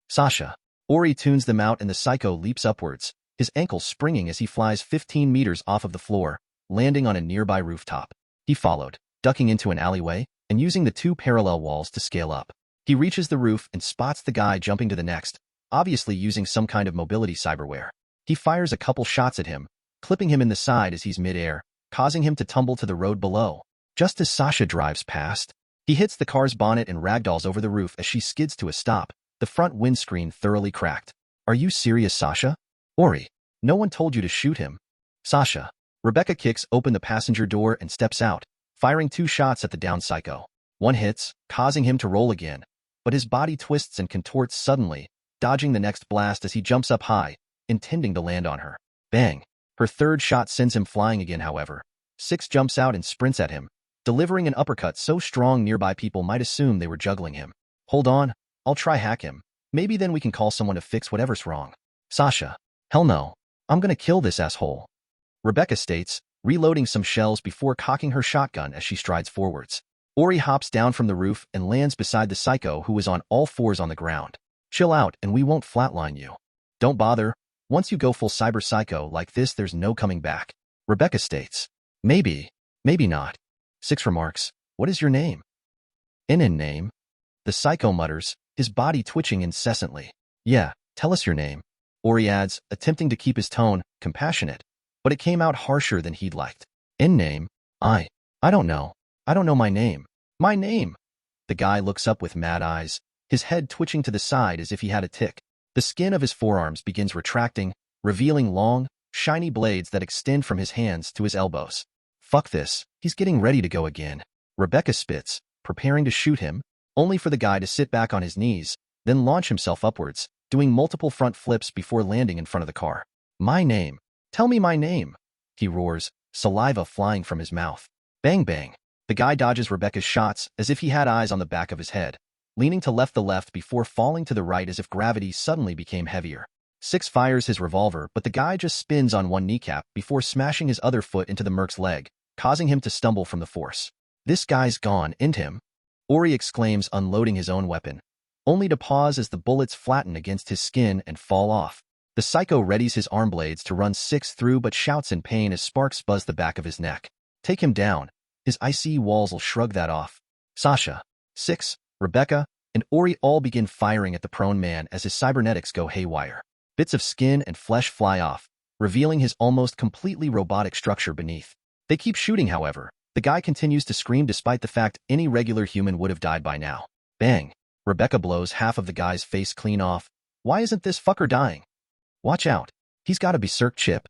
Sasha. Ori tunes them out and the psycho leaps upwards, his ankle springing as he flies 15 meters off of the floor, landing on a nearby rooftop. He followed, ducking into an alleyway and using the 2 parallel walls to scale up. He reaches the roof and spots the guy jumping to the next, obviously using some kind of mobility cyberware. He fires a couple shots at him, clipping him in the side as he's midair, causing him to tumble to the road below. Just as Sasha drives past, he hits the car's bonnet and ragdolls over the roof as she skids to a stop, the front windscreen thoroughly cracked. Are you serious, Sasha? Ori, no one told you to shoot him. Sasha. Rebecca kicks open the passenger door and steps out, firing 2 shots at the downed psycho. One hits, causing him to roll again, but his body twists and contorts suddenly, dodging the next blast as he jumps up high, intending to land on her. Bang! Her 3rd shot sends him flying again, however. 6 jumps out and sprints at him, delivering an uppercut so strong nearby people might assume they were juggling him. Hold on, I'll try hack him. Maybe then we can call someone to fix whatever's wrong. Sasha. Hell no. I'm gonna kill this asshole. Rebecca states, reloading some shells before cocking her shotgun as she strides forwards. Ori hops down from the roof and lands beside the psycho who is on all 4s on the ground. Chill out and we won't flatline you. Don't bother. Once you go full cyber psycho like this, there's no coming back. Rebecca states. Maybe. Maybe not. 6 remarks. What is your name? In name? The psycho mutters, his body twitching incessantly. Yeah, tell us your name. Ori adds, attempting to keep his tone compassionate, but it came out harsher than he'd liked. In name? I don't know. I don't know my name. My name! The guy looks up with mad eyes, his head twitching to the side as if he had a tic. The skin of his forearms begins retracting, revealing long, shiny blades that extend from his hands to his elbows. Fuck this, he's getting ready to go again. Rebecca spits, preparing to shoot him, only for the guy to sit back on his knees, then launch himself upwards, doing multiple front flips before landing in front of the car. My name. Tell me my name, he roars, saliva flying from his mouth. Bang bang. The guy dodges Rebecca's shots as if he had eyes on the back of his head, leaning to the left before falling to the right as if gravity suddenly became heavier. 6 fires his revolver, but the guy just spins on one kneecap before smashing his other foot into the Merc's leg, causing him to stumble from the force. This guy's gone, ain't him? Ori exclaims, unloading his own weapon, only to pause as the bullets flatten against his skin and fall off. The psycho readies his arm blades to run 6 through but shouts in pain as sparks buzz the back of his neck. Take him down. His icy walls will shrug that off. Sasha, 6, Rebecca, and Ori all begin firing at the prone man as his cybernetics go haywire. Bits of skin and flesh fly off, revealing his almost completely robotic structure beneath. They keep shooting, however. The guy continues to scream despite the fact any regular human would have died by now. Bang! Rebecca blows half of the guy's face clean off. Why isn't this fucker dying? Watch out. He's got a berserk chip.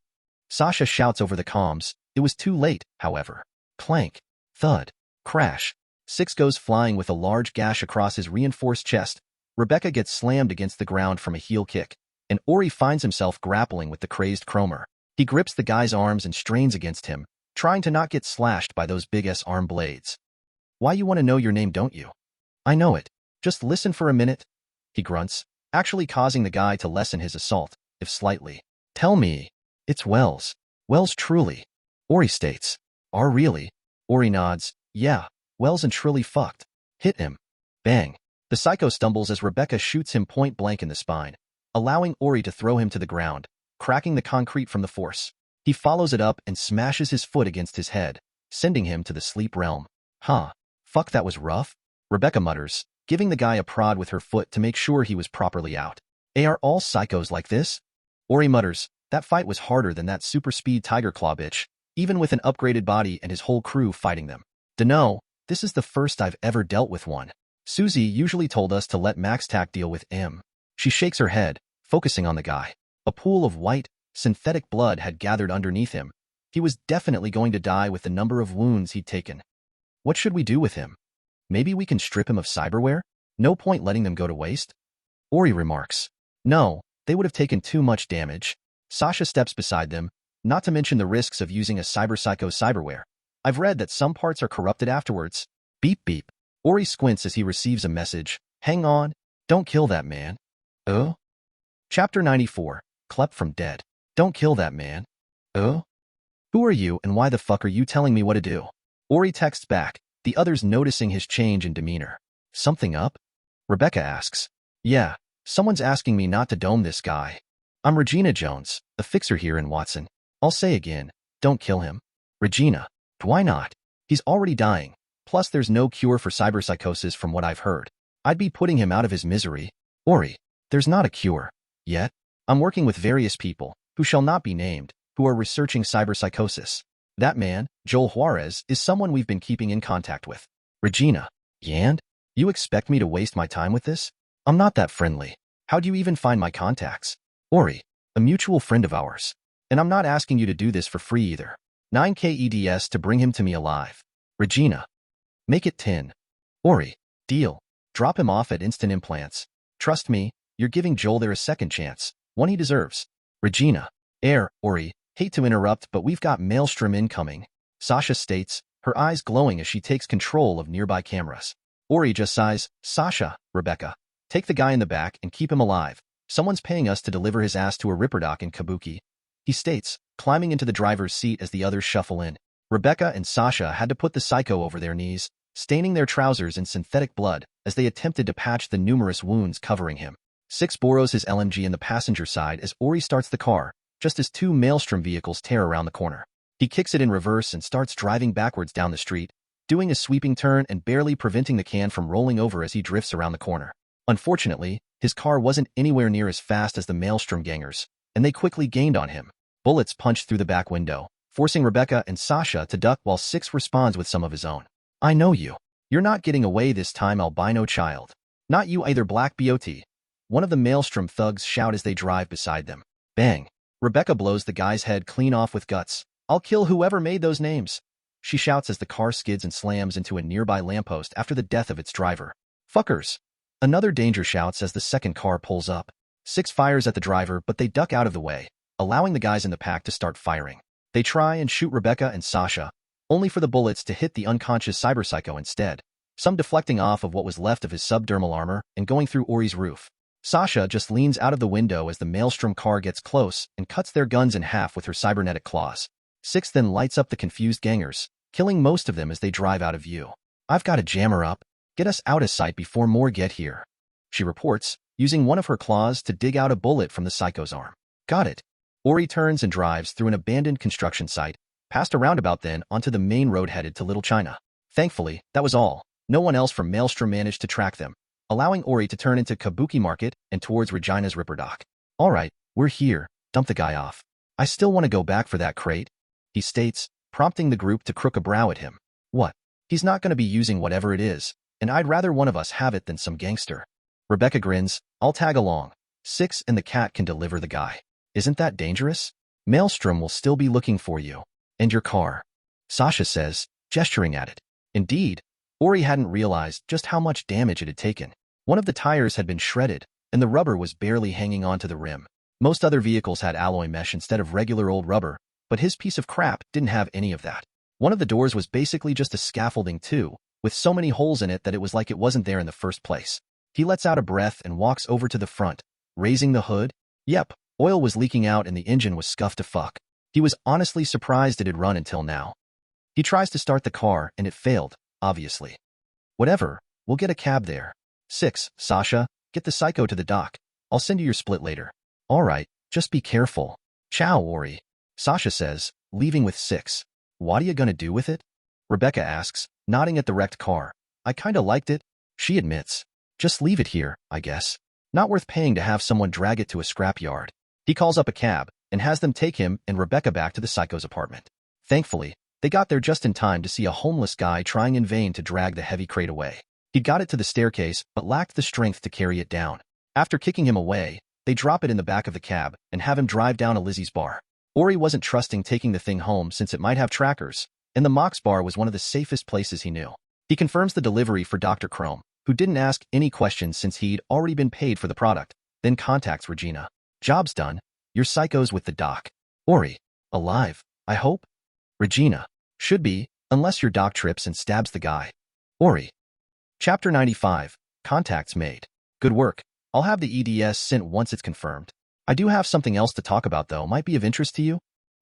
Sasha shouts over the comms. It was too late, however. Clank. Thud. Crash. 6 goes flying with a large gash across his reinforced chest. Rebecca gets slammed against the ground from a heel kick, and Ori finds himself grappling with the crazed Cromer. He grips the guy's arms and strains against him, trying to not get slashed by those big-ass arm blades. Why you want to know your name, don't you? I know it. Just listen for a minute. He grunts, actually causing the guy to lessen his assault, if slightly. Tell me. It's Wells. Wells truly. Ori states. Are really? Ori nods. Yeah, Wells and truly fucked. Hit him. Bang. The psycho stumbles as Rebecca shoots him point blank in the spine, allowing Ori to throw him to the ground, cracking the concrete from the force. He follows it up and smashes his foot against his head, sending him to the sleep realm. Huh. Fuck, that was rough. Rebecca mutters, giving the guy a prod with her foot to make sure he was properly out. Are all psychos like this? Ori mutters, that fight was harder than that super speed tiger claw bitch, even with an upgraded body and his whole crew fighting them. Dunno, this is the first I've ever dealt with one. Susie usually told us to let MaxTac deal with him. She shakes her head, focusing on the guy. A pool of white, synthetic blood had gathered underneath him. He was definitely going to die with the number of wounds he'd taken. What should we do with him? Maybe we can strip him of cyberware? No point letting them go to waste? Ori remarks. No, they would have taken too much damage. Sasha steps beside them, not to mention the risks of using a cyberpsycho's cyberware. I've read that some parts are corrupted afterwards. Beep beep. Ori squints as he receives a message. Hang on, don't kill that man. Oh? Chapter 94, Clep from Dead. Don't kill that man. Oh? Who are you and why the fuck are you telling me what to do? Ori texts back, the others noticing his change in demeanor. Something up? Rebecca asks. Yeah, someone's asking me not to dome this guy. I'm Regina Jones, a fixer here in Watson. I'll say again, don't kill him. Regina. Why not? He's already dying. Plus there's no cure for cyberpsychosis from what I've heard. I'd be putting him out of his misery. Ori, there's not a cure. Yet. I'm working with various people, who shall not be named, who are researching cyberpsychosis. That man, Joel Juarez, is someone we've been keeping in contact with. Regina. Yand? You expect me to waste my time with this? I'm not that friendly. How do you even find my contacts? Ori, a mutual friend of ours. And I'm not asking you to do this for free either. 9k EDS to bring him to me alive. Regina. Make it 10. Ori. Deal. Drop him off at Instant Implants. Trust me, you're giving Joel there a second chance, one he deserves. Regina. Ori, hate to interrupt, but we've got Maelstrom incoming. Sasha states, her eyes glowing as she takes control of nearby cameras. Ori just sighs, Sasha, Rebecca. Take the guy in the back and keep him alive. Someone's paying us to deliver his ass to a ripperdoc in Kabuki. He states, climbing into the driver's seat as the others shuffle in. Rebecca and Sasha had to put the psycho over their knees, staining their trousers in synthetic blood as they attempted to patch the numerous wounds covering him. Six borrows his LMG in the passenger side as Ori starts the car, just as two Maelstrom vehicles tear around the corner. He kicks it in reverse and starts driving backwards down the street, doing a sweeping turn and barely preventing the can from rolling over as he drifts around the corner. Unfortunately, his car wasn't anywhere near as fast as the Maelstrom gangers, and they quickly gained on him. Bullets punched through the back window, forcing Rebecca and Sasha to duck while Six responds with some of his own. I know you. You're not getting away this time, albino child. Not you either, Black Bot. One of the Maelstrom thugs shout as they drive beside them. Bang. Rebecca blows the guy's head clean off with guts. I'll kill whoever made those names. She shouts as the car skids and slams into a nearby lamppost after the death of its driver. Fuckers. Another danger shouts as the second car pulls up. Six fires at the driver, but they duck out of the way, allowing the guys in the pack to start firing. They try and shoot Rebecca and Sasha, only for the bullets to hit the unconscious cyberpsycho instead, some deflecting off of what was left of his subdermal armor and going through Ori's roof. Sasha just leans out of the window as the Maelstrom car gets close and cuts their guns in half with her cybernetic claws. Six then lights up the confused gangers, killing most of them as they drive out of view. I've got to jam her up. Get us out of sight before more get here, she reports, using one of her claws to dig out a bullet from the psycho's arm. Got it. Ori turns and drives through an abandoned construction site, past a roundabout then onto the main road headed to Little China. Thankfully, that was all. No one else from Maelstrom managed to track them, allowing Ori to turn into Kabuki Market and towards Regina's ripperdoc. All right, we're here. Dump the guy off. I still want to go back for that crate, he states, prompting the group to crook a brow at him. What? He's not going to be using whatever it is, and I'd rather one of us have it than some gangster. Rebecca grins. I'll tag along. Six and the cat can deliver the guy. Isn't that dangerous? Maelstrom will still be looking for you. And your car. Sasha says, gesturing at it. Indeed. Ori hadn't realized just how much damage it had taken. One of the tires had been shredded, and the rubber was barely hanging onto the rim. Most other vehicles had alloy mesh instead of regular old rubber, but his piece of crap didn't have any of that. One of the doors was basically just a scaffolding too, with so many holes in it that it was like it wasn't there in the first place. He lets out a breath and walks over to the front, raising the hood. Yep, oil was leaking out and the engine was scuffed to fuck. He was honestly surprised it had run until now. He tries to start the car and it failed, obviously. Whatever, we'll get a cab there. 6, Sasha, get the psycho to the dock. I'll send you your split later. All right, just be careful. Ciao, Ori. Sasha says, leaving with 6. What are you gonna do with it? Rebecca asks, nodding at the wrecked car. I kinda liked it, she admits. Just leave it here, I guess. Not worth paying to have someone drag it to a scrapyard. He calls up a cab and has them take him and Rebecca back to the psycho's apartment. Thankfully, they got there just in time to see a homeless guy trying in vain to drag the heavy crate away. He'd got it to the staircase but lacked the strength to carry it down. After kicking him away, they drop it in the back of the cab and have him drive down to Lizzie's bar. Ori wasn't trusting taking the thing home since it might have trackers, and the Mox bar was one of the safest places he knew. He confirms the delivery for Dr. Chrome, who didn't ask any questions since he'd already been paid for the product, then contacts Regina. Job's done. You're psychos with the doc. Ori. Alive, I hope? Regina. Should be, unless your doc trips and stabs the guy. Ori. Chapter 95. Contacts made. Good work. I'll have the EDS sent once it's confirmed. I do have something else to talk about though, might be of interest to you?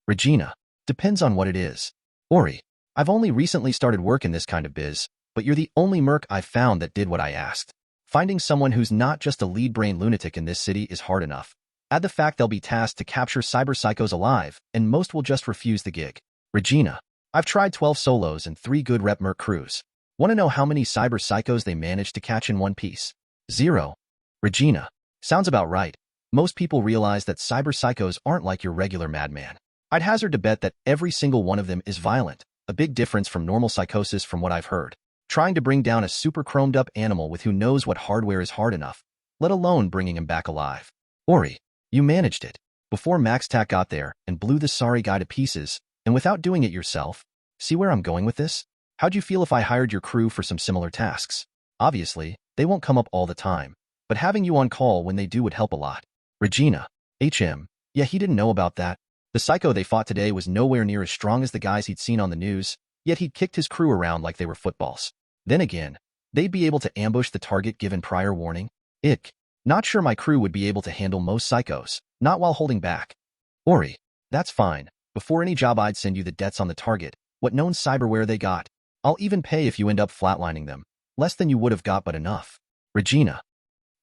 Regina. Depends on what it is. Ori. I've only recently started work in this kind of biz, but you're the only Merc I've found that did what I asked. Finding someone who's not just a lead brain lunatic in this city is hard enough. Add the fact they'll be tasked to capture cyber psychos alive, and most will just refuse the gig. Regina. I've tried 12 solos and 3 good rep Merc crews. Want to know how many cyber psychos they managed to catch in one piece? 0. Regina. Sounds about right. Most people realize that cyber psychos aren't like your regular madman. I'd hazard to bet that every single one of them is violent, a big difference from normal psychosis from what I've heard. Trying to bring down a super chromed up animal with who knows what hardware is hard enough, let alone bringing him back alive. Ori, you managed it. Before MaxTac got there and blew the sorry guy to pieces, and without doing it yourself. See where I'm going with this? How'd you feel if I hired your crew for some similar tasks? Obviously, they won't come up all the time, but having you on call when they do would help a lot. Regina. Yeah, he didn't know about that. The psycho they fought today was nowhere near as strong as the guys he'd seen on the news, yet he'd kicked his crew around like they were footballs. Then again, they'd be able to ambush the target given prior warning. Ick. Not sure my crew would be able to handle most psychos, not while holding back. Ori. That's fine. Before any job I'd send you the debts on the target, what known cyberware they got. I'll even pay if you end up flatlining them. Less than you would have got but enough. Regina.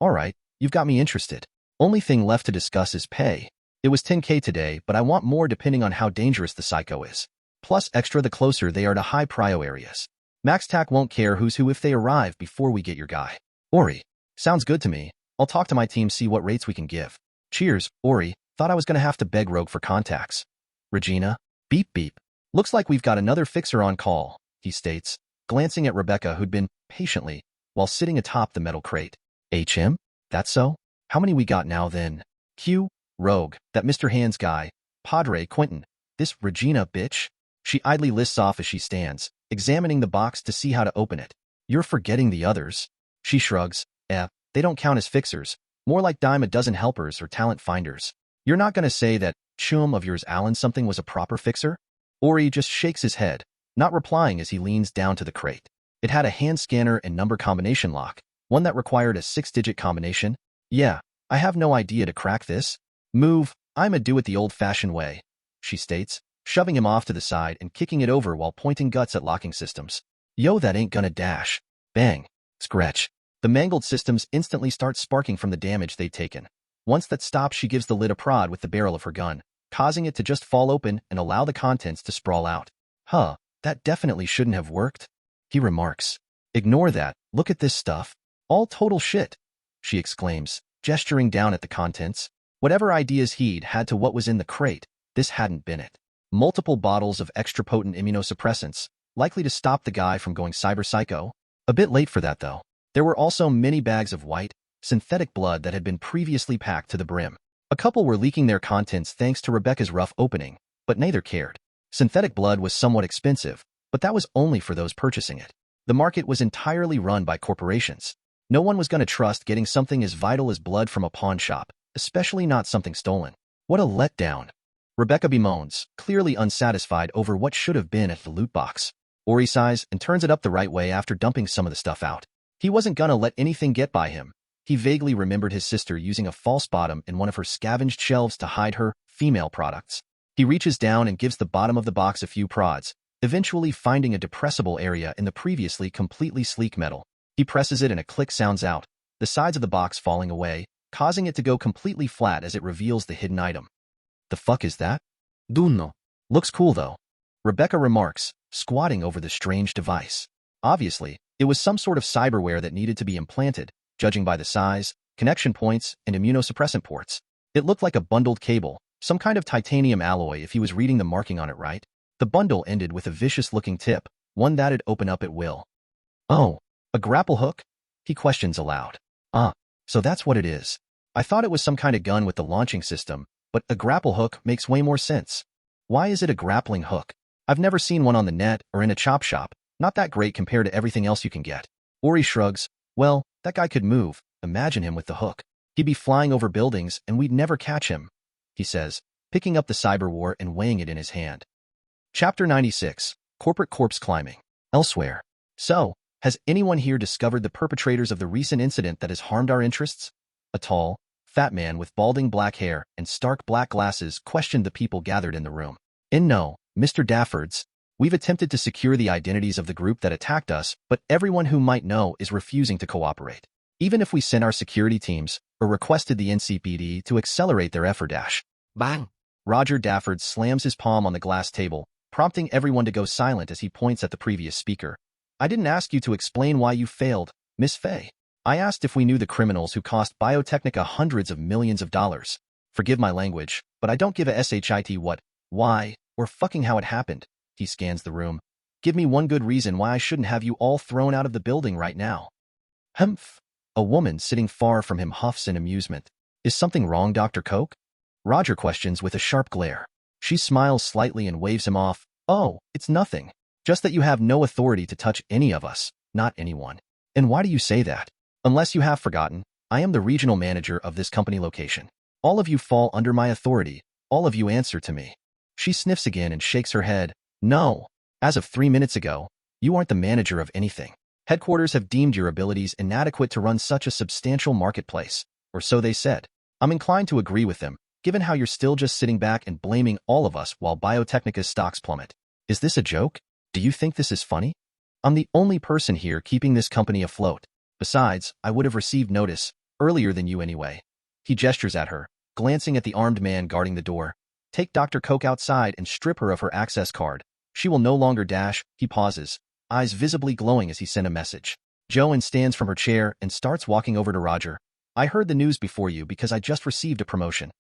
Alright, you've got me interested. Only thing left to discuss is pay. It was 10K today, but I want more depending on how dangerous the psycho is. Plus extra the closer they are to high prio areas. MaxTac won't care who's who if they arrive before we get your guy. Ori. Sounds good to me. I'll talk to my team see what rates we can give. Cheers, Ori. Thought I was gonna have to beg Rogue for contacts. Regina. Beep beep. Looks like we've got another fixer on call, he states, glancing at Rebecca who'd been, patiently, while sitting atop the metal crate. HM? That's so? How many we got now then? Q. Rogue, that Mr. Hands guy, Padre Quentin, this Regina bitch? She idly lists off as she stands, examining the box to see how to open it. You're forgetting the others. She shrugs. They don't count as fixers, more like dime a dozen helpers or talent finders. You're not gonna say that chum of yours Alan something was a proper fixer? Ori just shakes his head, not replying as he leans down to the crate. It had a hand scanner and number combination lock, one that required a 6-digit combination. Yeah, I have no idea to crack this. Move, I'ma do it the old-fashioned way, she states, shoving him off to the side and kicking it over while pointing guts at locking systems. Yo, that ain't gonna dash. Bang. Scratch. The mangled systems instantly start sparking from the damage they'd taken. Once that stops, she gives the lid a prod with the barrel of her gun, causing it to just fall open and allow the contents to sprawl out. Huh, that definitely shouldn't have worked, he remarks. Ignore that, look at this stuff. All total shit, she exclaims, gesturing down at the contents. Whatever ideas he'd had to what was in the crate, this hadn't been it. Multiple bottles of extra-potent immunosuppressants, likely to stop the guy from going cyber-psycho. A bit late for that, though. There were also many bags of white, synthetic blood that had been previously packed to the brim. A couple were leaking their contents thanks to Rebecca's rough opening, but neither cared. Synthetic blood was somewhat expensive, but that was only for those purchasing it. The market was entirely run by corporations. No one was going to trust getting something as vital as blood from a pawn shop, especially not something stolen. What a letdown. Rebecca bemoans, clearly unsatisfied over what should have been at the loot box. Ori sighs and turns it up the right way after dumping some of the stuff out. He wasn't gonna let anything get by him. He vaguely remembered his sister using a false bottom in one of her scavenged shelves to hide her female products. He reaches down and gives the bottom of the box a few prods, eventually finding a depressible area in the previously completely sleek metal. He presses it and a click sounds out, the sides of the box falling away, causing it to go completely flat as it reveals the hidden item. The fuck is that? Dunno. Looks cool though, Rebecca remarks, squatting over the strange device. Obviously, it was some sort of cyberware that needed to be implanted, judging by the size, connection points, and immunosuppressant ports. It looked like a bundled cable, some kind of titanium alloy if he was reading the marking on it right. The bundle ended with a vicious-looking tip, one that'd open up at will. Oh, a grapple hook? He questions aloud. So that's what it is. I thought it was some kind of gun with the launching system, but a grapple hook makes way more sense. Why is it a grappling hook? I've never seen one on the net or in a chop shop. Not that great compared to everything else you can get. Ori shrugs. Well, that guy could move. Imagine him with the hook. He'd be flying over buildings and we'd never catch him, he says, picking up the cyber war and weighing it in his hand. Chapter 96. Corporate Corpse Climbing. Elsewhere. So, has anyone here discovered the perpetrators of the recent incident that has harmed our interests? A tall, fat man with balding black hair and stark black glasses questioned the people gathered in the room. No, Mr. Daffords. We've attempted to secure the identities of the group that attacked us, but everyone who might know is refusing to cooperate. Even if we sent our security teams or requested the NCPD to accelerate their effort. Bang! Roger Daffords slams his palm on the glass table, prompting everyone to go silent as he points at the previous speaker. I didn't ask you to explain why you failed, Miss Fay. I asked if we knew the criminals who cost Biotechnica hundreds of millions of dollars. Forgive my language, but I don't give a shit what, why, or fucking how it happened. He scans the room. Give me one good reason why I shouldn't have you all thrown out of the building right now. Humph. A woman sitting far from him huffs in amusement. Is something wrong, Dr. Koch? Roger questions with a sharp glare. She smiles slightly and waves him off. Oh, it's nothing. Just that you have no authority to touch any of us, not anyone. And why do you say that? Unless you have forgotten, I am the regional manager of this company location. All of you fall under my authority. All of you answer to me. She sniffs again and shakes her head. No. As of 3 minutes ago, you aren't the manager of anything. Headquarters have deemed your abilities inadequate to run such a substantial marketplace, or so they said. I'm inclined to agree with them, given how you're still just sitting back and blaming all of us while Biotechnica's stocks plummet. Is this a joke? Do you think this is funny? I'm the only person here keeping this company afloat. Besides, I would have received notice, earlier than you anyway. He gestures at her, glancing at the armed man guarding the door. Take Dr. Koch outside and strip her of her access card. She will no longer dash. He pauses, eyes visibly glowing as he sent a message. Joanne stands from her chair and starts walking over to Roger. I heard the news before you because I just received a promotion.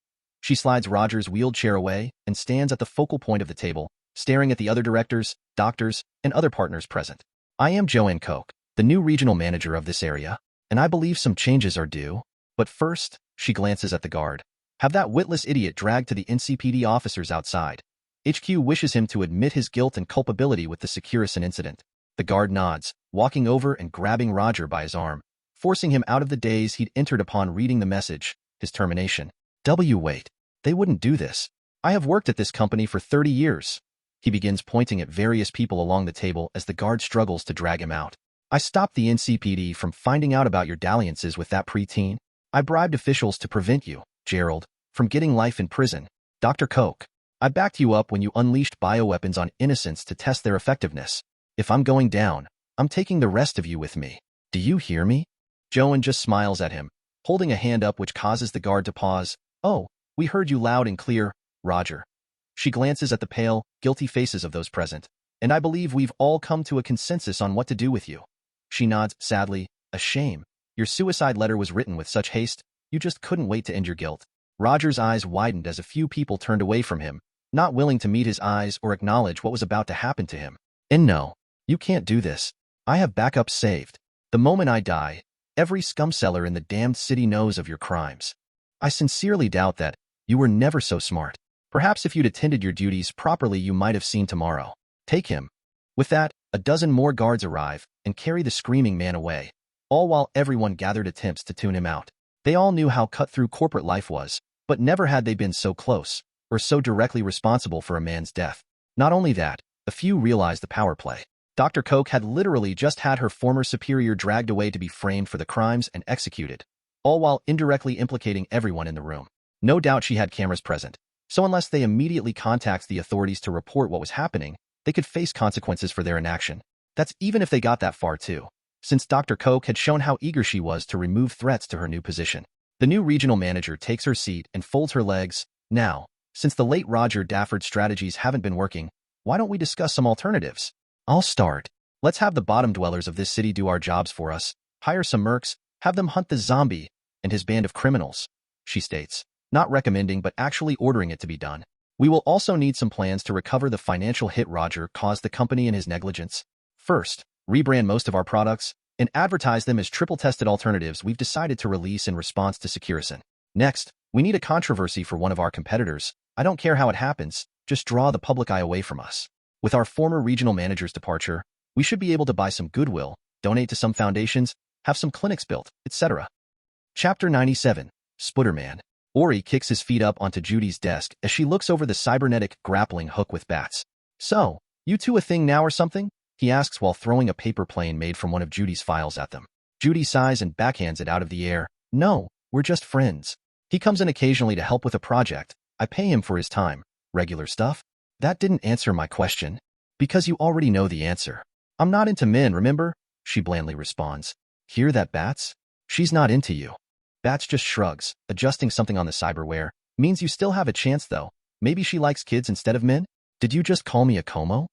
She slides Roger's wheeled chair away and stands at the focal point of the table, staring at the other directors, doctors, and other partners present. I am Joanne Koch, the new regional manager of this area, and I believe some changes are due. But first, she glances at the guard. Have that witless idiot dragged to the NCPD officers outside. HQ wishes him to admit his guilt and culpability with the Securison incident. The guard nods, walking over and grabbing Roger by his arm, forcing him out of the daze he'd entered upon reading the message, his termination. Wait. They wouldn't do this. I have worked at this company for 30 years. He begins pointing at various people along the table as the guard struggles to drag him out. I stopped the NCPD from finding out about your dalliances with that preteen. I bribed officials to prevent you, Gerald, from getting life in prison. Dr. Koch, I backed you up when you unleashed bioweapons on innocents to test their effectiveness. If I'm going down, I'm taking the rest of you with me. Do you hear me? Joanne just smiles at him, holding a hand up which causes the guard to pause. Oh, we heard you loud and clear, Roger. She glances at the pale, guilty faces of those present. And I believe we've all come to a consensus on what to do with you. She nods sadly. A shame. Your suicide letter was written with such haste, you just couldn't wait to end your guilt. Roger's eyes widened as a few people turned away from him, not willing to meet his eyes or acknowledge what was about to happen to him. And no, you can't do this. I have backup saved. The moment I die, every scumseller in the damned city knows of your crimes. I sincerely doubt that. You were never so smart. Perhaps if you'd attended your duties properly you might have seen tomorrow. Take him. With that, a dozen more guards arrive and carry the screaming man away, all while everyone gathered attempts to tune him out. They all knew how cut-through corporate life was, but never had they been so close, or so directly responsible for a man's death. Not only that, a few realized the power play. Dr. Koch had literally just had her former superior dragged away to be framed for the crimes and executed, all while indirectly implicating everyone in the room. No doubt she had cameras present, so unless they immediately contacted the authorities to report what was happening, they could face consequences for their inaction. That's even if they got that far too, since Dr. Koch had shown how eager she was to remove threats to her new position. The new regional manager takes her seat and folds her legs. Now, since the late Roger Daffords' strategies haven't been working, why don't we discuss some alternatives? I'll start. Let's have the bottom dwellers of this city do our jobs for us, hire some mercs, have them hunt the zombie and his band of criminals, she states, not recommending but actually ordering it to be done. We will also need some plans to recover the financial hit Roger caused the company in his negligence. First, rebrand most of our products and advertise them as triple-tested alternatives we've decided to release in response to Securison. Next, we need a controversy for one of our competitors. I don't care how it happens, just draw the public eye away from us. With our former regional manager's departure, we should be able to buy some goodwill, donate to some foundations, have some clinics built, etc. Chapter 97. Spooderman. Ori kicks his feet up onto Judy's desk as she looks over the cybernetic grappling hook with bats. So, you two a thing now or something? He asks while throwing a paper plane made from one of Judy's files at them. Judy sighs and backhands it out of the air. No, we're just friends. He comes in occasionally to help with a project. I pay him for his time. Regular stuff? That didn't answer my question. Because you already know the answer. I'm not into men, remember? She blandly responds. Hear that, Bats? She's not into you. Bats just shrugs, adjusting something on the cyberware. Means you still have a chance, though. Maybe she likes kids instead of men? Did you just call me a Como?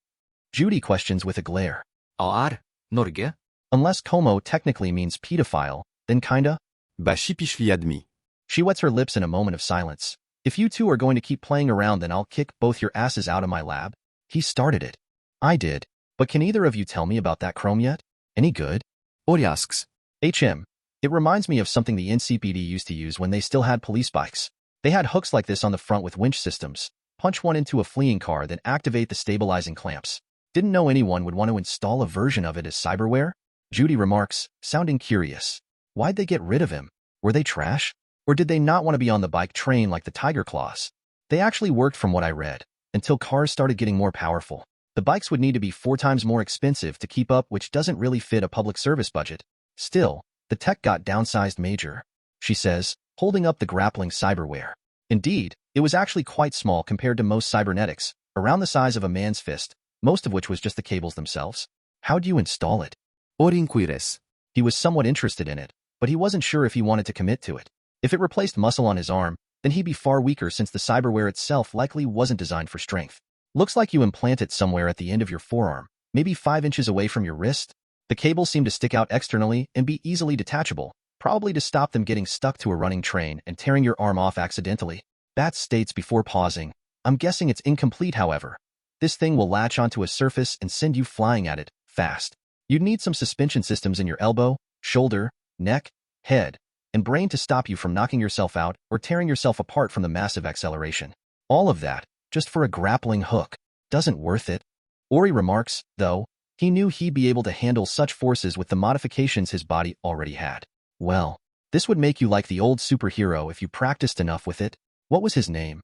Judy questions with a glare. Norge? Unless Como technically means pedophile, then kinda. Bashi pichli admis. She wets her lips in a moment of silence. If you two are going to keep playing around, then I'll kick both your asses out of my lab. He started it. I did. But can either of you tell me about that chrome yet? Any good? Ori asks. HM. It reminds me of something the NCPD used to use when they still had police bikes. They had hooks like this on the front with winch systems. Punch one into a fleeing car, then activate the stabilizing clamps. Didn't know anyone would want to install a version of it as cyberware? Judy remarks, sounding curious. Why'd they get rid of him? Were they trash? Or did they not want to be on the bike train like the Tiger Claws? They actually worked from what I read, until cars started getting more powerful. The bikes would need to be 4 times more expensive to keep up, which doesn't really fit a public service budget. Still, the tech got downsized major, she says, holding up the grappling cyberware. Indeed, it was actually quite small compared to most cybernetics, around the size of a man's fist, most of which was just the cables themselves. How'd you install it? Ori inquires. He was somewhat interested in it, but he wasn't sure if he wanted to commit to it. If it replaced muscle on his arm, then he'd be far weaker since the cyberware itself likely wasn't designed for strength. Looks like you implant it somewhere at the end of your forearm, maybe 5 inches away from your wrist. The cables seem to stick out externally and be easily detachable, probably to stop them getting stuck to a running train and tearing your arm off accidentally. Bats states before pausing. I'm guessing it's incomplete, however. This thing will latch onto a surface and send you flying at it, fast. You'd need some suspension systems in your elbow, shoulder, neck, head, and brain to stop you from knocking yourself out or tearing yourself apart from the massive acceleration. All of that, just for a grappling hook. Doesn't worth it. Ori remarks, though, he knew he'd be able to handle such forces with the modifications his body already had. Well, this would make you like the old superhero if you practiced enough with it. What was his name?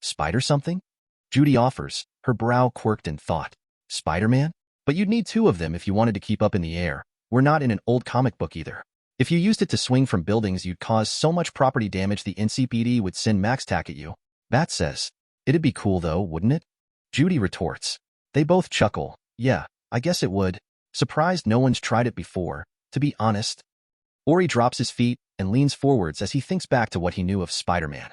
Spider something? Judy offers, her brow quirked in thought. Spider-Man? But you'd need 2 of them if you wanted to keep up in the air. We're not in an old comic book either. If you used it to swing from buildings, you'd cause so much property damage the NCPD would send Max Tack at you. Bat says. It'd be cool though, wouldn't it? Judy retorts. They both chuckle. Yeah, I guess it would. Surprised no one's tried it before, to be honest. Ori drops his feet and leans forwards as he thinks back to what he knew of Spider-Man.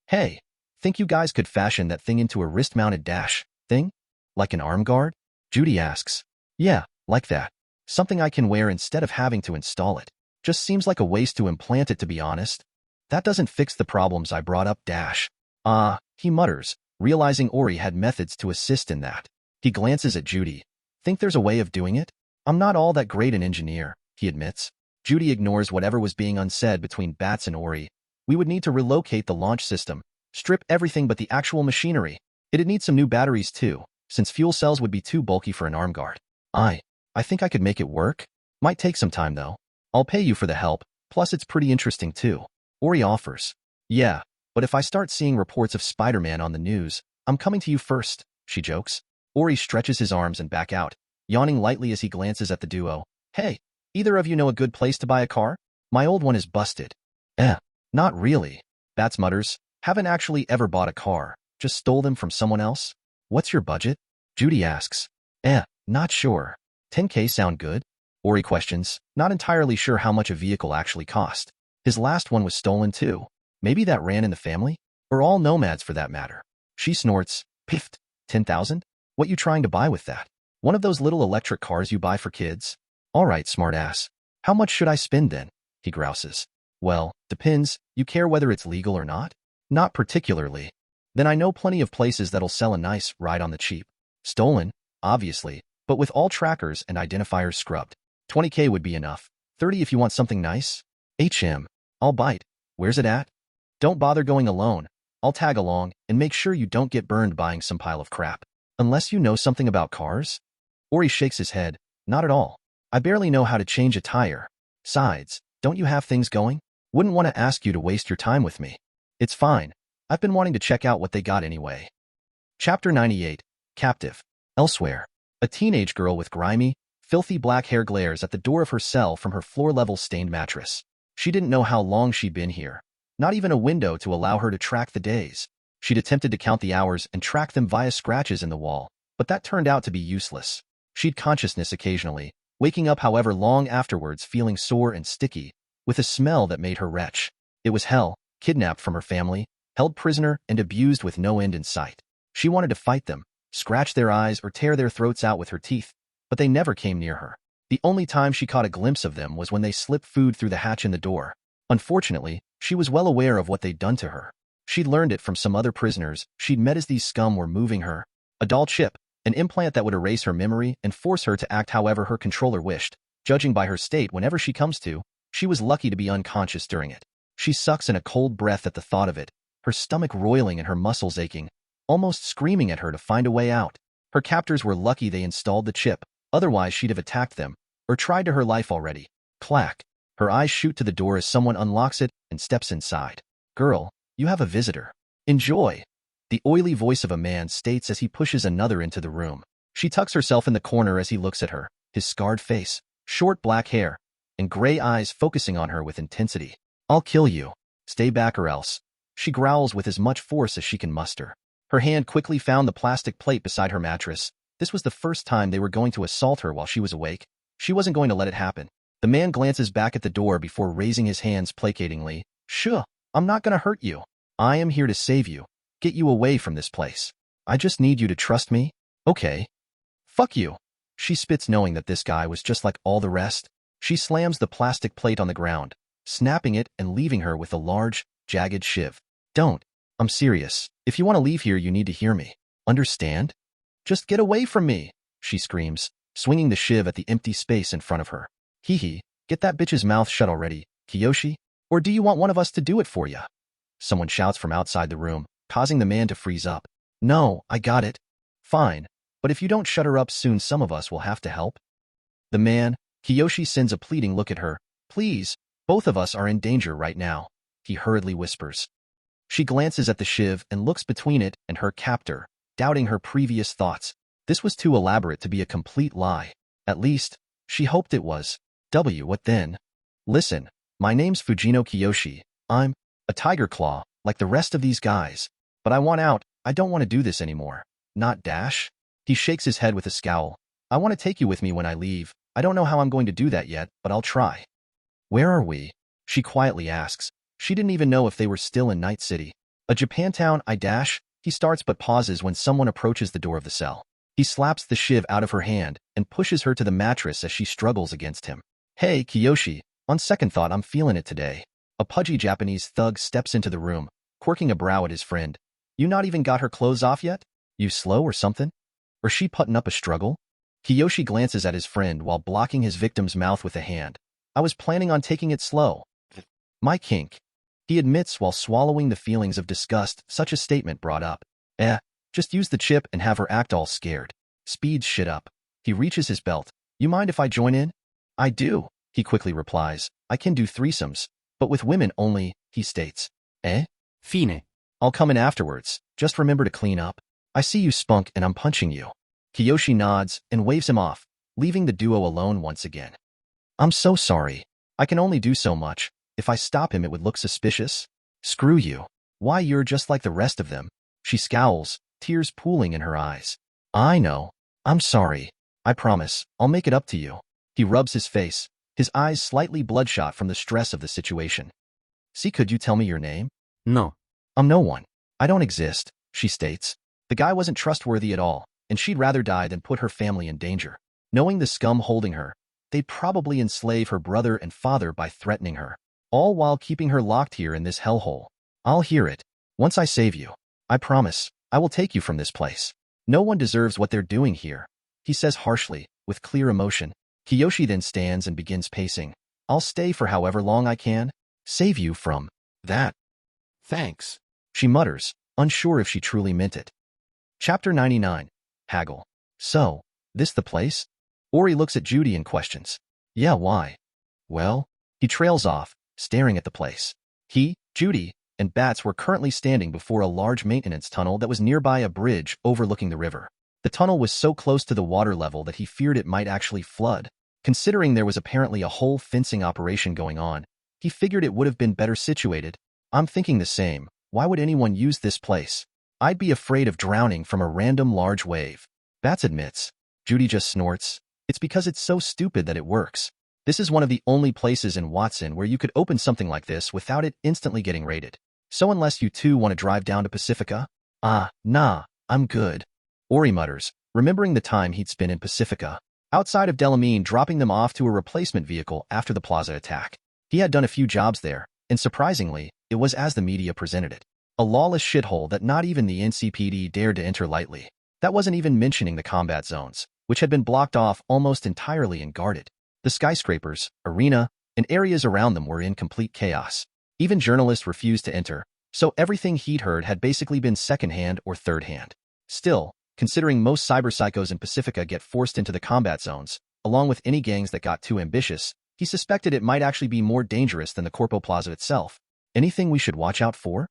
Hey, think you guys could fashion that thing into a wrist-mounted dash thing? Like an arm guard? Judy asks. Yeah, like that. Something I can wear instead of having to install it. Just seems like a waste to implant it, to be honest. That doesn't fix the problems I brought up, dash. He mutters, realizing Ori had methods to assist in that. He glances at Judy. Think there's a way of doing it? I'm not all that great an engineer, he admits. Judy ignores whatever was being unsaid between Bats and Ori. We would need to relocate the launch system, strip everything but the actual machinery. It'd need some new batteries too, since fuel cells would be too bulky for an arm guard. I think I could make it work. Might take some time though. I'll pay you for the help, plus it's pretty interesting too. Ori offers. Yeah, but if I start seeing reports of Spider-Man on the news, I'm coming to you first, she jokes. Ori stretches his arms and back out, yawning lightly as he glances at the duo. Hey, either of you know a good place to buy a car? My old one is busted. Not really. Bats mutters. Haven't actually ever bought a car, just stole them from someone else. What's your budget? Judy asks. Not sure. 10K sound good? Ori questions, not entirely sure how much a vehicle actually cost. His last one was stolen too. Maybe that ran in the family? Or all nomads for that matter. She snorts. Piffed. 10,000? What you trying to buy with that? One of those little electric cars you buy for kids? All right, smartass. How much should I spend then? He grouses. Well, depends. You care whether it's legal or not? Not particularly. Then I know plenty of places that'll sell a nice ride on the cheap. Stolen, obviously, but with all trackers and identifiers scrubbed. 20K would be enough. 30 if you want something nice. I'll bite. Where's it at? Don't bother going alone. I'll tag along and make sure you don't get burned buying some pile of crap. Unless you know something about cars? Ori shakes his head. Not at all. I barely know how to change a tire. Besides, don't you have things going? Wouldn't want to ask you to waste your time with me. It's fine. I've been wanting to check out what they got anyway. Chapter 98. Captive. Elsewhere. A teenage girl with grimy, filthy black hair glares at the door of her cell from her floor-level stained mattress. She didn't know how long she'd been here. Not even a window to allow her to track the days. She'd attempted to count the hours and track them via scratches in the wall, but that turned out to be useless. She'd consciousness occasionally, waking up however long afterwards feeling sore and sticky, with a smell that made her retch. It was hell, kidnapped from her family, held prisoner and abused with no end in sight. She wanted to fight them, scratch their eyes or tear their throats out with her teeth, but they never came near her. The only time she caught a glimpse of them was when they slipped food through the hatch in the door. Unfortunately, she was well aware of what they'd done to her. She'd learned it from some other prisoners she'd met as these scum were moving her. A doll chip, an implant that would erase her memory and force her to act however her controller wished. Judging by her state whenever she comes to, she was lucky to be unconscious during it. She sucks in a cold breath at the thought of it, her stomach roiling and her muscles aching, almost screaming at her to find a way out. Her captors were lucky they installed the chip, otherwise she'd have attacked them, or tried to her life already. Clack. Her eyes shoot to the door as someone unlocks it and steps inside. Girl, you have a visitor. Enjoy. The oily voice of a man states as he pushes another into the room. She tucks herself in the corner as he looks at her, his scarred face, short black hair, and gray eyes focusing on her with intensity. I'll kill you. Stay back or else. She growls with as much force as she can muster. Her hand quickly found the plastic plate beside her mattress. This was the first time they were going to assault her while she was awake. She wasn't going to let it happen. The man glances back at the door before raising his hands placatingly. Sure, I'm not going to hurt you. I am here to save you. Get you away from this place. I just need you to trust me. Okay. Fuck you. She spits knowing that this guy was just like all the rest. She slams the plastic plate on the ground, snapping it and leaving her with a large, jagged shiv. Don't. I'm serious. If you want to leave here, you need to hear me. Understand? Just get away from me, she screams, swinging the shiv at the empty space in front of her. Hee hee, get that bitch's mouth shut already, Kiyoshi. Or do you want one of us to do it for you? Someone shouts from outside the room, causing the man to freeze up. No, I got it. Fine, but if you don't shut her up soon, some of us will have to help. The man, Kiyoshi, sends a pleading look at her. Please, both of us are in danger right now, he hurriedly whispers. She glances at the shiv and looks between it and her captor, doubting her previous thoughts. This was too elaborate to be a complete lie. At least, she hoped it was. What then? Listen, my name's Fujino Kiyoshi. I'm a tiger claw, like the rest of these guys. But I want out. I don't want to do this anymore. Not Dash? He shakes his head with a scowl. I want to take you with me when I leave. I don't know how I'm going to do that yet, but I'll try. Where are we? She quietly asks. She didn't even know if they were still in Night City. A Japantown, I dash. He starts but pauses when someone approaches the door of the cell. He slaps the shiv out of her hand and pushes her to the mattress as she struggles against him. Hey, Kiyoshi, on second thought, I'm feeling it today. A pudgy Japanese thug steps into the room, quirking a brow at his friend. You not even got her clothes off yet? You slow or something? Or she putting up a struggle? Kiyoshi glances at his friend while blocking his victim's mouth with a hand. I was planning on taking it slow. My kink. He admits while swallowing the feelings of disgust such a statement brought up. Just use the chip and have her act all scared. Speeds shit up. He reaches his belt. You mind if I join in? I do, he quickly replies. I can do threesomes, but with women only, he states. Fine. I'll come in afterwards. Just remember to clean up. I see you spunk and I'm punching you. Kiyoshi nods and waves him off, leaving the duo alone once again. I'm so sorry. I can only do so much. If I stop him, it would look suspicious. Screw you. Why, you're just like the rest of them. She scowls, tears pooling in her eyes. I know. I'm sorry. I promise, I'll make it up to you. He rubs his face, his eyes slightly bloodshot from the stress of the situation. See, could you tell me your name? No. I'm no one. I don't exist, she states. The guy wasn't trustworthy at all, and she'd rather die than put her family in danger. Knowing the scum holding her, they'd probably enslave her brother and father by threatening her, all while keeping her locked here in this hellhole. I'll hear it. Once I save you, I promise, I will take you from this place. No one deserves what they're doing here, he says harshly, with clear emotion. Kiyoshi then stands and begins pacing. I'll stay for however long I can. Save you from that. Thanks. She mutters, unsure if she truly meant it. Chapter 99. Haggle. So, this the place? Ori looks at Judy and questions. Yeah, why? Well, he trails off, staring at the place. He, Judy, and Bats were currently standing before a large maintenance tunnel that was nearby a bridge overlooking the river. The tunnel was so close to the water level that he feared it might actually flood. Considering there was apparently a whole fencing operation going on, he figured it would have been better situated. I'm thinking the same. Why would anyone use this place? I'd be afraid of drowning from a random large wave. Bats admits. Judy just snorts. It's because it's so stupid that it works. This is one of the only places in Watson where you could open something like this without it instantly getting raided. So unless you two want to drive down to Pacifica? Nah, I'm good. Ori mutters, remembering the time he'd spent in Pacifica, outside of Delamine, dropping them off to a replacement vehicle after the plaza attack. He had done a few jobs there, and surprisingly, it was as the media presented it. A lawless shithole that not even the NCPD dared to enter lightly. That wasn't even mentioning the combat zones, which had been blocked off almost entirely and guarded. The skyscrapers, arena, and areas around them were in complete chaos. Even journalists refused to enter, so everything he'd heard had basically been secondhand or thirdhand. Still, considering most cyberpsychos in Pacifica get forced into the combat zones, along with any gangs that got too ambitious, he suspected it might actually be more dangerous than the Corpo Plaza itself. Anything we should watch out for?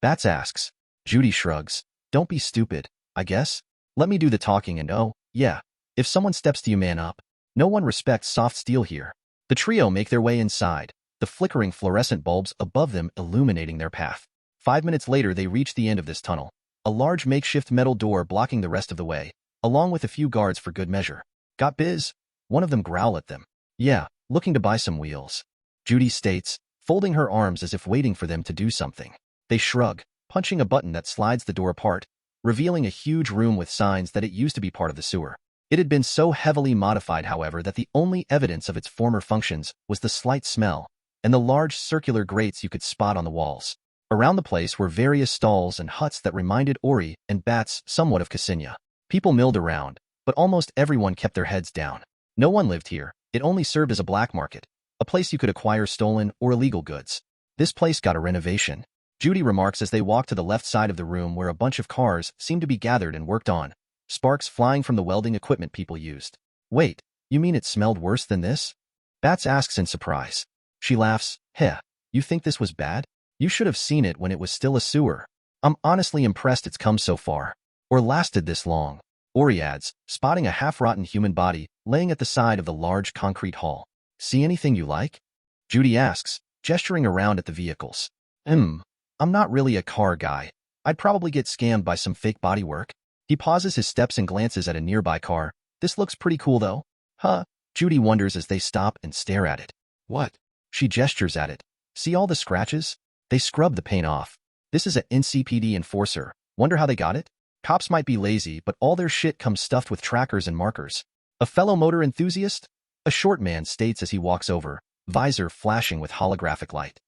Bats asks. Judy shrugs. Don't be stupid, I guess. Let me do the talking and oh, yeah, if someone steps to you, man up. No one respects soft steel here. The trio make their way inside, the flickering fluorescent bulbs above them illuminating their path. 5 minutes later, they reach the end of this tunnel, a large makeshift metal door blocking the rest of the way, along with a few guards for good measure. Got biz? One of them growled at them. Yeah, looking to buy some wheels. Judy states, folding her arms as if waiting for them to do something. They shrug, punching a button that slides the door apart, revealing a huge room with signs that it used to be part of the sewer. It had been so heavily modified, however, that the only evidence of its former functions was the slight smell and the large circular grates you could spot on the walls. Around the place were various stalls and huts that reminded Ori and Bats somewhat of Ksenia. People milled around, but almost everyone kept their heads down. No one lived here. It only served as a black market, a place you could acquire stolen or illegal goods. This place got a renovation, Judy remarks as they walk to the left side of the room where a bunch of cars seemed to be gathered and worked on, sparks flying from the welding equipment people used. Wait, you mean it smelled worse than this? Bats asks in surprise. She laughs. Heh, you think this was bad? You should have seen it when it was still a sewer. I'm honestly impressed it's come so far. Or lasted this long. Ori adds, spotting a half-rotten human body laying at the side of the large concrete hall. See anything you like? Judy asks, gesturing around at the vehicles. I'm not really a car guy. I'd probably get scammed by some fake bodywork. He pauses his steps and glances at a nearby car. This looks pretty cool though. Huh? Judy wonders as they stop and stare at it. What? She gestures at it. See all the scratches? They scrubbed the paint off. This is a NCPD enforcer. Wonder how they got it? Cops might be lazy, but all their shit comes stuffed with trackers and markers. A fellow motor enthusiast? A short man states as he walks over, visor flashing with holographic light.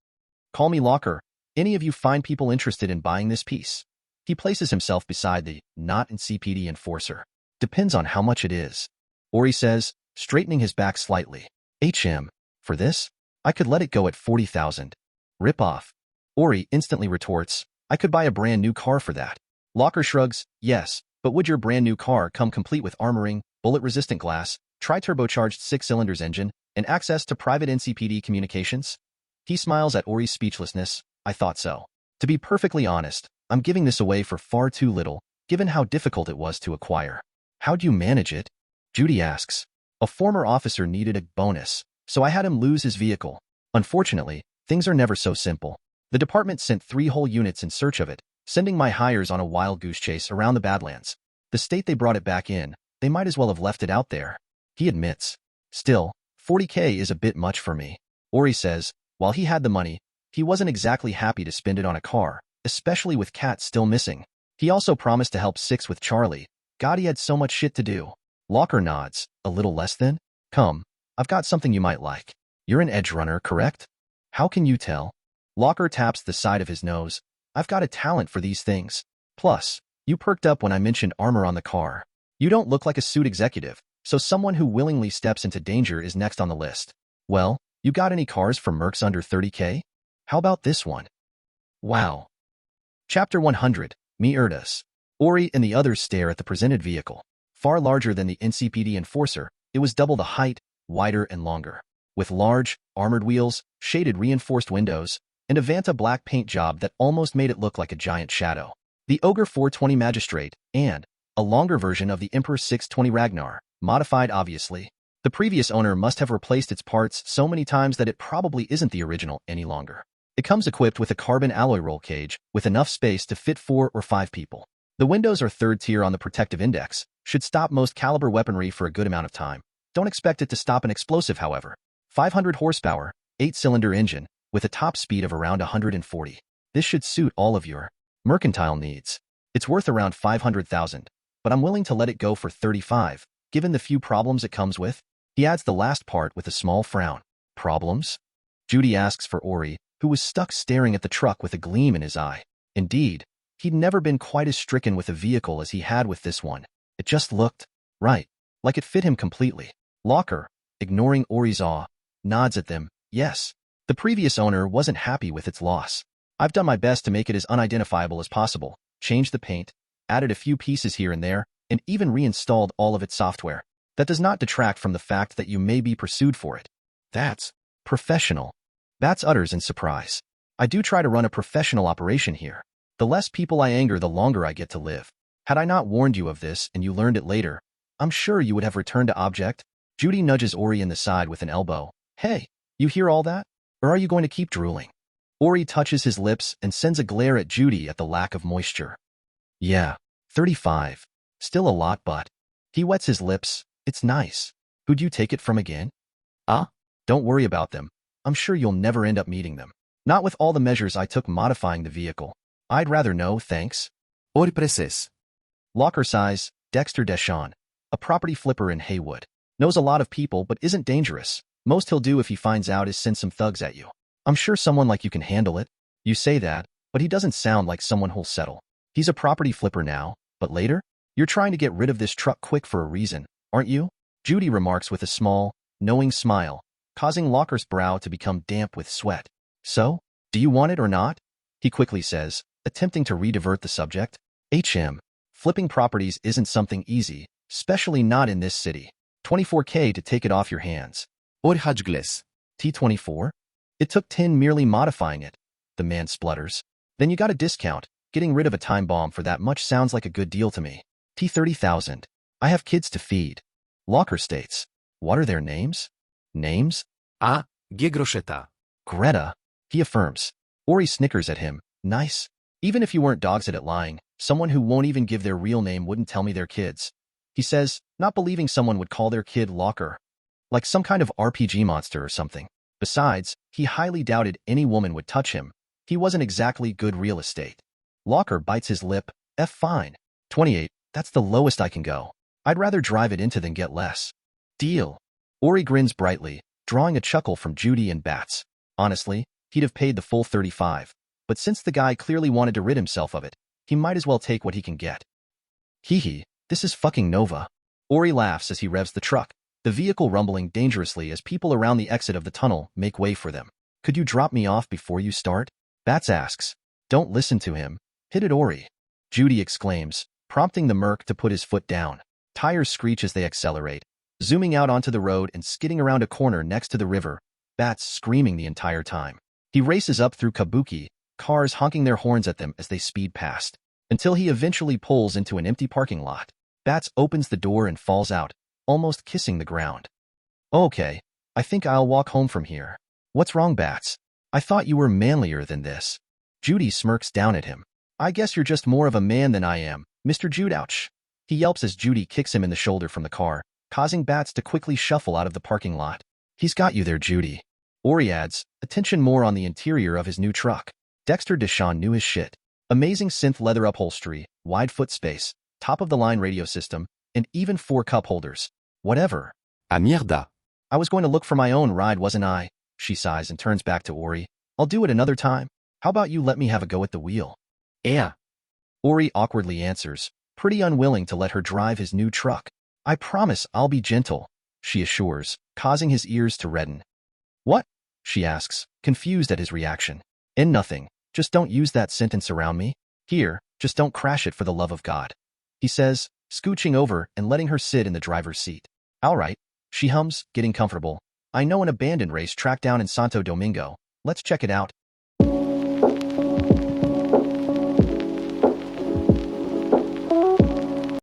Call me Locker. Any of you find people interested in buying this piece? He places himself beside the not NCPD enforcer. Depends on how much it is. Ori says, straightening his back slightly. For this? I could let it go at 40,000. Rip off. Ori instantly retorts, I could buy a brand new car for that. Locker shrugs, yes, but would your brand new car come complete with armoring, bullet-resistant glass, tri-turbocharged 6-cylinders engine, and access to private NCPD communications? He smiles at Ori's speechlessness. I thought so. To be perfectly honest, I'm giving this away for far too little, given how difficult it was to acquire. How'd you manage it? Judy asks. A former officer needed a bonus, so I had him lose his vehicle. Unfortunately, things are never so simple. The department sent 3 whole units in search of it, sending my hires on a wild goose chase around the Badlands. The state they brought it back in, they might as well have left it out there. He admits. Still, 40K is a bit much for me. Ori says, while he had the money, he wasn't exactly happy to spend it on a car, especially with Kat still missing. He also promised to help Six with Charlie. God, he had so much shit to do. Locker nods. A little less than? Come, I've got something you might like. You're an Edgerunner, correct? How can you tell? Locker taps the side of his nose. I've got a talent for these things. Plus, you perked up when I mentioned armor on the car. You don't look like a suit executive, so someone who willingly steps into danger is next on the list. Well, you got any cars for Mercs under 30K? How about this one? Wow. Chapter 100, Me Erdus. Ori and the others stare at the presented vehicle. Far larger than the NCPD Enforcer, it was double the height, wider and longer. With large, armored wheels, shaded reinforced windows, and a Vanta black paint job that almost made it look like a giant shadow. The Ogre 420 Magistrate, and a longer version of the Emperor 620 Ragnar, modified obviously. The previous owner must have replaced its parts so many times that it probably isn't the original any longer. It comes equipped with a carbon alloy roll cage with enough space to fit 4 or 5 people. The windows are third tier on the protective index, should stop most caliber weaponry for a good amount of time. Don't expect it to stop an explosive, however. 500 horsepower, 8-cylinder engine, with a top speed of around 140. This should suit all of your mercantile needs. It's worth around 500,000, but I'm willing to let it go for 35, given the few problems it comes with. He adds the last part with a small frown. Problems? Judy asks for Ori, who was stuck staring at the truck with a gleam in his eye. Indeed, he'd never been quite as stricken with a vehicle as he had with this one. It just looked right, like it fit him completely. Locker, ignoring Ori's awe, nods at them. Yes. The previous owner wasn't happy with its loss. I've done my best to make it as unidentifiable as possible, changed the paint, added a few pieces here and there, and even reinstalled all of its software. That does not detract from the fact that you may be pursued for it. That's professional. Bats utters in surprise. I do try to run a professional operation here. The less people I anger, the longer I get to live. Had I not warned you of this and you learned it later, I'm sure you would have returned to object. Judy nudges Ori in the side with an elbow. Hey, you hear all that? Or are you going to keep drooling? Ori touches his lips and sends a glare at Judy at the lack of moisture. Yeah, 35. Still a lot, but... He wets his lips. It's nice. Who'd you take it from again? Don't worry about them. I'm sure you'll never end up meeting them. Not with all the measures I took modifying the vehicle. I'd rather no, thanks. Ori preces. Locker size, Dexter Deschamps, a property flipper in Haywood. Knows a lot of people but isn't dangerous. Most he'll do if he finds out is send some thugs at you. I'm sure someone like you can handle it. You say that, but he doesn't sound like someone who'll settle. He's a property flipper now, but later? You're trying to get rid of this truck quick for a reason, aren't you? Judy remarks with a small, knowing smile, causing Locker's brow to become damp with sweat. So, do you want it or not? He quickly says, attempting to re-divert the subject. Flipping properties isn't something easy, especially not in this city. 24K to take it off your hands. Ori hajgles. T24? It took 10 merely modifying it. The man splutters. Then you got a discount. Getting rid of a time bomb for that much sounds like a good deal to me. T30,000. I have kids to feed. Locker states. What are their names? Names? Groszeta. Greta. He affirms. Ori snickers at him. Nice. Even if you weren't dogs at it lying, someone who won't even give their real name wouldn't tell me their kids. He says, not believing someone would call their kid Locker. Like some kind of RPG monster or something. Besides, he highly doubted any woman would touch him. He wasn't exactly good real estate. Locker bites his lip. Fine. 28, that's the lowest I can go. I'd rather drive it into than get less. Deal. Ori grins brightly, drawing a chuckle from Judy and Bats. Honestly, he'd have paid the full 35. But since the guy clearly wanted to rid himself of it, he might as well take what he can get. Hee, this is fucking Nova. Ori laughs as he revs the truck, the vehicle rumbling dangerously as people around the exit of the tunnel make way for them. Could you drop me off before you start? Bats asks. Don't listen to him. Hit it, Ori. Judy exclaims, prompting the Merc to put his foot down. Tires screech as they accelerate, zooming out onto the road and skidding around a corner next to the river, Bats screaming the entire time. He races up through Kabuki, cars honking their horns at them as they speed past, until he eventually pulls into an empty parking lot. Bats opens the door and falls out, almost kissing the ground. Okay, I think I'll walk home from here. What's wrong, Bats? I thought you were manlier than this. Judy smirks down at him. I guess you're just more of a man than I am, Mr. Jude. Ouch. He yelps as Judy kicks him in the shoulder from the car, causing Bats to quickly shuffle out of the parking lot. He's got you there, Judy. Ori adds, attention more on the interior of his new truck. Dexter Deschamps knew his shit. Amazing synth leather upholstery, wide foot space, top-of-the-line radio system, and even 4 cup holders. Whatever. A mierda. I was going to look for my own ride, wasn't I? She sighs and turns back to Ori. I'll do it another time. How about you let me have a go at the wheel? Yeah. Ori awkwardly answers, pretty unwilling to let her drive his new truck. I promise I'll be gentle, she assures, causing his ears to redden. What? She asks, confused at his reaction. And nothing. Just don't use that sentence around me. Here, just don't crash it for the love of God. He says, scooching over and letting her sit in the driver's seat. All right, she hums, getting comfortable. I know an abandoned race track down in Santo Domingo. Let's check it out.